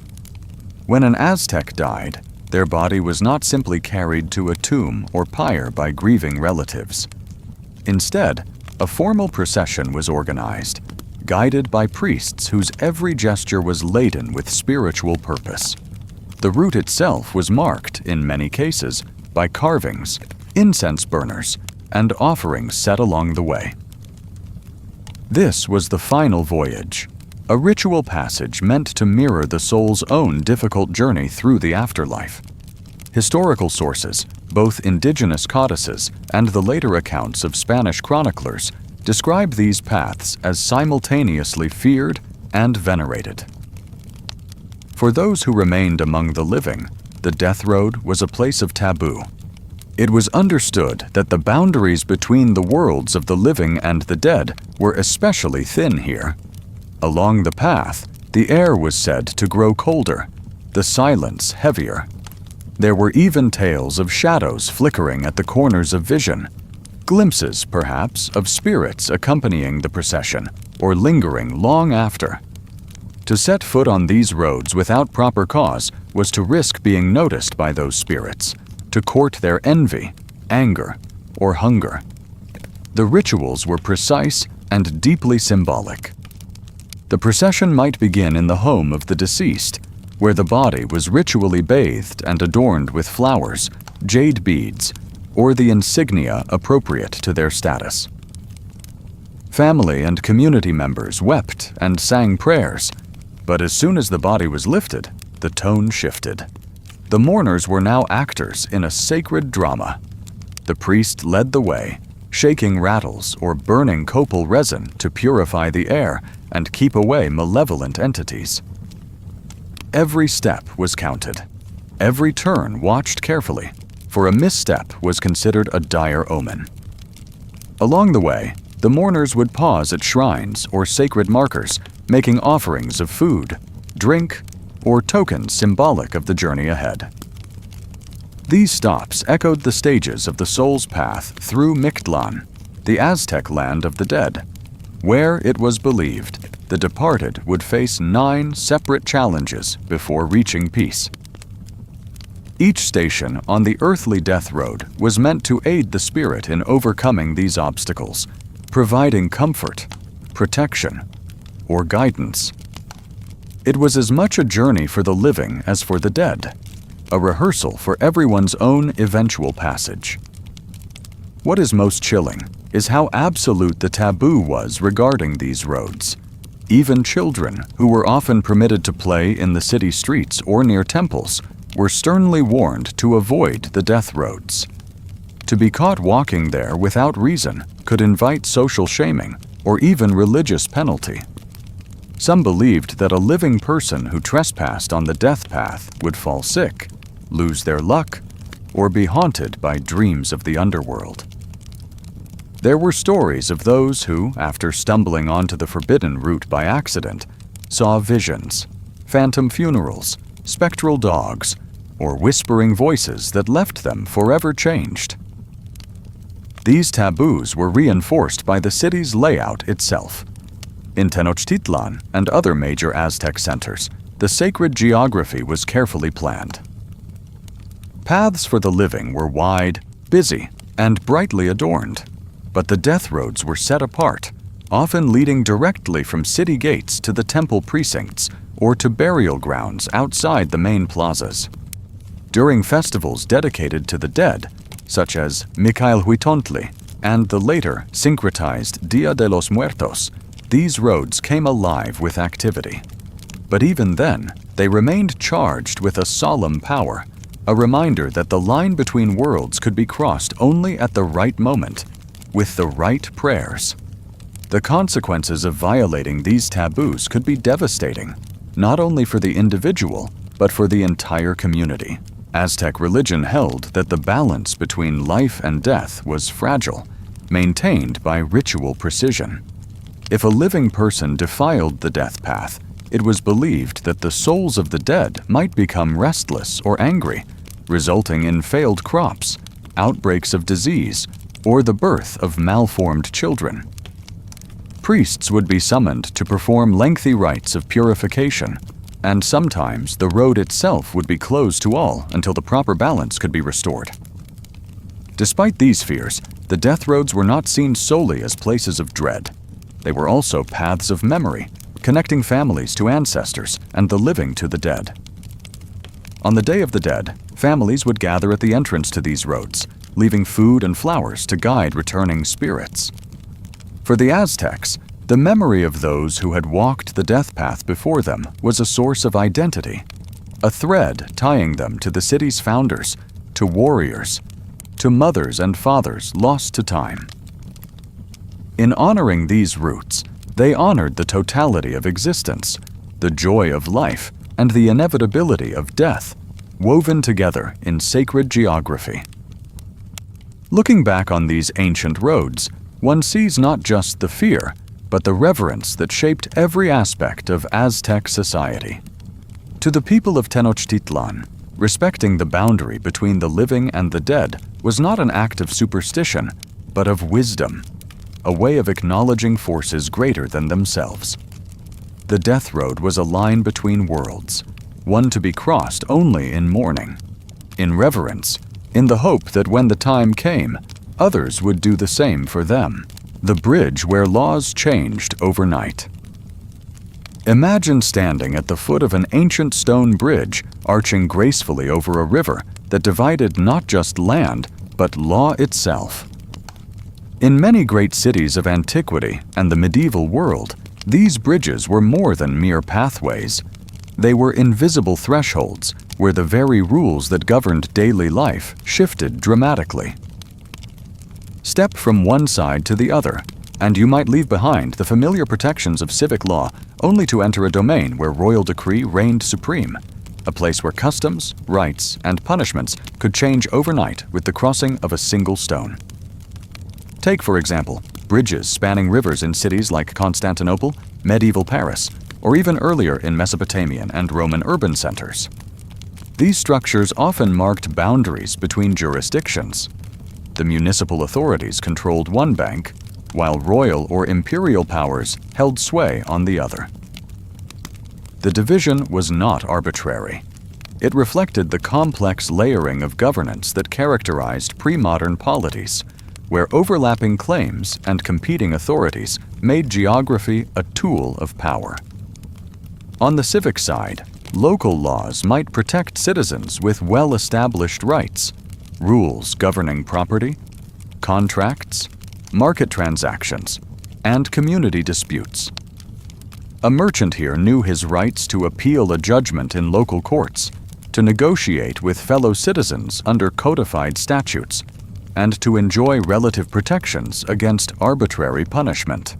When an Aztec died, their body was not simply carried to a tomb or pyre by grieving relatives. Instead, a formal procession was organized, guided by priests whose every gesture was laden with spiritual purpose. The route itself was marked, in many cases, by carvings, incense burners, and offerings set along the way. This was the final voyage, a ritual passage meant to mirror the soul's own difficult journey through the afterlife. Historical sources, both indigenous codices and the later accounts of Spanish chroniclers, describe these paths as simultaneously feared and venerated. For those who remained among the living, the death road was a place of taboo. It was understood that the boundaries between the worlds of the living and the dead were especially thin here. Along the path, the air was said to grow colder, the silence heavier. There were even tales of shadows flickering at the corners of vision, glimpses, perhaps, of spirits accompanying the procession or lingering long after. To set foot on these roads without proper cause was to risk being noticed by those spirits, to court their envy, anger, or hunger. The rituals were precise and deeply symbolic. The procession might begin in the home of the deceased, where the body was ritually bathed and adorned with flowers, jade beads, or the insignia appropriate to their status. Family and community members wept and sang prayers, but as soon as the body was lifted, the tone shifted. The mourners were now actors in a sacred drama. The priest led the way, shaking rattles or burning copal resin to purify the air and keep away malevolent entities. Every step was counted. Every turn watched carefully, for a misstep was considered a dire omen. Along the way, the mourners would pause at shrines or sacred markers, making offerings of food, drink, or tokens symbolic of the journey ahead. These stops echoed the stages of the soul's path through Mictlan, the Aztec land of the dead, where it was believed the departed would face 9 separate challenges before reaching peace. Each station on the earthly death road was meant to aid the spirit in overcoming these obstacles, providing comfort, protection, or guidance. It was as much a journey for the living as for the dead, a rehearsal for everyone's own eventual passage. What is most chilling is how absolute the taboo was regarding these roads. Even children, who were often permitted to play in the city streets or near temples, were sternly warned to avoid the death roads. To be caught walking there without reason could invite social shaming or even religious penalty. Some believed that a living person who trespassed on the death path would fall sick, lose their luck, or be haunted by dreams of the underworld. There were stories of those who, after stumbling onto the forbidden route by accident, saw visions, phantom funerals, spectral dogs, or whispering voices that left them forever changed. These taboos were reinforced by the city's layout itself. In Tenochtitlan and other major Aztec centers, the sacred geography was carefully planned. Paths for the living were wide, busy, and brightly adorned, but the death roads were set apart, often leading directly from city gates to the temple precincts or to burial grounds outside the main plazas. During festivals dedicated to the dead, such as Micaelhuitontli and the later syncretized Dia de los Muertos, these roads came alive with activity. But even then, they remained charged with a solemn power, a reminder that the line between worlds could be crossed only at the right moment, with the right prayers. The consequences of violating these taboos could be devastating, not only for the individual, but for the entire community. Aztec religion held that the balance between life and death was fragile, maintained by ritual precision. If a living person defiled the death path, it was believed that the souls of the dead might become restless or angry, resulting in failed crops, outbreaks of disease, or the birth of malformed children. Priests would be summoned to perform lengthy rites of purification, and sometimes the road itself would be closed to all until the proper balance could be restored. Despite these fears, the death roads were not seen solely as places of dread. They were also paths of memory, connecting families to ancestors and the living to the dead. On the Day of the Dead, families would gather at the entrance to these roads, leaving food and flowers to guide returning spirits. For the Aztecs, the memory of those who had walked the death path before them was a source of identity, a thread tying them to the city's founders, to warriors, to mothers and fathers lost to time. In honoring these roots, they honored the totality of existence, the joy of life, and the inevitability of death, woven together in sacred geography. Looking back on these ancient roads, one sees not just the fear, but the reverence that shaped every aspect of Aztec society. To the people of Tenochtitlan, respecting the boundary between the living and the dead was not an act of superstition, but of wisdom, a way of acknowledging forces greater than themselves. The death road was a line between worlds, one to be crossed only in mourning, in reverence, in the hope that when the time came, others would do the same for them, the bridge where laws changed overnight. Imagine standing at the foot of an ancient stone bridge arching gracefully over a river that divided not just land, but law itself. In many great cities of antiquity and the medieval world, these bridges were more than mere pathways. They were invisible thresholds where the very rules that governed daily life shifted dramatically. Step from one side to the other, and you might leave behind the familiar protections of civic law only to enter a domain where royal decree reigned supreme, a place where customs, rights, and punishments could change overnight with the crossing of a single stone. Take, for example, bridges spanning rivers in cities like Constantinople, medieval Paris, or even earlier in Mesopotamian and Roman urban centers. These structures often marked boundaries between jurisdictions. The municipal authorities controlled one bank, while royal or imperial powers held sway on the other. The division was not arbitrary. It reflected the complex layering of governance that characterized pre-modern polities, where overlapping claims and competing authorities made geography a tool of power. On the civic side, local laws might protect citizens with well-established rights, rules governing property, contracts, market transactions, and community disputes. A merchant here knew his rights to appeal a judgment in local courts, to negotiate with fellow citizens under codified statutes, and to enjoy relative protections against arbitrary punishment.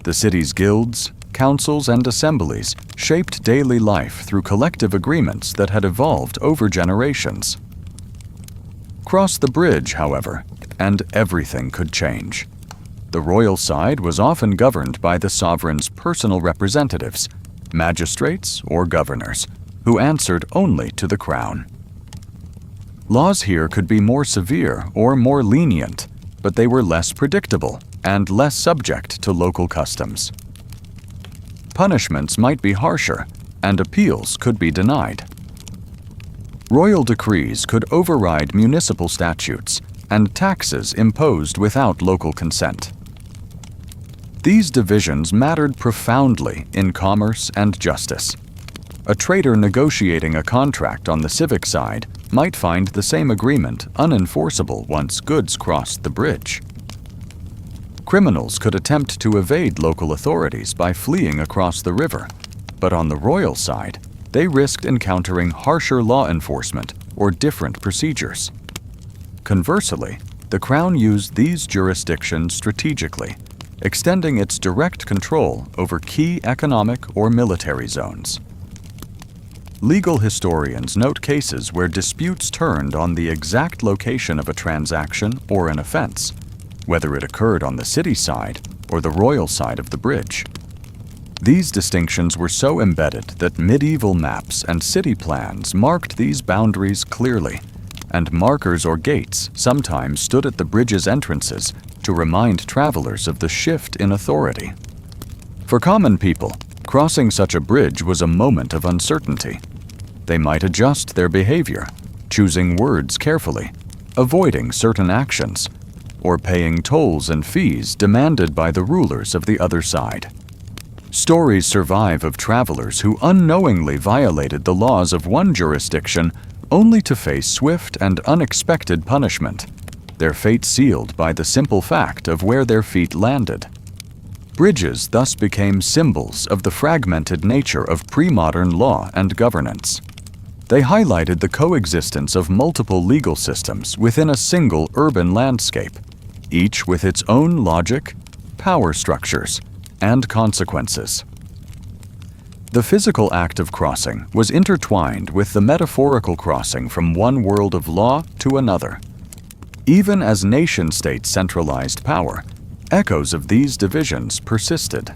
The city's guilds, councils, and assemblies shaped daily life through collective agreements that had evolved over generations. Cross the bridge, however, and everything could change. The royal side was often governed by the sovereign's personal representatives, magistrates or governors, who answered only to the crown. Laws here could be more severe or more lenient, but they were less predictable and less subject to local customs. Punishments might be harsher, and appeals could be denied. Royal decrees could override municipal statutes and taxes imposed without local consent. These divisions mattered profoundly in commerce and justice. A trader negotiating a contract on the civic side might find the same agreement unenforceable once goods crossed the bridge. Criminals could attempt to evade local authorities by fleeing across the river, but on the royal side, they risked encountering harsher law enforcement or different procedures. Conversely, the Crown used these jurisdictions strategically, extending its direct control over key economic or military zones. Legal historians note cases where disputes turned on the exact location of a transaction or an offense, whether it occurred on the city side or the royal side of the bridge. These distinctions were so embedded that medieval maps and city plans marked these boundaries clearly, and markers or gates sometimes stood at the bridge's entrances to remind travelers of the shift in authority. For common people, crossing such a bridge was a moment of uncertainty. They might adjust their behavior, choosing words carefully, avoiding certain actions, or paying tolls and fees demanded by the rulers of the other side. Stories survive of travelers who unknowingly violated the laws of one jurisdiction only to face swift and unexpected punishment, their fate sealed by the simple fact of where their feet landed. Bridges thus became symbols of the fragmented nature of pre-modern law and governance. They highlighted the coexistence of multiple legal systems within a single urban landscape, each with its own logic, power structures, and consequences. The physical act of crossing was intertwined with the metaphorical crossing from one world of law to another. Even as nation-states centralized power, echoes of these divisions persisted.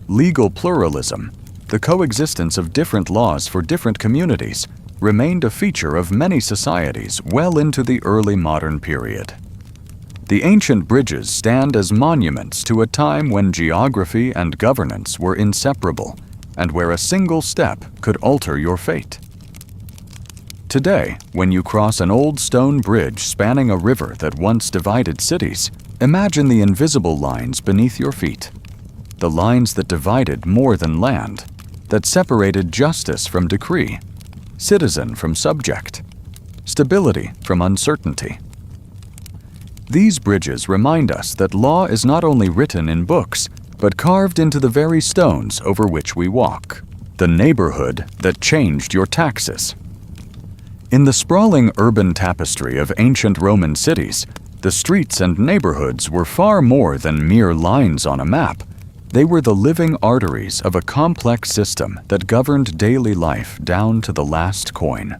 Legal pluralism, the coexistence of different laws for different communities, remained a feature of many societies well into the early modern period. The ancient bridges stand as monuments to a time when geography and governance were inseparable, and where a single step could alter your fate. Today, when you cross an old stone bridge spanning a river that once divided cities, imagine the invisible lines beneath your feet. The lines that divided more than land, that separated justice from decree, citizen from subject, stability from uncertainty. These bridges remind us that law is not only written in books, but carved into the very stones over which we walk. The neighborhood that changed your taxes. In the sprawling urban tapestry of ancient Roman cities, the streets and neighborhoods were far more than mere lines on a map. They were the living arteries of a complex system that governed daily life down to the last coin.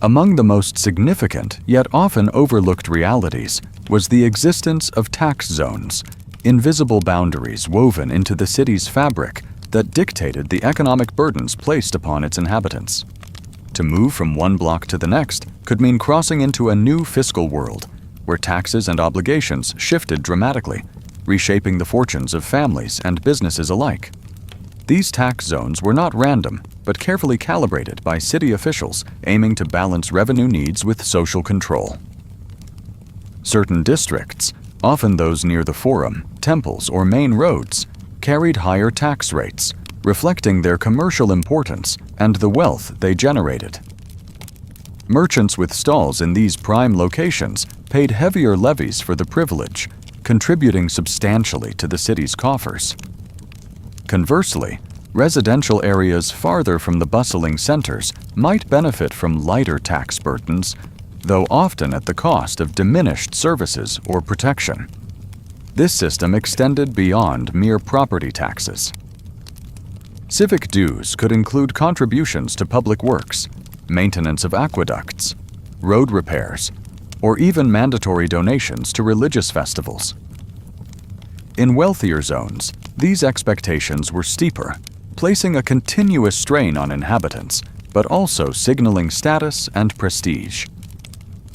Among the most significant, yet often overlooked realities, was the existence of tax zones, invisible boundaries woven into the city's fabric that dictated the economic burdens placed upon its inhabitants. To move from one block to the next could mean crossing into a new fiscal world, where taxes and obligations shifted dramatically, reshaping the fortunes of families and businesses alike. These tax zones were not random, but carefully calibrated by city officials aiming to balance revenue needs with social control. Certain districts, often those near the forum, temples, or main roads, carried higher tax rates, reflecting their commercial importance and the wealth they generated. Merchants with stalls in these prime locations paid heavier levies for the privilege, contributing substantially to the city's coffers. Conversely, residential areas farther from the bustling centers might benefit from lighter tax burdens, though often at the cost of diminished services or protection. This system extended beyond mere property taxes. Civic dues could include contributions to public works, maintenance of aqueducts, road repairs, or even mandatory donations to religious festivals. In wealthier zones, these expectations were steeper, placing a continuous strain on inhabitants, but also signaling status and prestige.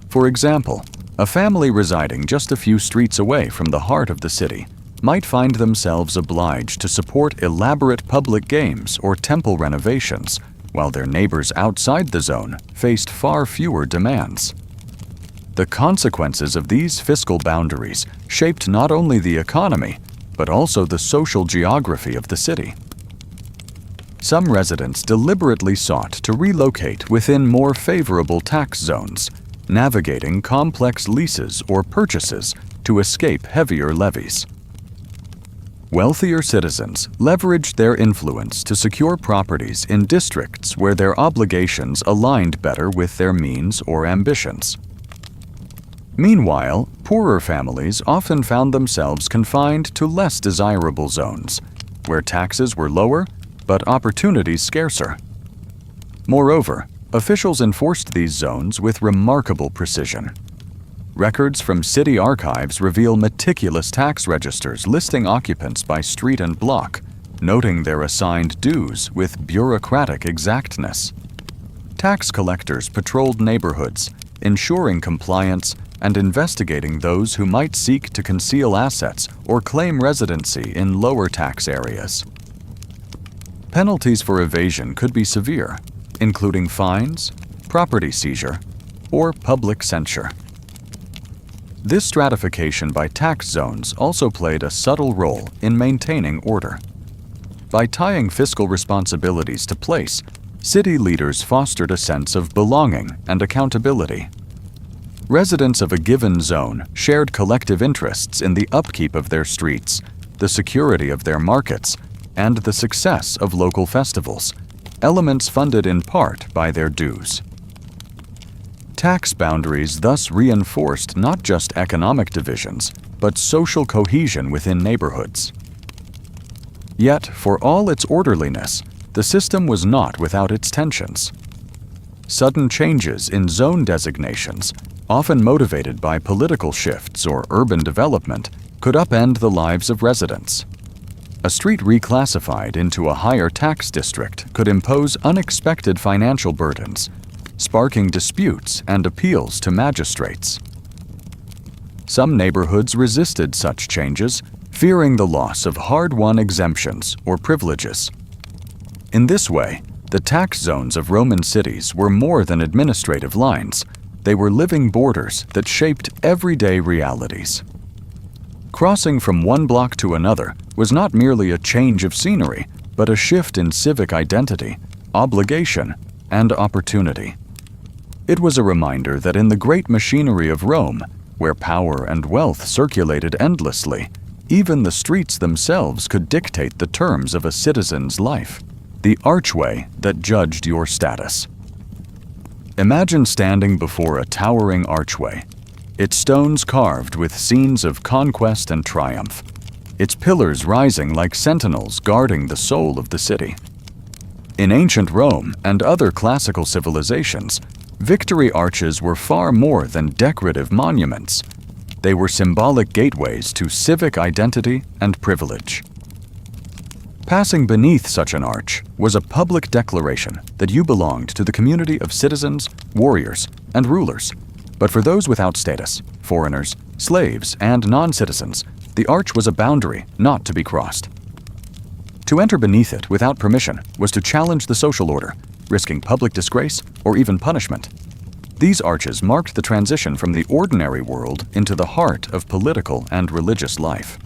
For example, a family residing just a few streets away from the heart of the city might find themselves obliged to support elaborate public games or temple renovations, while their neighbors outside the zone faced far fewer demands. The consequences of these fiscal boundaries shaped not only the economy, but also the social geography of the city. some residents deliberately sought to relocate within more favorable tax zones, navigating complex leases or purchases to escape heavier levies. Wealthier citizens leveraged their influence to secure properties in districts where their obligations aligned better with their means or ambitions. Meanwhile, poorer families often found themselves confined to less desirable zones, where taxes were lower but opportunities scarcer. Moreover, officials enforced these zones with remarkable precision. Records from city archives reveal meticulous tax registers listing occupants by street and block, noting their assigned dues with bureaucratic exactness. Tax collectors patrolled neighborhoods, ensuring compliance and investigating those who might seek to conceal assets or claim residency in lower tax areas. Penalties for evasion could be severe, including fines, property seizure, or public censure. This stratification by tax zones also played a subtle role in maintaining order. By tying fiscal responsibilities to place, city leaders fostered a sense of belonging and accountability. Residents of a given zone shared collective interests in the upkeep of their streets, the security of their markets, and the success of local festivals, elements funded in part by their dues. Tax boundaries thus reinforced not just economic divisions, but social cohesion within neighborhoods. Yet, for all its orderliness, the system was not without its tensions. Sudden changes in zone designations, often motivated by political shifts or urban development, could upend the lives of residents. A street reclassified into a higher tax district could impose unexpected financial burdens, sparking disputes and appeals to magistrates. Some neighborhoods resisted such changes, fearing the loss of hard-won exemptions or privileges. In this way, the tax zones of Roman cities were more than administrative lines. They were living borders that shaped everyday realities. Crossing from one block to another was not merely a change of scenery, but a shift in civic identity, obligation, and opportunity. It was a reminder that in the great machinery of Rome, where power and wealth circulated endlessly, even the streets themselves could dictate the terms of a citizen's life, the archway that judged your status. Imagine standing before a towering archway, its stones carved with scenes of conquest and triumph, its pillars rising like sentinels guarding the soul of the city. In ancient Rome and other classical civilizations, victory arches were far more than decorative monuments. They were symbolic gateways to civic identity and privilege. Passing beneath such an arch was a public declaration that you belonged to the community of citizens, warriors, and rulers. But for those without status, foreigners, slaves, and non-citizens, the arch was a boundary not to be crossed. To enter beneath it without permission was to challenge the social order, risking public disgrace or even punishment. These arches marked the transition from the ordinary world into the heart of political and religious life.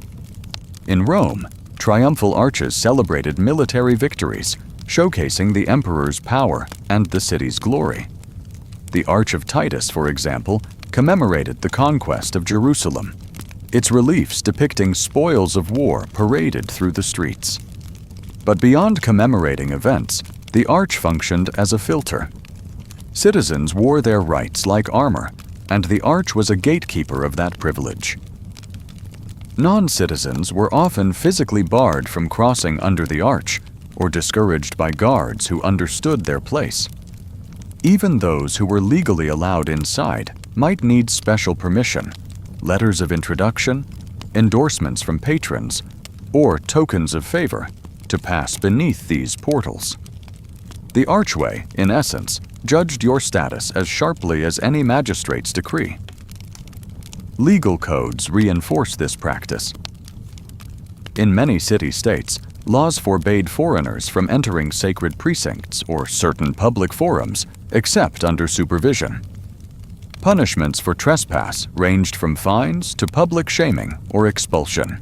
In Rome, triumphal arches celebrated military victories, showcasing the emperor's power and the city's glory. The Arch of Titus, for example, commemorated the conquest of Jerusalem, its reliefs depicting spoils of war paraded through the streets. But beyond commemorating events, the arch functioned as a filter. Citizens wore their rights like armor, and the arch was a gatekeeper of that privilege. Non-citizens were often physically barred from crossing under the arch, or discouraged by guards who understood their place. Even those who were legally allowed inside might need special permission, letters of introduction, endorsements from patrons, or tokens of favor to pass beneath these portals. The archway, in essence, judged your status as sharply as any magistrate's decree. Legal codes reinforce this practice. In many city-states, laws forbade foreigners from entering sacred precincts or certain public forums except under supervision. Punishments for trespass ranged from fines to public shaming or expulsion.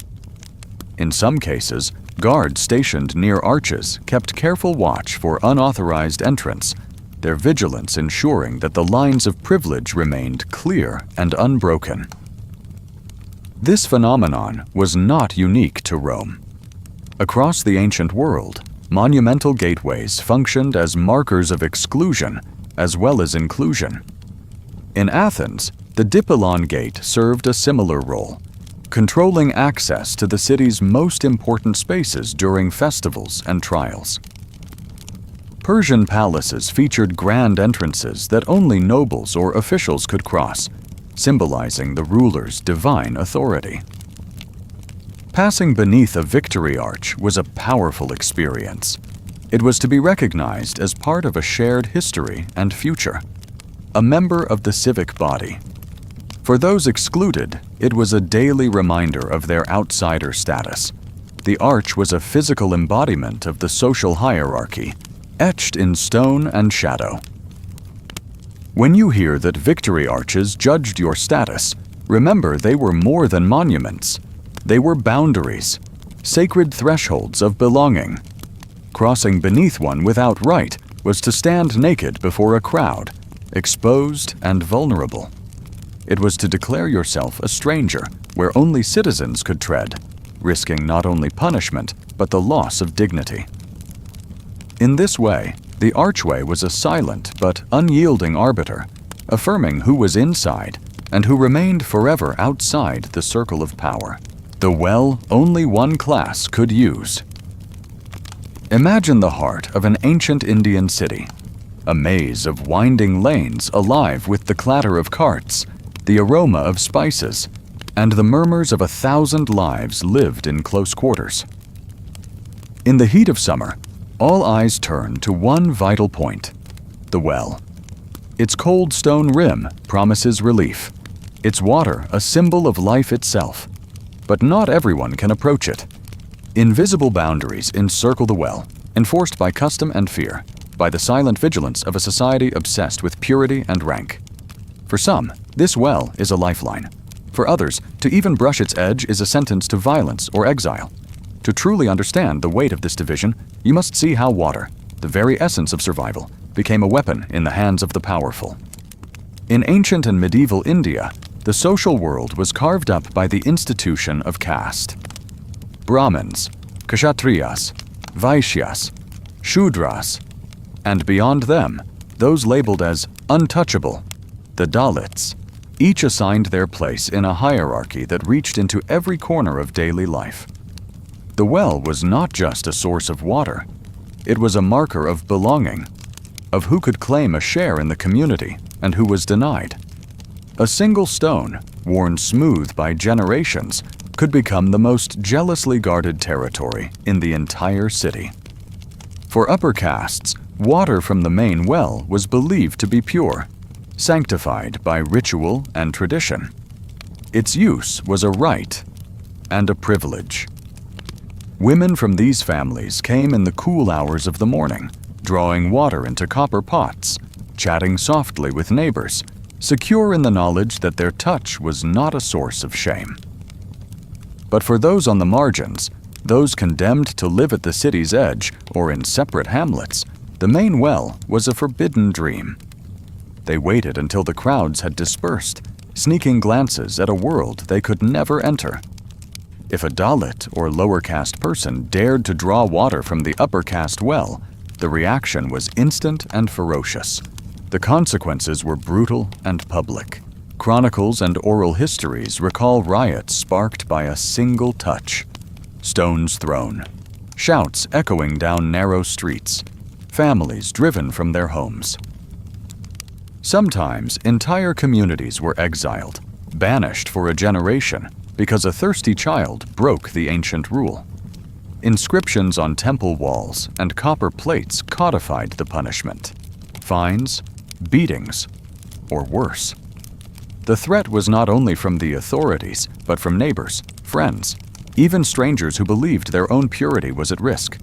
In some cases, Guards stationed near arches kept careful watch for unauthorized entrance, their vigilance ensuring that the lines of privilege remained clear and unbroken. This phenomenon was not unique to Rome. Across the ancient world, monumental gateways functioned as markers of exclusion as well as inclusion. In Athens, the Dipylon Gate served a similar role, controlling access to the city's most important spaces during festivals and trials. Persian palaces featured grand entrances that only nobles or officials could cross, symbolizing the ruler's divine authority. Passing beneath a victory arch was a powerful experience. It was to be recognized as part of a shared history and future, a member of the civic body. For those excluded, it was a daily reminder of their outsider status. The arch was a physical embodiment of the social hierarchy, etched in stone and shadow. When you hear that victory arches judged your status, remember they were more than monuments. They were boundaries, sacred thresholds of belonging. Crossing beneath one without right was to stand naked before a crowd, exposed and vulnerable. It was to declare yourself a stranger where only citizens could tread, risking not only punishment but the loss of dignity. In this way, the archway was a silent but unyielding arbiter, affirming who was inside and who remained forever outside the circle of power. The well only one class could use. Imagine the heart of an ancient Indian city, a maze of winding lanes alive with the clatter of carts, the aroma of spices, and the murmurs of 1,000 lives lived in close quarters. In the heat of summer, all eyes turn to one vital point: the well. Its cold stone rim promises relief, its water a symbol of life itself. But not everyone can approach it. Invisible boundaries encircle the well, enforced by custom and fear, by the silent vigilance of a society obsessed with purity and rank. For some, this well is a lifeline. For others, to even brush its edge is a sentence to violence or exile. To truly understand the weight of this division, you must see how water, the very essence of survival, became a weapon in the hands of the powerful. In ancient and medieval India, the social world was carved up by the institution of caste. Brahmins, Kshatriyas, Vaishyas, Shudras, and beyond them, those labeled as untouchable, the Dalits, each assigned their place in a hierarchy that reached into every corner of daily life. The well was not just a source of water. It was a marker of belonging, of who could claim a share in the community and who was denied. A single stone, worn smooth by generations, could become the most jealously guarded territory in the entire city. For upper castes, water from the main well was believed to be pure, sanctified by ritual and tradition. Its use was a right and a privilege. Women from these families came in the cool hours of the morning, drawing water into copper pots, chatting softly with neighbors, secure in the knowledge that their touch was not a source of shame. But for those on the margins, those condemned to live at the city's edge or in separate hamlets, the main well was a forbidden dream. They waited until the crowds had dispersed, sneaking glances at a world they could never enter. If a Dalit or lower caste person dared to draw water from the upper caste well, the reaction was instant and ferocious. The consequences were brutal and public. Chronicles and oral histories recall riots sparked by a single touch. Stones thrown, shouts echoing down narrow streets, families driven from their homes. Sometimes entire communities were exiled, banished for a generation, because a thirsty child broke the ancient rule. Inscriptions on temple walls and copper plates codified the punishment: fines, beatings, or worse. The threat was not only from the authorities, but from neighbors, friends, even strangers who believed their own purity was at risk.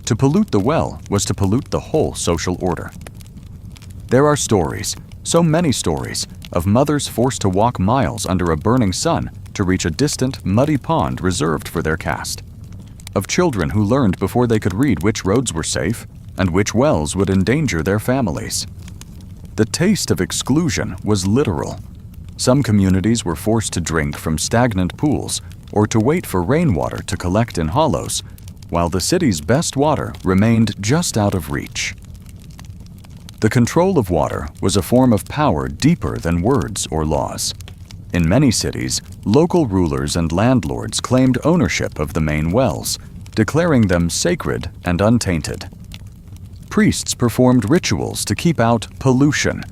To pollute the well was to pollute the whole social order. There are stories, so many stories, of mothers forced to walk miles under a burning sun to reach a distant, muddy pond reserved for their caste. of children who learned before they could read which roads were safe and which wells would endanger their families. The taste of exclusion was literal. Some communities were forced to drink from stagnant pools or to wait for rainwater to collect in hollows, while the city's best water remained just out of reach. The control of water was a form of power deeper than words or laws. In many cities, local rulers and landlords claimed ownership of the main wells, declaring them sacred and untainted. Priests performed rituals to keep out pollution,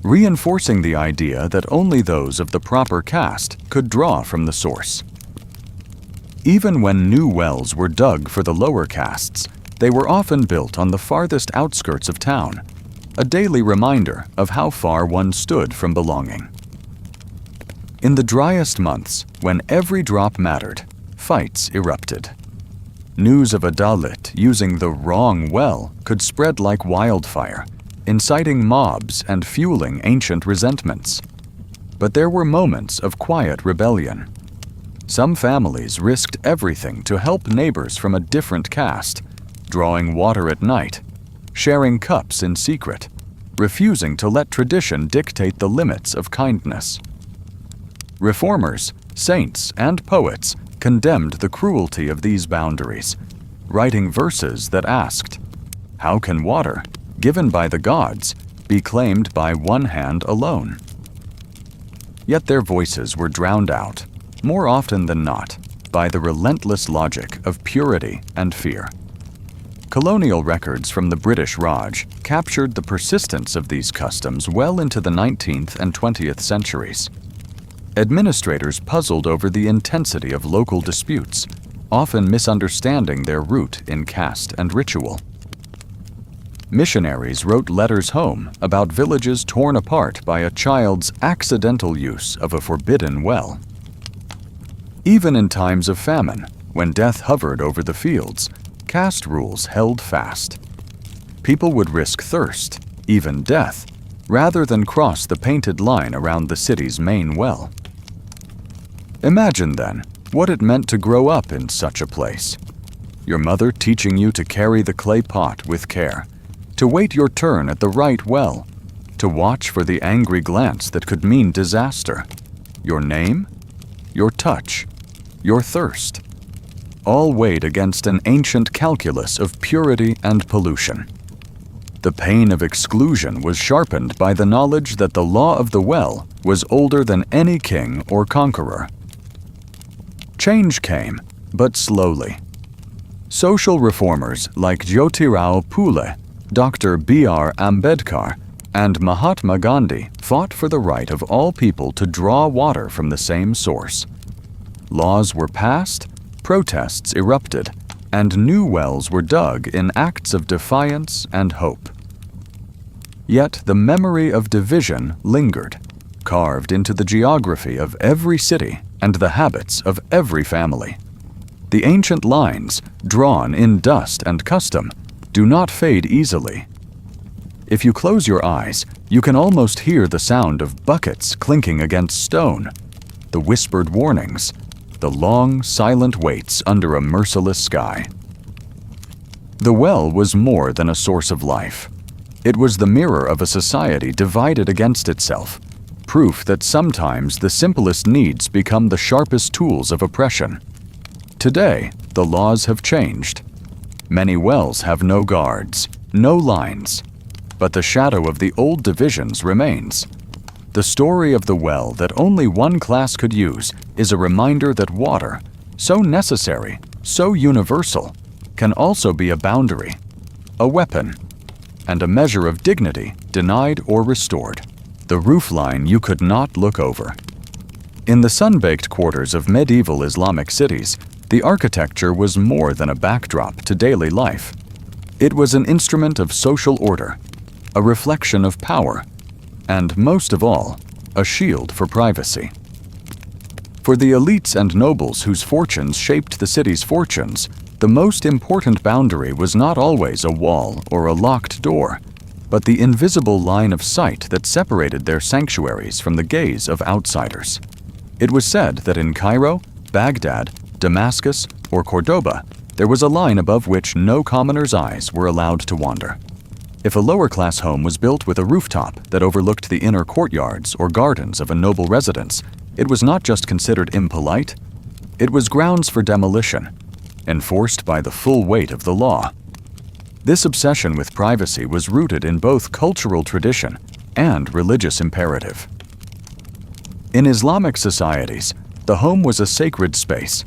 reinforcing the idea that only those of the proper caste could draw from the source. Even when new wells were dug for the lower castes, they were often built on the farthest outskirts of town, a daily reminder of how far one stood from belonging. In the driest months, when every drop mattered, fights erupted. News of a Dalit using the wrong well could spread like wildfire, inciting mobs and fueling ancient resentments. But there were moments of quiet rebellion. Some families risked everything to help neighbors from a different caste, drawing water at night, sharing cups in secret, refusing to let tradition dictate the limits of kindness. Reformers, saints, and poets condemned the cruelty of these boundaries, writing verses that asked, "How can water, given by the gods, be claimed by one hand alone?" Yet their voices were drowned out, more often than not, by the relentless logic of purity and fear. Colonial records from the British Raj captured the persistence of these customs well into the 19th and 20th centuries. Administrators puzzled over the intensity of local disputes, often misunderstanding their root in caste and ritual. Missionaries wrote letters home about villages torn apart by a child's accidental use of a forbidden well. Even in times of famine, when death hovered over the fields, caste rules held fast. People would risk thirst, even death, rather than cross the painted line around the city's main well. Imagine, then, what it meant to grow up in such a place. Your mother teaching you to carry the clay pot with care, to wait your turn at the right well, to watch for the angry glance that could mean disaster. Your name, your touch, your thirst, all weighed against an ancient calculus of purity and pollution. The pain of exclusion was sharpened by the knowledge that the law of the well was older than any king or conqueror. Change came, but slowly. Social reformers like Jyotirao Phule, Dr. B.R. Ambedkar, and Mahatma Gandhi fought for the right of all people to draw water from the same source. Laws were passed, protests erupted, and new wells were dug in acts of defiance and hope. Yet the memory of division lingered, carved into the geography of every city and the habits of every family. The ancient lines, drawn in dust and custom, do not fade easily. If you close your eyes, you can almost hear the sound of buckets clinking against stone, the whispered warnings, the long, silent waits under a merciless sky. The well was more than a source of life. It was the mirror of a society divided against itself, proof that sometimes the simplest needs become the sharpest tools of oppression. Today, the laws have changed. Many wells have no guards, no lines, but the shadow of the old divisions remains. The story of the well that only one class could use is a reminder that water, so necessary, so universal, can also be a boundary, a weapon, and a measure of dignity denied or restored, the roofline you could not look over. In the sun-baked quarters of medieval Islamic cities, the architecture was more than a backdrop to daily life. It was an instrument of social order, a reflection of power, and most of all, a shield for privacy. For the elites and nobles whose fortunes shaped the city's fortunes, the most important boundary was not always a wall or a locked door, but the invisible line of sight that separated their sanctuaries from the gaze of outsiders. It was said that in Cairo, Baghdad, Damascus, or Cordoba, There was a line above which no commoner's eyes were allowed to wander. If a lower-class home was built with a rooftop that overlooked the inner courtyards or gardens of a noble residence, it was not just considered impolite, it was grounds for demolition, enforced by the full weight of the law. This obsession with privacy was rooted in both cultural tradition and religious imperative. In Islamic societies, the home was a sacred space,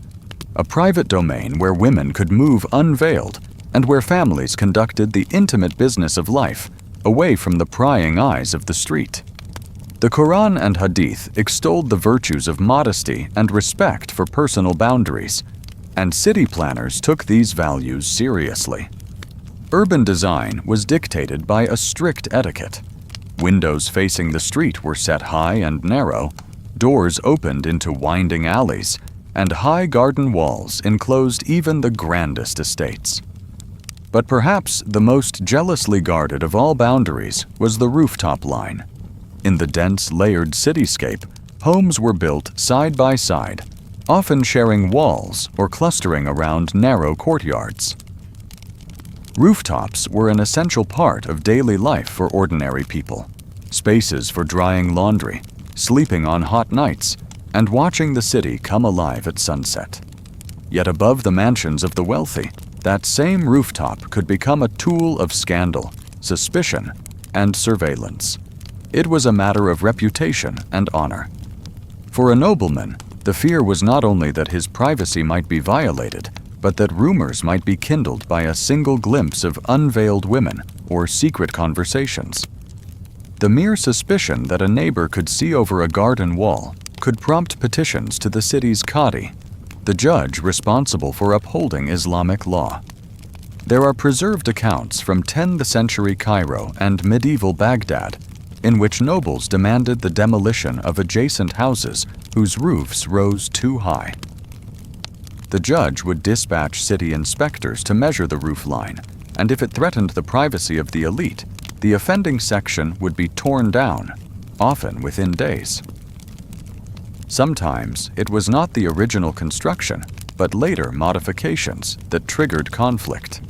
a private domain where women could move unveiled and where families conducted the intimate business of life away from the prying eyes of the street. The Quran and Hadith extolled the virtues of modesty and respect for personal boundaries, and city planners took these values seriously. Urban design was dictated by a strict etiquette. Windows facing the street were set high and narrow, doors opened into winding alleys, and high garden walls enclosed even the grandest estates. But perhaps the most jealously guarded of all boundaries was the rooftop line. In the dense, layered cityscape, homes were built side by side, often sharing walls or clustering around narrow courtyards. Rooftops were an essential part of daily life for ordinary people, spaces for drying laundry, sleeping on hot nights, and watching the city come alive at sunset. Yet above the mansions of the wealthy, that same rooftop could become a tool of scandal, suspicion, and surveillance. It was a matter of reputation and honor. For a nobleman, the fear was not only that his privacy might be violated, but that rumors might be kindled by a single glimpse of unveiled women or secret conversations. The mere suspicion that a neighbor could see over a garden wall could prompt petitions to the city's Qadi, the judge responsible for upholding Islamic law. There are preserved accounts from 10th century Cairo and medieval Baghdad in which nobles demanded the demolition of adjacent houses whose roofs rose too high. The judge would dispatch city inspectors to measure the roof line, and if it threatened the privacy of the elite, the offending section would be torn down, often within days. Sometimes it was not the original construction, but later modifications that triggered conflict.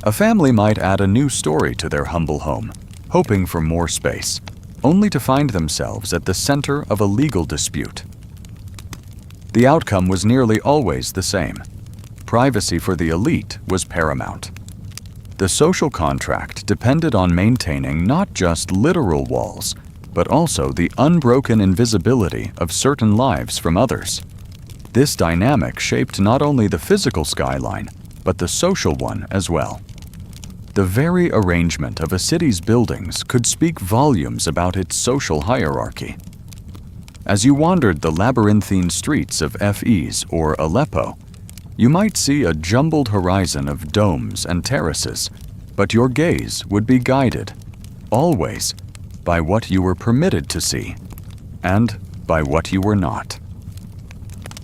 A family might add a new story to their humble home, hoping for more space, only to find themselves at the center of a legal dispute. The outcome was nearly always the same. Privacy for the elite was paramount. The social contract depended on maintaining not just literal walls, but also the unbroken invisibility of certain lives from others. This dynamic shaped not only the physical skyline, but the social one as well. The very arrangement of a city's buildings could speak volumes about its social hierarchy. As you wandered the labyrinthine streets of Fes or Aleppo, you might see a jumbled horizon of domes and terraces, but your gaze would be guided, always, by what you were permitted to see, and by what you were not.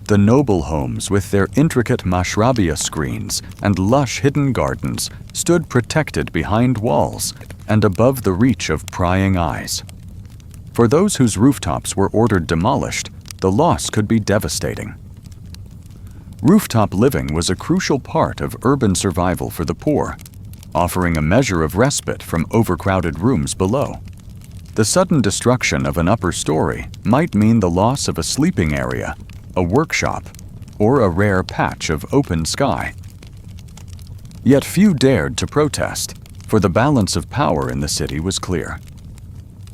The noble homes with their intricate mashrabia screens and lush hidden gardens stood protected behind walls and above the reach of prying eyes. For those whose rooftops were ordered demolished, the loss could be devastating. Rooftop living was a crucial part of urban survival for the poor, offering a measure of respite from overcrowded rooms below. The sudden destruction of an upper story might mean the loss of a sleeping area, a workshop, or a rare patch of open sky. Yet few dared to protest, for the balance of power in the city was clear.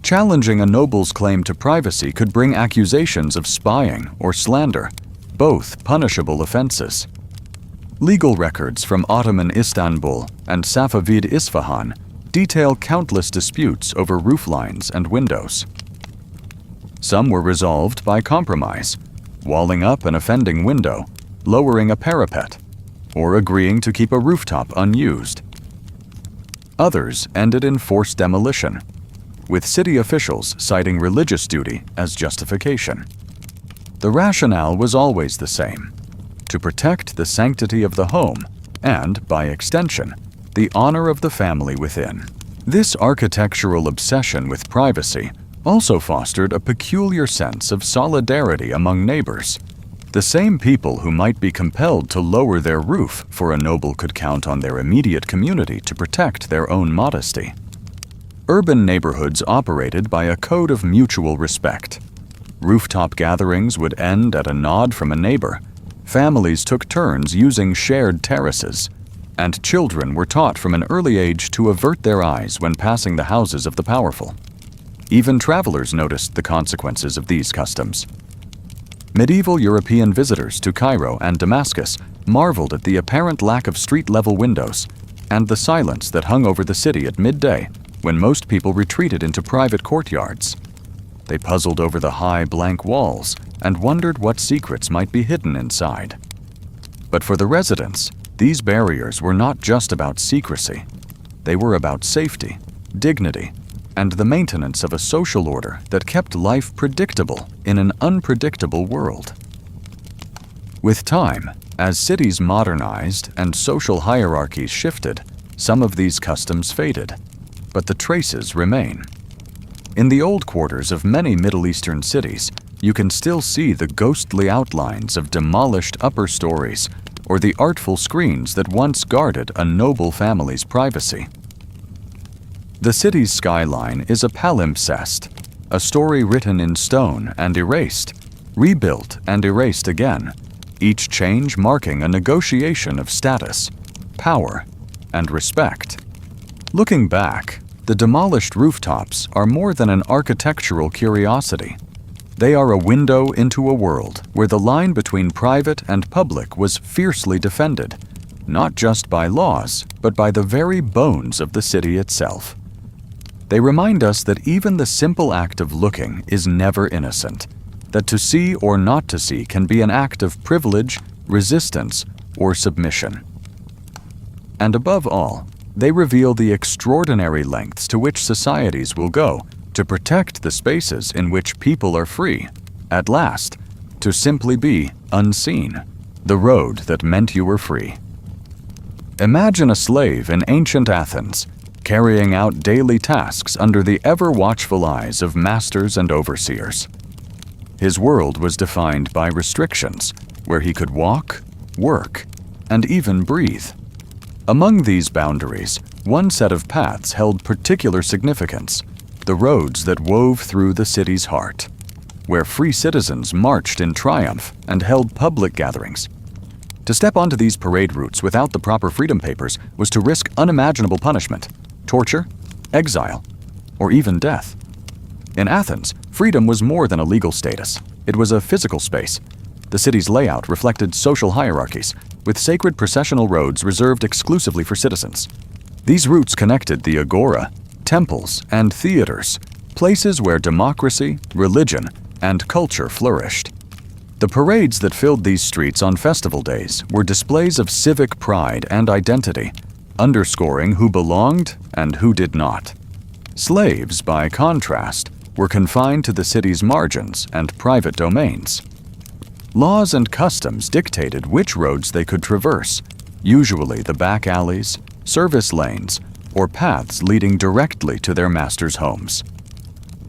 Challenging a noble's claim to privacy could bring accusations of spying or slander, both punishable offenses. Legal records from Ottoman Istanbul and Safavid Isfahan detail countless disputes over roof lines and windows. Some were resolved by compromise, walling up an offending window, lowering a parapet, or agreeing to keep a rooftop unused. Others ended in forced demolition, with city officials citing religious duty as justification. The rationale was always the same: to protect the sanctity of the home and, by extension, the honor of the family within. This architectural obsession with privacy also fostered a peculiar sense of solidarity among neighbors. The same people who might be compelled to lower their roof for a noble could count on their immediate community to protect their own modesty. Urban neighborhoods operated by a code of mutual respect. Rooftop gatherings would end at a nod from a neighbor. Families took turns using shared terraces, and children were taught from an early age to avert their eyes when passing the houses of the powerful. Even travelers noticed the consequences of these customs. Medieval European visitors to Cairo and Damascus marveled at the apparent lack of street-level windows and the silence that hung over the city at midday when most people retreated into private courtyards. They puzzled over the high, blank walls and wondered what secrets might be hidden inside. But for the residents, these barriers were not just about secrecy. They were about safety, dignity, and the maintenance of a social order that kept life predictable in an unpredictable world. With time, as cities modernized and social hierarchies shifted, some of these customs faded, but the traces remain. In the old quarters of many Middle Eastern cities, you can still see the ghostly outlines of demolished upper stories or the artful screens that once guarded a noble family's privacy. The city's skyline is a palimpsest, a story written in stone and erased, rebuilt and erased again, each change marking a negotiation of status, power, and respect. Looking back, the demolished rooftops are more than an architectural curiosity. They are a window into a world where the line between private and public was fiercely defended, not just by laws, but by the very bones of the city itself. They remind us that even the simple act of looking is never innocent, that to see or not to see can be an act of privilege, resistance, or submission. And above all, they reveal the extraordinary lengths to which societies will go to protect the spaces in which people are free, at last, to simply be unseen, the road that meant you were free. Imagine a slave in ancient Athens, carrying out daily tasks under the ever-watchful eyes of masters and overseers. His world was defined by restrictions, where he could walk, work, and even breathe. Among these boundaries, one set of paths held particular significance, the roads that wove through the city's heart, where free citizens marched in triumph and held public gatherings. To step onto these parade routes without the proper freedom papers was to risk unimaginable punishment, torture, exile, or even death. In Athens, freedom was more than a legal status. It was a physical space. The city's layout reflected social hierarchies, with sacred processional roads reserved exclusively for citizens. These routes connected the agora, temples, and theaters, places where democracy, religion, and culture flourished. The parades that filled these streets on festival days were displays of civic pride and identity, underscoring who belonged and who did not. Slaves, by contrast, were confined to the city's margins and private domains. Laws and customs dictated which roads they could traverse, usually the back alleys, service lanes, or paths leading directly to their masters' homes.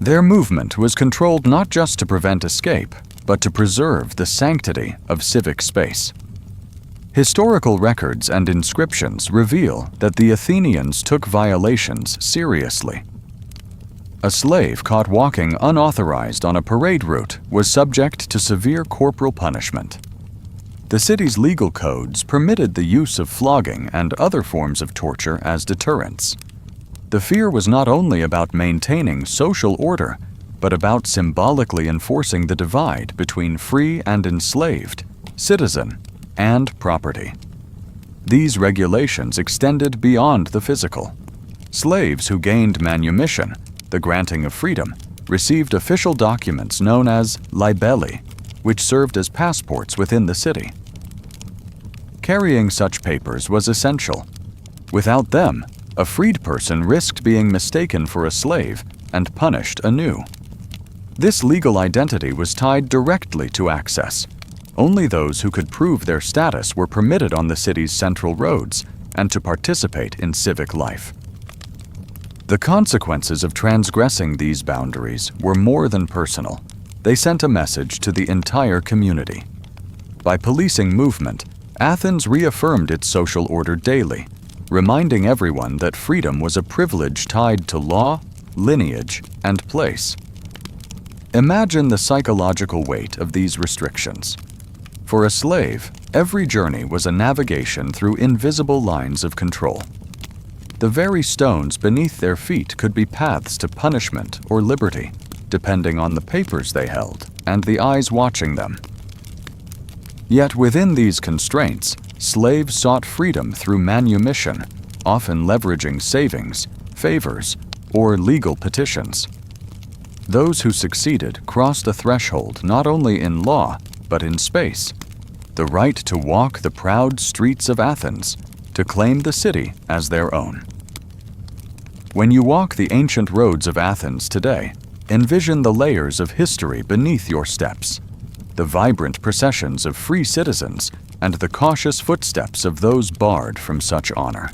Their movement was controlled not just to prevent escape, but to preserve the sanctity of civic space. Historical records and inscriptions reveal that the Athenians took violations seriously. A slave caught walking unauthorized on a parade route was subject to severe corporal punishment. The city's legal codes permitted the use of flogging and other forms of torture as deterrents. The fear was not only about maintaining social order, but about symbolically enforcing the divide between free and enslaved, citizen and property. These regulations extended beyond the physical. Slaves who gained manumission, the granting of freedom, received official documents known as libelli, which served as passports within the city. Carrying such papers was essential. Without them, a freed person risked being mistaken for a slave and punished anew. This legal identity was tied directly to access. Only those who could prove their status were permitted on the city's central roads and to participate in civic life. The consequences of transgressing these boundaries were more than personal. They sent a message to the entire community. By policing movement, Athens reaffirmed its social order daily, reminding everyone that freedom was a privilege tied to law, lineage, and place. Imagine the psychological weight of these restrictions. For a slave, every journey was a navigation through invisible lines of control. The very stones beneath their feet could be paths to punishment or liberty, depending on the papers they held and the eyes watching them. Yet within these constraints, slaves sought freedom through manumission, often leveraging savings, favors, or legal petitions. Those who succeeded crossed a threshold not only in law, but in space. The right to walk the proud streets of Athens, to claim the city as their own. When you walk the ancient roads of Athens today, envision the layers of history beneath your steps, the vibrant processions of free citizens, and the cautious footsteps of those barred from such honor.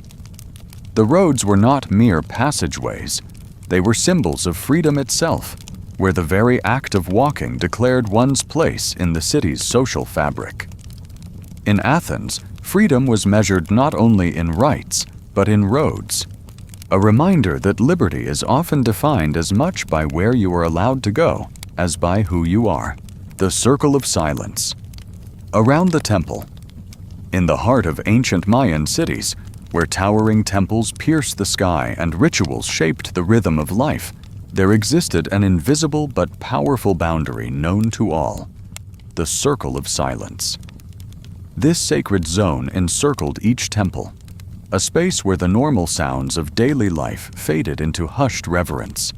The roads were not mere passageways. They were symbols of freedom itself, where the very act of walking declared one's place in the city's social fabric. In Athens, freedom was measured not only in rights, but in roads. A reminder that liberty is often defined as much by where you are allowed to go as by who you are. The Circle of Silence. Around the temple. In the heart of ancient Mayan cities, where towering temples pierced the sky and rituals shaped the rhythm of life, there existed an invisible but powerful boundary known to all: the Circle of Silence. This sacred zone encircled each temple, a space where the normal sounds of daily life faded into hushed reverence.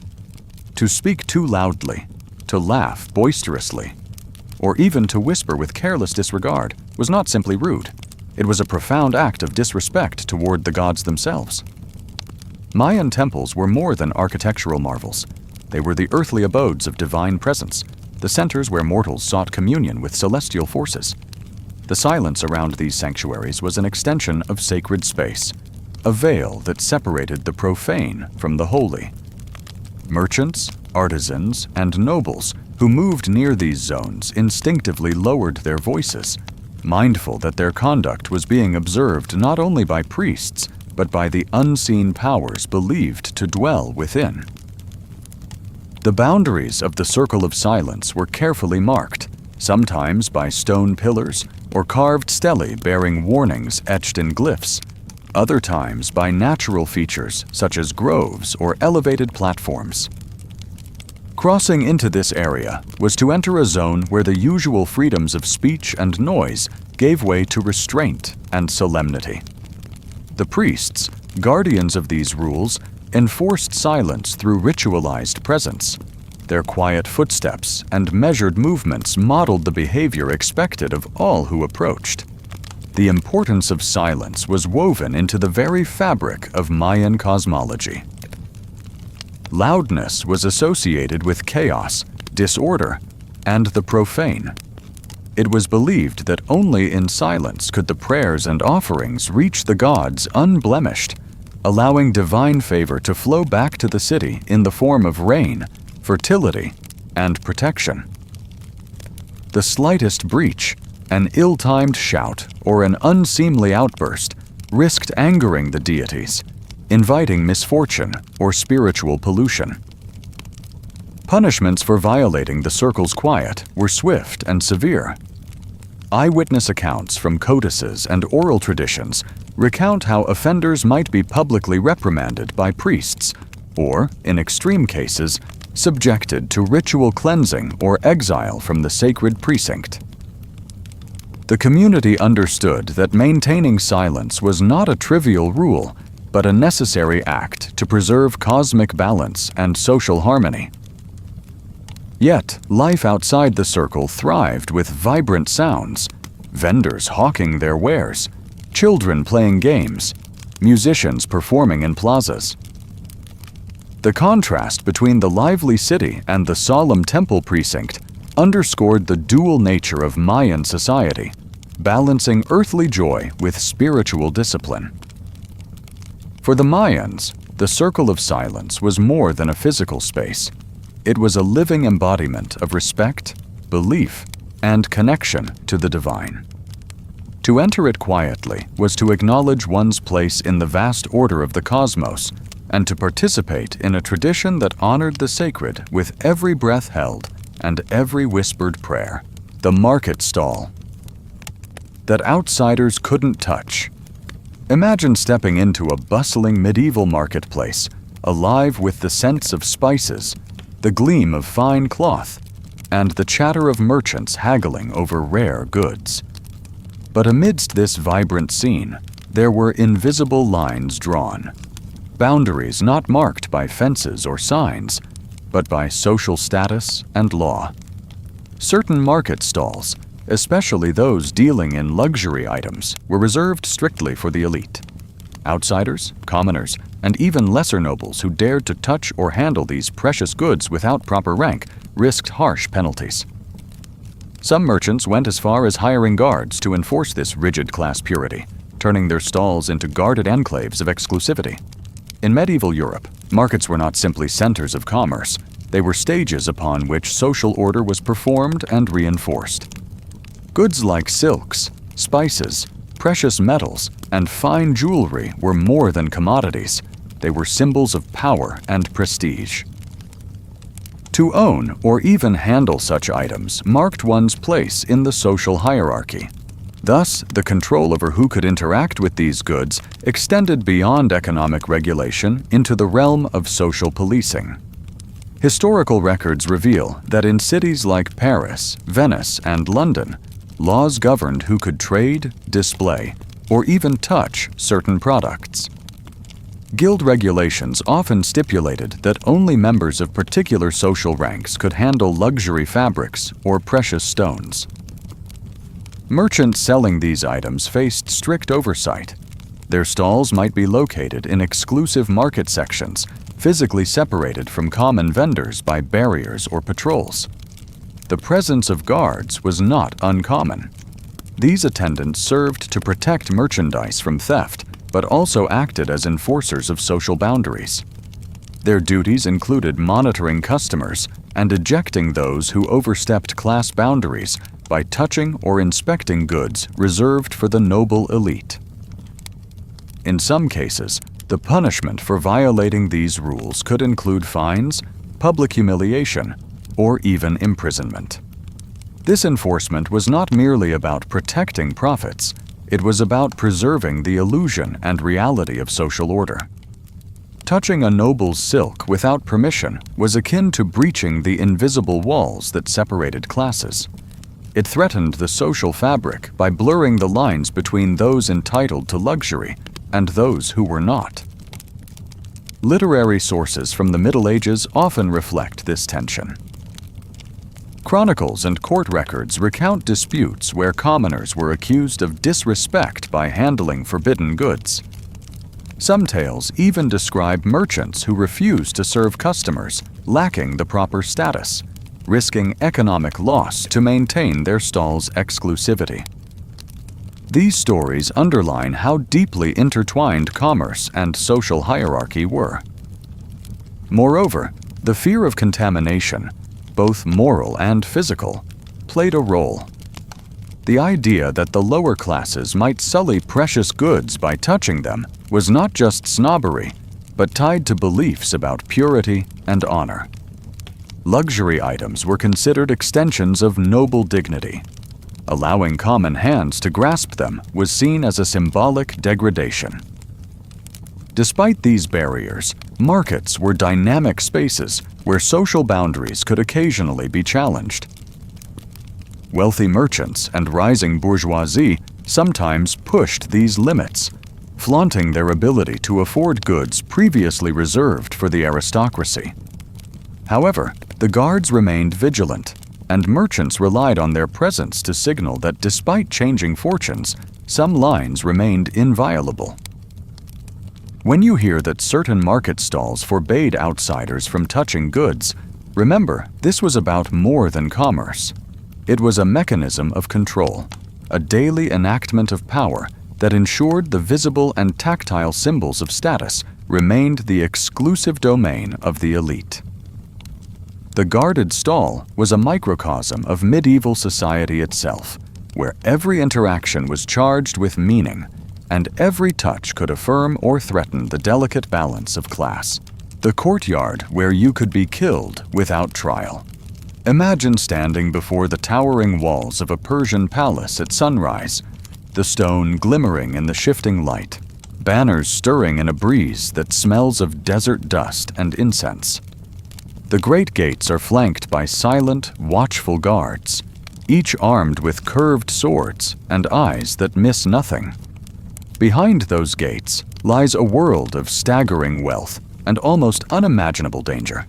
To speak too loudly, to laugh boisterously, or even to whisper with careless disregard was not simply rude. It was a profound act of disrespect toward the gods themselves. Mayan temples were more than architectural marvels. They were the earthly abodes of divine presence, the centers where mortals sought communion with celestial forces. The silence around these sanctuaries was an extension of sacred space, a veil that separated the profane from the holy. Merchants, artisans, and nobles who moved near these zones instinctively lowered their voices, mindful that their conduct was being observed not only by priests, but by the unseen powers believed to dwell within. The boundaries of the Circle of Silence were carefully marked, sometimes by stone pillars or carved stelae bearing warnings etched in glyphs, other times by natural features such as groves or elevated platforms. Crossing into this area was to enter a zone where the usual freedoms of speech and noise gave way to restraint and solemnity. The priests, guardians of these rules, enforced silence through ritualized presence. Their quiet footsteps and measured movements modeled the behavior expected of all who approached. The importance of silence was woven into the very fabric of Mayan cosmology. Loudness was associated with chaos, disorder, and the profane. It was believed that only in silence could the prayers and offerings reach the gods unblemished, allowing divine favor to flow back to the city in the form of rain, fertility, and protection. The slightest breach, an ill-timed shout or an unseemly outburst, risked angering the deities, inviting misfortune or spiritual pollution. Punishments for violating the circle's quiet were swift and severe. Eyewitness accounts from codices and oral traditions recount how offenders might be publicly reprimanded by priests, or, in extreme cases, subjected to ritual cleansing or exile from the sacred precinct. The community understood that maintaining silence was not a trivial rule, but a necessary act to preserve cosmic balance and social harmony. Yet, life outside the circle thrived with vibrant sounds, vendors hawking their wares, children playing games, musicians performing in plazas. The contrast between the lively city and the solemn temple precinct underscored the dual nature of Mayan society, balancing earthly joy with spiritual discipline. For the Mayans, the Circle of Silence was more than a physical space. It was a living embodiment of respect, belief, and connection to the divine. To enter it quietly was to acknowledge one's place in the vast order of the cosmos and to participate in a tradition that honored the sacred with every breath held and every whispered prayer. The market stall that outsiders couldn't touch. Imagine stepping into a bustling medieval marketplace, alive with the scents of spices, the gleam of fine cloth, and the chatter of merchants haggling over rare goods. But amidst this vibrant scene, there were invisible lines drawn, boundaries not marked by fences or signs, but by social status and law. Certain market stalls, especially those dealing in luxury items, were reserved strictly for the elite. Outsiders, commoners, and even lesser nobles who dared to touch or handle these precious goods without proper rank risked harsh penalties. Some merchants went as far as hiring guards to enforce this rigid class purity, turning their stalls into guarded enclaves of exclusivity. In medieval Europe, markets were not simply centers of commerce. They were stages upon which social order was performed and reinforced. Goods like silks, spices, precious metals, and fine jewelry were more than commodities. They were symbols of power and prestige. To own or even handle such items marked one's place in the social hierarchy. Thus, the control over who could interact with these goods extended beyond economic regulation into the realm of social policing. Historical records reveal that in cities like Paris, Venice, and London, laws governed who could trade, display, or even touch certain products. Guild regulations often stipulated that only members of particular social ranks could handle luxury fabrics or precious stones. Merchants selling these items faced strict oversight. Their stalls might be located in exclusive market sections, physically separated from common vendors by barriers or patrols. The presence of guards was not uncommon. These attendants served to protect merchandise from theft, but also acted as enforcers of social boundaries. Their duties included monitoring customers and ejecting those who overstepped class boundaries by touching or inspecting goods reserved for the noble elite. In some cases, the punishment for violating these rules could include fines, public humiliation, or even imprisonment. This enforcement was not merely about protecting profits, it was about preserving the illusion and reality of social order. Touching a noble's silk without permission was akin to breaching the invisible walls that separated classes. It threatened the social fabric by blurring the lines between those entitled to luxury and those who were not. Literary sources from the Middle Ages often reflect this tension. Chronicles and court records recount disputes where commoners were accused of disrespect by handling forbidden goods. Some tales even describe merchants who refused to serve customers, lacking the proper status, risking economic loss to maintain their stall's exclusivity. These stories underline how deeply intertwined commerce and social hierarchy were. Moreover, the fear of contamination, both moral and physical, played a role. The idea that the lower classes might sully precious goods by touching them was not just snobbery, but tied to beliefs about purity and honor. Luxury items were considered extensions of noble dignity. Allowing common hands to grasp them was seen as a symbolic degradation. Despite these barriers, markets were dynamic spaces where social boundaries could occasionally be challenged. Wealthy merchants and rising bourgeoisie sometimes pushed these limits, flaunting their ability to afford goods previously reserved for the aristocracy. However, the guards remained vigilant, and merchants relied on their presence to signal that despite changing fortunes, some lines remained inviolable. When you hear that certain market stalls forbade outsiders from touching goods, remember this was about more than commerce. It was a mechanism of control, a daily enactment of power that ensured the visible and tactile symbols of status remained the exclusive domain of the elite. The guarded stall was a microcosm of medieval society itself, where every interaction was charged with meaning, and every touch could affirm or threaten the delicate balance of class. The courtyard where you could be killed without trial. Imagine standing before the towering walls of a Persian palace at sunrise, the stone glimmering in the shifting light, banners stirring in a breeze that smells of desert dust and incense. The great gates are flanked by silent, watchful guards, each armed with curved swords and eyes that miss nothing. Behind those gates lies a world of staggering wealth and almost unimaginable danger.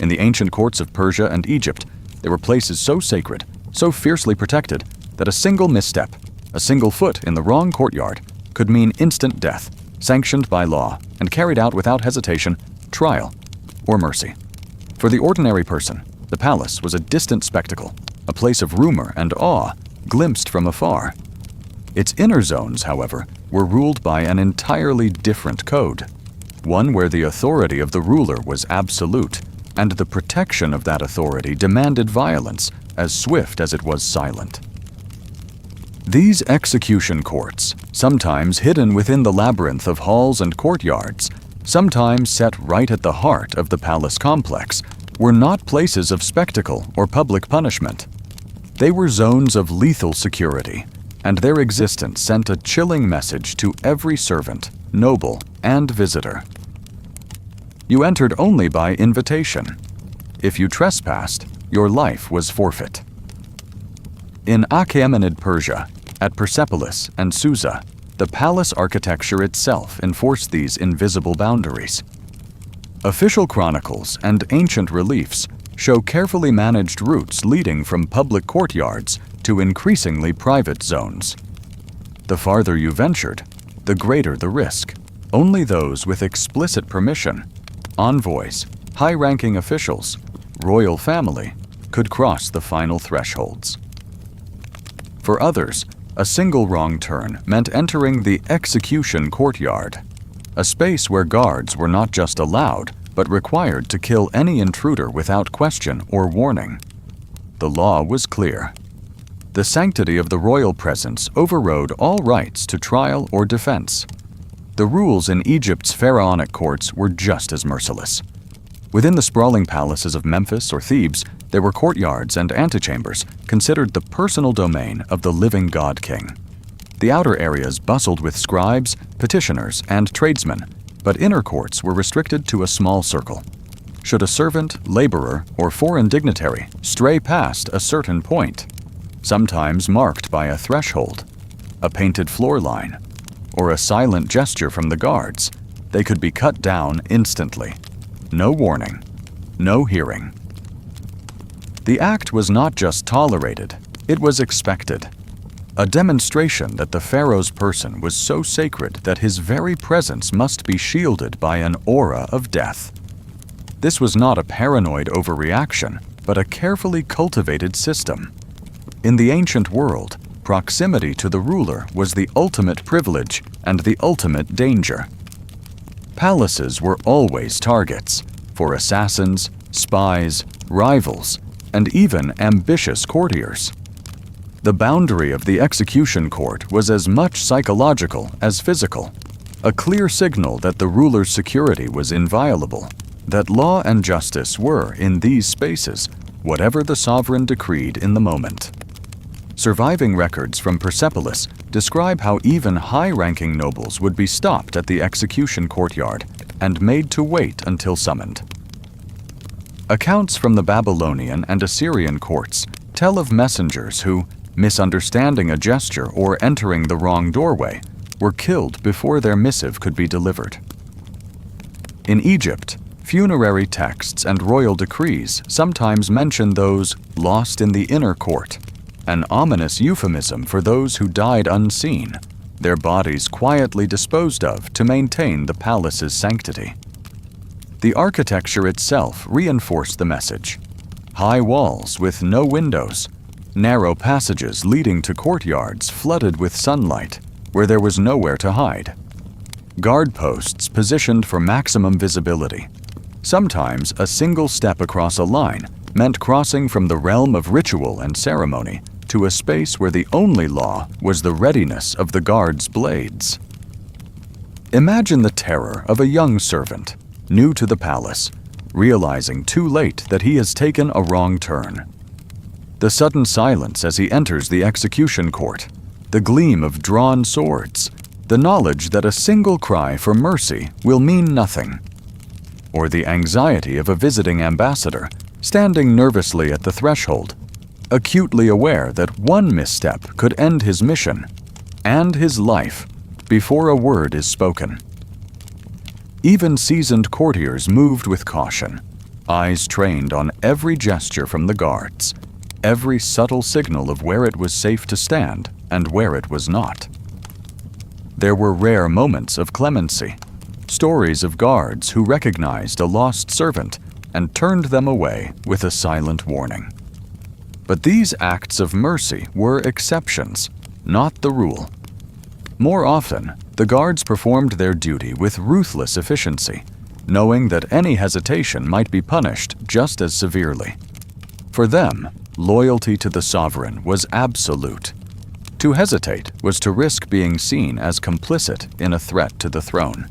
In the ancient courts of Persia and Egypt, there were places so sacred, so fiercely protected, that a single misstep, a single foot in the wrong courtyard, could mean instant death, sanctioned by law and carried out without hesitation, trial, or mercy. For the ordinary person, the palace was a distant spectacle, a place of rumor and awe, glimpsed from afar. Its inner zones, however, were ruled by an entirely different code, one where the authority of the ruler was absolute, and the protection of that authority demanded violence, as swift as it was silent. These execution courts, sometimes hidden within the labyrinth of halls and courtyards, sometimes set right at the heart of the palace complex, were not places of spectacle or public punishment. They were zones of lethal security, and their existence sent a chilling message to every servant, noble, and visitor. You entered only by invitation. If you trespassed, your life was forfeit. In Achaemenid Persia, at Persepolis and Susa, the palace architecture itself enforced these invisible boundaries. Official chronicles and ancient reliefs show carefully managed routes leading from public courtyards to increasingly private zones. The farther you ventured, the greater the risk. Only those with explicit permission, envoys, high-ranking officials, royal family, could cross the final thresholds. For others, a single wrong turn meant entering the execution courtyard, a space where guards were not just allowed, but required to kill any intruder without question or warning. The law was clear. The sanctity of the royal presence overrode all rights to trial or defense. The rules in Egypt's pharaonic courts were just as merciless. Within the sprawling palaces of Memphis or Thebes, there were courtyards and antechambers considered the personal domain of the living god-king. The outer areas bustled with scribes, petitioners, and tradesmen, but inner courts were restricted to a small circle. Should a servant, laborer, or foreign dignitary stray past a certain point, sometimes marked by a threshold, a painted floor line, or a silent gesture from the guards, they could be cut down instantly. No warning, no hearing. The act was not just tolerated, it was expected. A demonstration that the pharaoh's person was so sacred that his very presence must be shielded by an aura of death. This was not a paranoid overreaction, but a carefully cultivated system. In the ancient world, proximity to the ruler was the ultimate privilege and the ultimate danger. Palaces were always targets for assassins, spies, rivals, and even ambitious courtiers. The boundary of the execution court was as much psychological as physical, a clear signal that the ruler's security was inviolable, that law and justice were, in these spaces, whatever the sovereign decreed in the moment. Surviving records from Persepolis describe how even high-ranking nobles would be stopped at the execution courtyard and made to wait until summoned. Accounts from the Babylonian and Assyrian courts tell of messengers who, misunderstanding a gesture or entering the wrong doorway, were killed before their missive could be delivered. In Egypt, funerary texts and royal decrees sometimes mention those lost in the inner court, an ominous euphemism for those who died unseen, their bodies quietly disposed of to maintain the palace's sanctity. The architecture itself reinforced the message. High walls with no windows, narrow passages leading to courtyards flooded with sunlight, where there was nowhere to hide. Guard posts positioned for maximum visibility. Sometimes a single step across a line meant crossing from the realm of ritual and ceremony to a space where the only law was the readiness of the guards' blades. Imagine the terror of a young servant, new to the palace, realizing too late that he has taken a wrong turn. The sudden silence as he enters the execution court, the gleam of drawn swords, the knowledge that a single cry for mercy will mean nothing. Or the anxiety of a visiting ambassador, standing nervously at the threshold, acutely aware that one misstep could end his mission and his life before a word is spoken. Even seasoned courtiers moved with caution, eyes trained on every gesture from the guards, every subtle signal of where it was safe to stand and where it was not. There were rare moments of clemency, stories of guards who recognized a lost servant and turned them away with a silent warning. But these acts of mercy were exceptions, not the rule. More often, the guards performed their duty with ruthless efficiency, knowing that any hesitation might be punished just as severely. For them, loyalty to the sovereign was absolute. To hesitate was to risk being seen as complicit in a threat to the throne.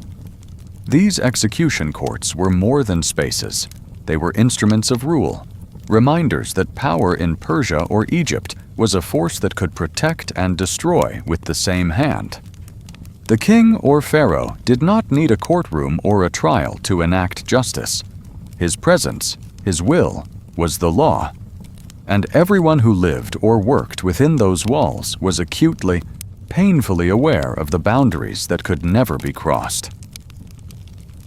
These execution courts were more than spaces. They were instruments of rule, reminders that power in Persia or Egypt was a force that could protect and destroy with the same hand. The king or pharaoh did not need a courtroom or a trial to enact justice. His presence, his will, was the law. And everyone who lived or worked within those walls was acutely, painfully aware of the boundaries that could never be crossed.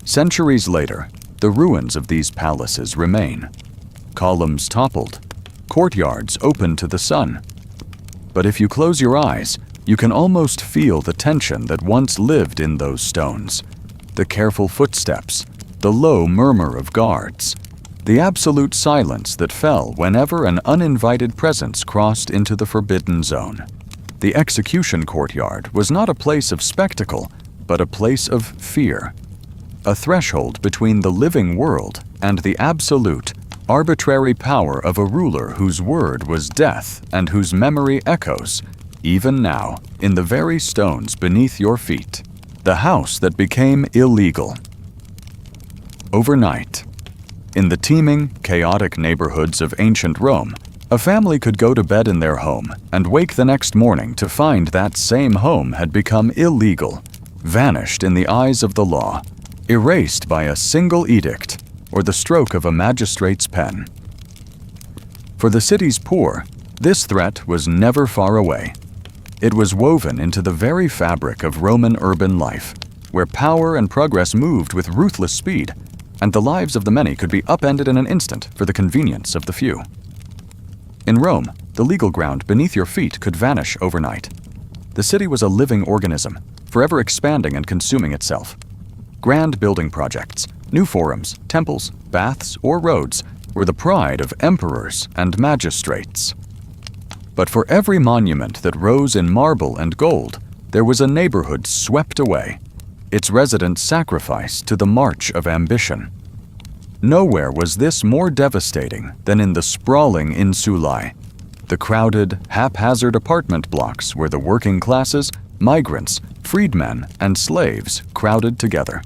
Centuries later, the ruins of these palaces remain. Columns toppled, courtyards open to the sun. But if you close your eyes, you can almost feel the tension that once lived in those stones. The careful footsteps, the low murmur of guards, the absolute silence that fell whenever an uninvited presence crossed into the forbidden zone. The execution courtyard was not a place of spectacle, but a place of fear. A threshold between the living world and the absolute, arbitrary power of a ruler whose word was death and whose memory echoes, even now, in the very stones beneath your feet. The house that became illegal. Overnight, in the teeming, chaotic neighborhoods of ancient Rome, a family could go to bed in their home and wake the next morning to find that same home had become illegal, vanished in the eyes of the law, erased by a single edict or the stroke of a magistrate's pen. For the city's poor, this threat was never far away. It was woven into the very fabric of Roman urban life, where power and progress moved with ruthless speed, and the lives of the many could be upended in an instant for the convenience of the few. In Rome, the legal ground beneath your feet could vanish overnight. The city was a living organism, forever expanding and consuming itself. Grand building projects, new forums, temples, baths, or roads were the pride of emperors and magistrates. But for every monument that rose in marble and gold, there was a neighborhood swept away, its residents sacrificed to the march of ambition. Nowhere was this more devastating than in the sprawling insulae, the crowded, haphazard apartment blocks where the working classes, migrants, freedmen, and slaves crowded together.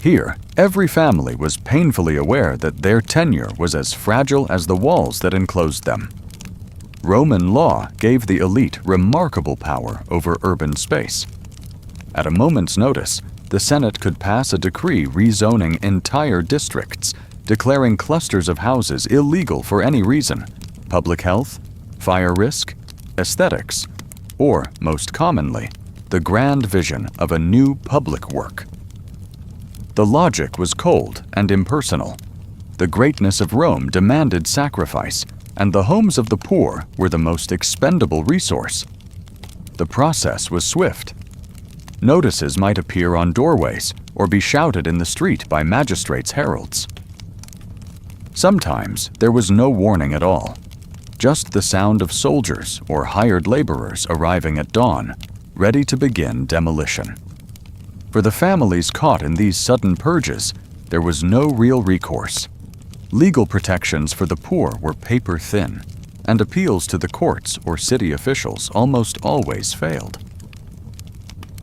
Here, every family was painfully aware that their tenure was as fragile as the walls that enclosed them. Roman law gave the elite remarkable power over urban space. At a moment's notice, the Senate could pass a decree rezoning entire districts, declaring clusters of houses illegal for any reason: public health, fire risk, aesthetics, or, most commonly, the grand vision of a new public work. The logic was cold and impersonal. The greatness of Rome demanded sacrifice, and the homes of the poor were the most expendable resource. The process was swift. Notices might appear on doorways or be shouted in the street by magistrates' heralds. Sometimes there was no warning at all, just the sound of soldiers or hired laborers arriving at dawn, ready to begin demolition. For the families caught in these sudden purges, there was no real recourse. Legal protections for the poor were paper-thin, and appeals to the courts or city officials almost always failed.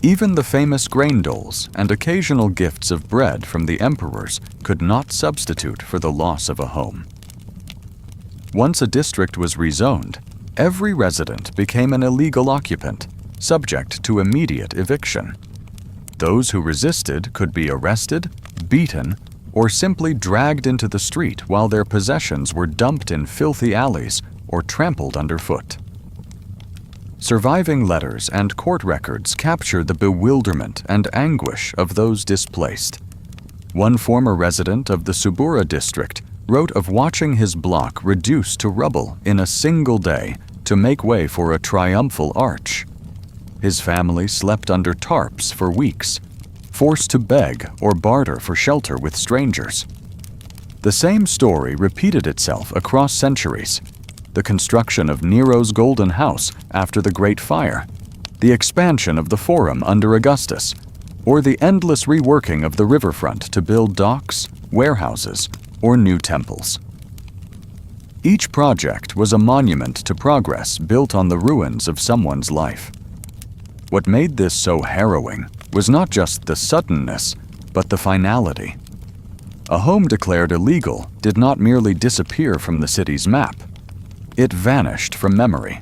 Even the famous grain doles and occasional gifts of bread from the emperors could not substitute for the loss of a home. Once a district was rezoned, every resident became an illegal occupant, subject to immediate eviction. Those who resisted could be arrested, beaten, or simply dragged into the street while their possessions were dumped in filthy alleys or trampled underfoot. Surviving letters and court records capture the bewilderment and anguish of those displaced. One former resident of the Subura district wrote of watching his block reduced to rubble in a single day to make way for a triumphal arch. His family slept under tarps for weeks, forced to beg or barter for shelter with strangers. The same story repeated itself across centuries. The construction of Nero's Golden House after the Great Fire, the expansion of the Forum under Augustus, or the endless reworking of the riverfront to build docks, warehouses, or new temples. Each project was a monument to progress built on the ruins of someone's life. What made this so harrowing was not just the suddenness, but the finality. A home declared illegal did not merely disappear from the city's map. It vanished from memory.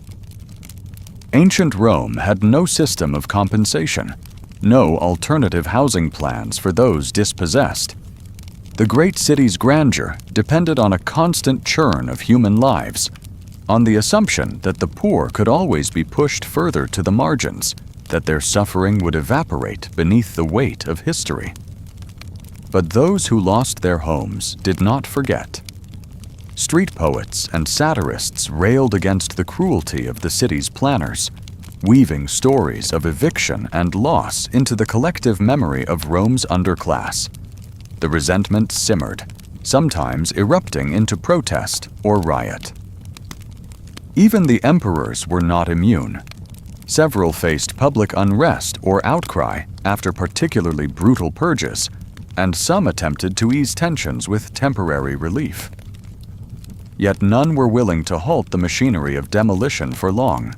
Ancient Rome had no system of compensation, no alternative housing plans for those dispossessed. The great city's grandeur depended on a constant churn of human lives, on the assumption that the poor could always be pushed further to the margins, that their suffering would evaporate beneath the weight of history. But those who lost their homes did not forget. Street poets and satirists railed against the cruelty of the city's planners, weaving stories of eviction and loss into the collective memory of Rome's underclass. The resentment simmered, sometimes erupting into protest or riot. Even the emperors were not immune. Several faced public unrest or outcry after particularly brutal purges, and some attempted to ease tensions with temporary relief. Yet none were willing to halt the machinery of demolition for long.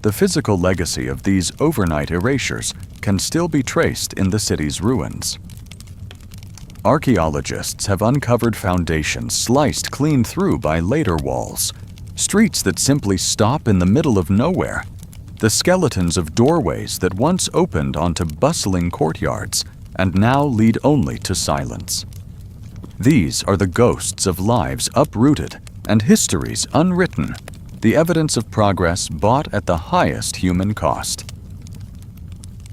The physical legacy of these overnight erasures can still be traced in the city's ruins. Archaeologists have uncovered foundations sliced clean through by later walls, streets that simply stop in the middle of nowhere, the skeletons of doorways that once opened onto bustling courtyards and now lead only to silence. These are the ghosts of lives uprooted and histories unwritten, the evidence of progress bought at the highest human cost.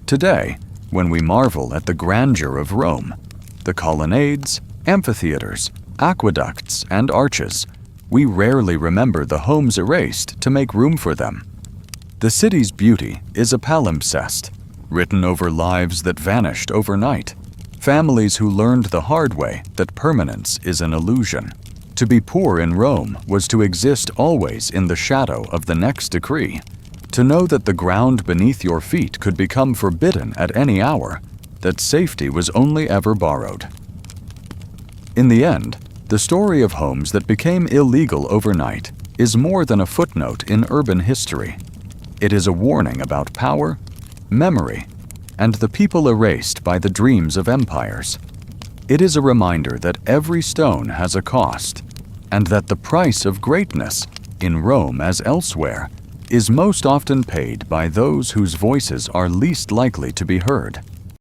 Today, when we marvel at the grandeur of Rome, the colonnades, amphitheaters, aqueducts, and arches, we rarely remember the homes erased to make room for them. The city's beauty is a palimpsest, written over lives that vanished overnight, families who learned the hard way that permanence is an illusion. To be poor in Rome was to exist always in the shadow of the next decree, to know that the ground beneath your feet could become forbidden at any hour, that safety was only ever borrowed. In the end, the story of homes that became illegal overnight is more than a footnote in urban history. It is a warning about power, memory, and the people erased by the dreams of empires. It is a reminder that every stone has a cost, and that the price of greatness, in Rome as elsewhere, is most often paid by those whose voices are least likely to be heard.